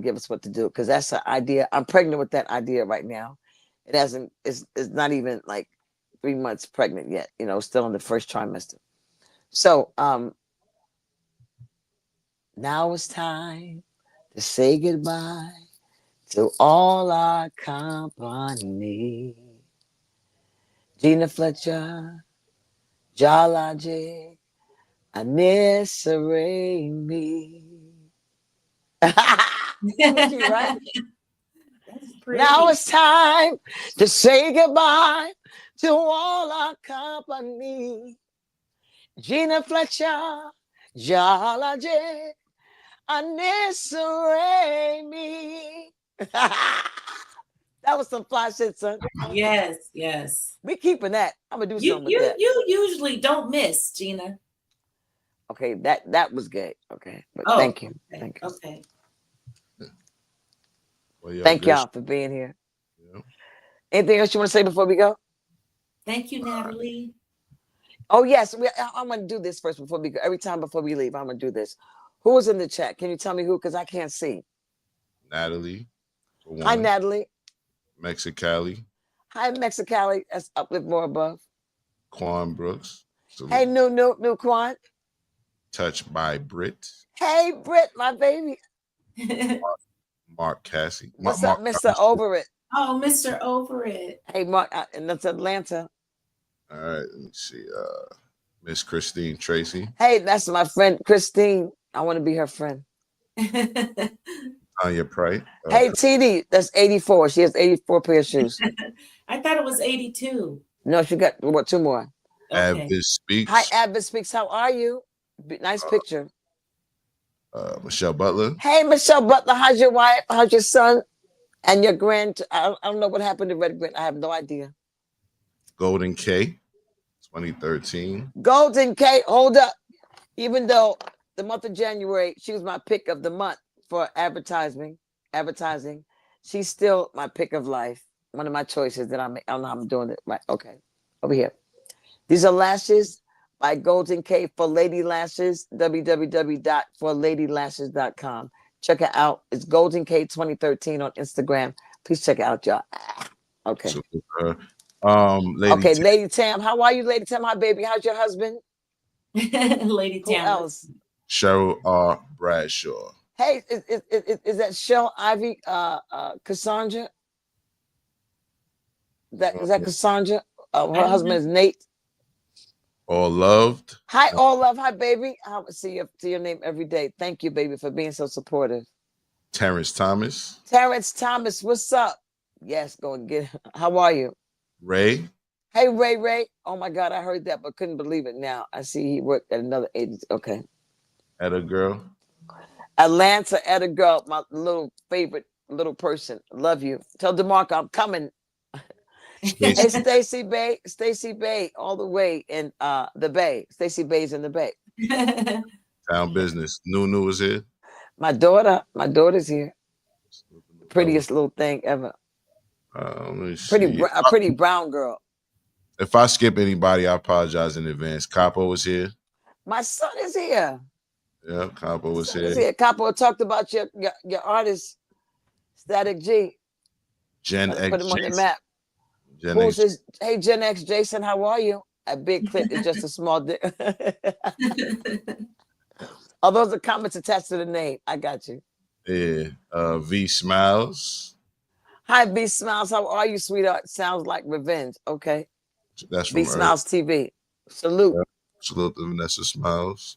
give us what to do, because that's an idea. I'm pregnant with that idea right now. It's not even like 3 months pregnant yet, still in the first trimester. So now it's time to say goodbye to all our company. Gina Fletcher, Jalaji, Anissa Raimi. Right? Now it's time to say goodbye to all our company. Gina Fletcher, Jalaji, Anissa Raimi. That was some fly shit, son. Yes. We keeping that. I'm gonna do something with that. You usually don't miss, Gina. Okay, that was good. Okay, but thank you. Thank you. Okay. Well, thank y'all for being here. Yeah. Anything else you want to say before we go? Thank you, Natalie. Oh yes, I'm gonna do this first before we go. Every time before we leave, I'm gonna do this. Who was in the chat? Can you tell me who? Because I can't see. Natalie. Hi, Natalie. Mexicali. Hi, Mexicali. That's Uplift More Above. Quan Brooks. Hey, new Quan. Touched by Brit. Hey, Brit, my baby. Mark Cassie. What's up, Mr. Over It? Oh, Mr. Over It. Hey, Mark, and that's Atlanta. All right, let me see. Miss Christine Tracy. Hey, that's my friend Christine. I want to be her friend. Tanya Price. Hey, TD, that's 84. She has 84 pair of shoes. I thought it was 82. No, she got two more. Okay. Advis Speaks. Hi, Advis Speaks. How are you? Nice picture. Michelle Butler. Hey, Michelle Butler. How's your wife? How's your son? And your I don't know what happened to Red Grant. I have no idea. Golden K, 2013. Golden K, hold up. Even though the month of January, she was my pick of the month for advertising, she's still my pick of life. One of my choices that I make. I don't know how I'm doing it. Right. Okay. Over here. These are lashes by Golden K for Lady Lashes, www.forladylashes.com. Check it out. It's Golden K 2013 on Instagram. Please check it out, y'all. Okay. Lady Tam. How are you, Lady Tam? Hi, baby. How's your husband? Lady Tam. Who else? Cheryl R. Bradshaw. Hey, is that Shell Ivy Cassandra? Is that Cassandra? Her husband is Nate. All Loved. Hi, All Love. Hi, baby. I see your name every day. Thank you, baby, for being so supportive. Terrence Thomas. Terrence Thomas, what's up? Yes, go and get him. How are you? Ray. Hey, Ray. Oh, my God, I heard that, but couldn't believe it now. I see he worked at another agency. Okay. Etta Girl. Atlanta, Etta Girl, my little favorite little person. Love you. Tell DeMarco I'm coming. Hey, Stacy Bay, all the way in the Bay. Stacy Bay's in the Bay. Town Business. Nunu is here. My daughter's here. Prettiest little thing ever. Let me see. A pretty brown girl. If I skip anybody, I apologize in advance. Capo was here. My son is here. Yeah, Capo was here. Capo talked about your artist, Static G. Gen X. Put him on the map. Hey, Gen X Jason, how are you? A big clip is just a small dick. Are those the comments attached to the name? I got you. Yeah. V Smiles. Hi, V Smiles. How are you, sweetheart? Sounds like revenge. Okay. That's from V Smiles TV. Salute. Yeah. Salute to Vanessa Smiles.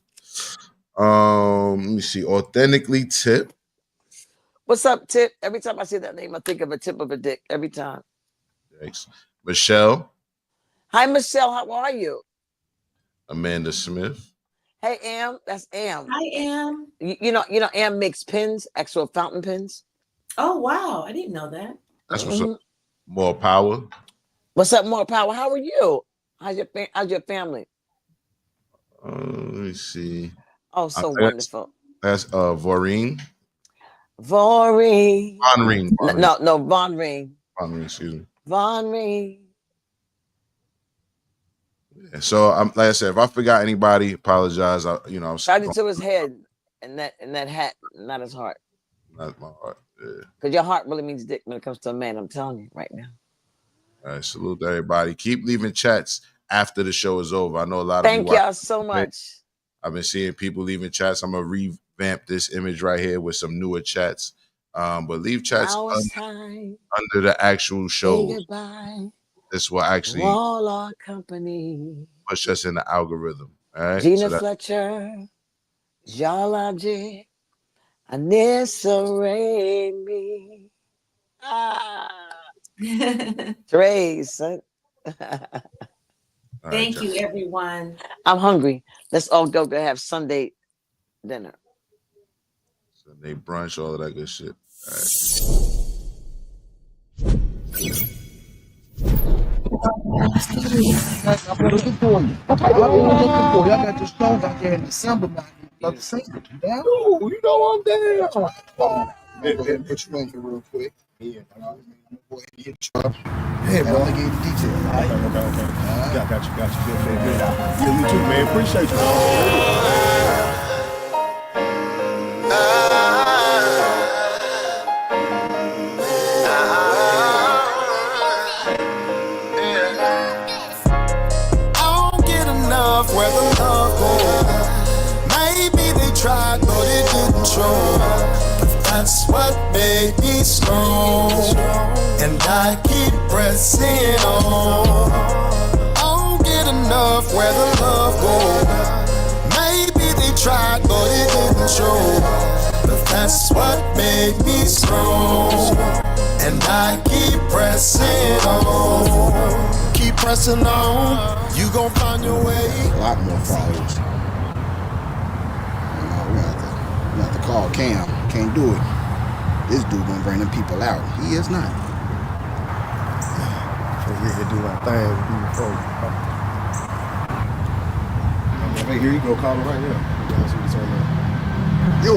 Let me see. Authentically Tip. What's up, Tip? Every time I see that name, I think of a tip of a dick. Every time. Thanks. Michelle. Hi, Michelle. How are you? Amanda Smith. Hey, Am. That's Am. Hi, Am. You know, Am makes pins, actual fountain pins. Oh, wow. I didn't know that. That's what's up. More Power. What's up, More Power? How are you? How's your family? Let me see. Oh, so wonderful. That's Voreen. Voreen. Von Reen. No, Von Reen. Von Reen, excuse me. Von Reen. Yeah, so like I said, if I forgot anybody, apologize. I was tried it to his head and that hat, not his heart. Not my heart. Yeah. Because your heart really means dick when it comes to a man. I'm telling you right now. All right, salute to everybody. Keep leaving chats after the show is over. I know a lot of Thank y'all so much. I've been seeing people leaving chats. I'm gonna revamp this image right here with some newer chats. But leave chats under the actual show. This will actually all our company. Push us in the algorithm. All right. Gina Fletcher, Jalaji, Anissa Raimi. Trace. Thank you, everyone. I'm hungry. Let's all go to have Sunday dinner. Sunday brunch, all of that good shit. All right. I'm looking for you. Y'all got your shows out there in December, man. Love to see you. Yeah? Ooh, you know I'm there. Put you in here real quick. Yeah, hey, bro. I gave you details. Okay. Got you. Good. Yeah, you too, man. Appreciate you. control. But that's what made me strong. And I keep pressing on. I don't get enough where the love goes. Maybe they tried, but it didn't show. But that's what made me strong. And I keep pressing on. Keep pressing on. You gon' find your way. A lot more followers. We have to call Cam. Can't do it. This dude gonna bring them people out. He is not. So we can do my thing. Hey, here you go. Call him right now. Yo,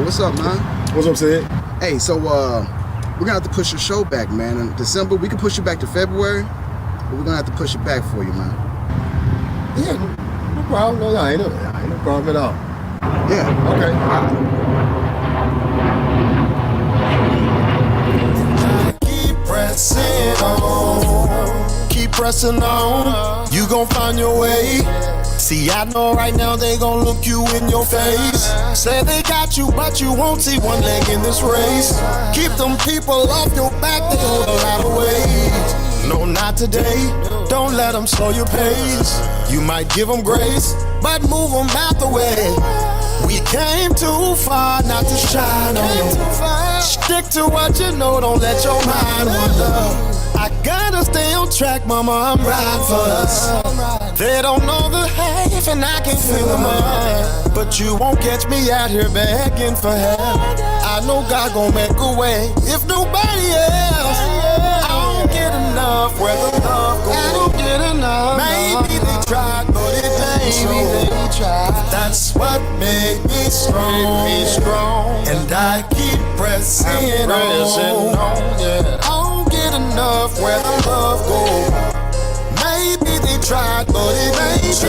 what's up, man? What's up, Sid? Hey, so we're gonna have to push your show back, man. In December, we can push it back to February, but we're gonna have to push it back for you, man. Yeah, no problem. No, ain't no problem at all. Yeah. Okay. Keep pressing on. Keep pressing on. You gon' find your way. See, I know right now they gon' look you in your face. Say they got you, but you won't see one leg in this race. Keep them people off your back, they hold a lot of weight. No, not today. Don't let them slow your pace. You might give them grace, but move them out the way. We came too far not to shine on you. Stick to what you know, don't let your mind wander. I gotta stay on track, mama, I'm riding for us. They don't know the half and I can feel the mind. But you won't catch me out here begging for help. I know God gon' make a way if nobody else. I don't get enough where the love goes. I don't get enough. Maybe they tried, but it ain't so. That's what made me strong. And I keep pressing on. I don't get enough where the love goes. Maybe they tried, but it ain't so.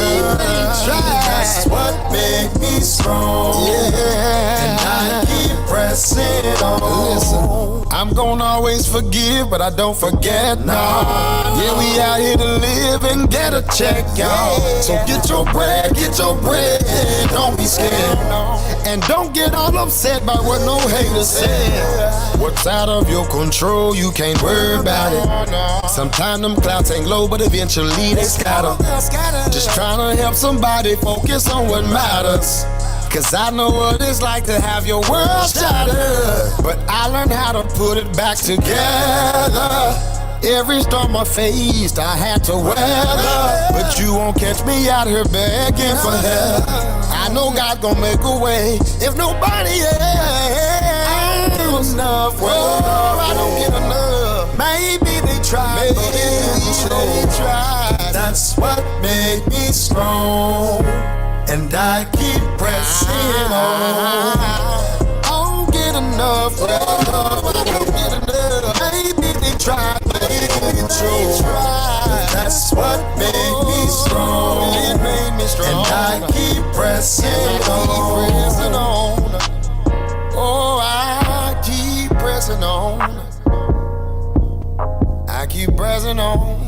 That's what made me strong. And I keep pressing on. Listen, I'm gonna always forgive, but I don't forget, no. Yeah, we out here to live and get a check, y'all. So get your bread, and don't be scared. And don't get all upset by what no haters said. What's out of your control, you can't worry about it. Sometimes them clouds hang low, but eventually they scatter. Just trying to help somebody focus on what matters. Cause I know what it's like to have your world shattered. But I learned how to put it back together. Every storm I faced, I had to weather. But you won't catch me out here begging for help. I know God gon' make a way if nobody else. I don't enough, well, I don't get enough. Maybe they tried, but they tried. That's what made me strong. And I keep pressing on. I don't get enough, well, I don't get enough. Maybe they tried, but they didn't try. That's what made me strong. It made me strong. And I keep pressing on. Oh, I keep pressing on. I keep pressing on.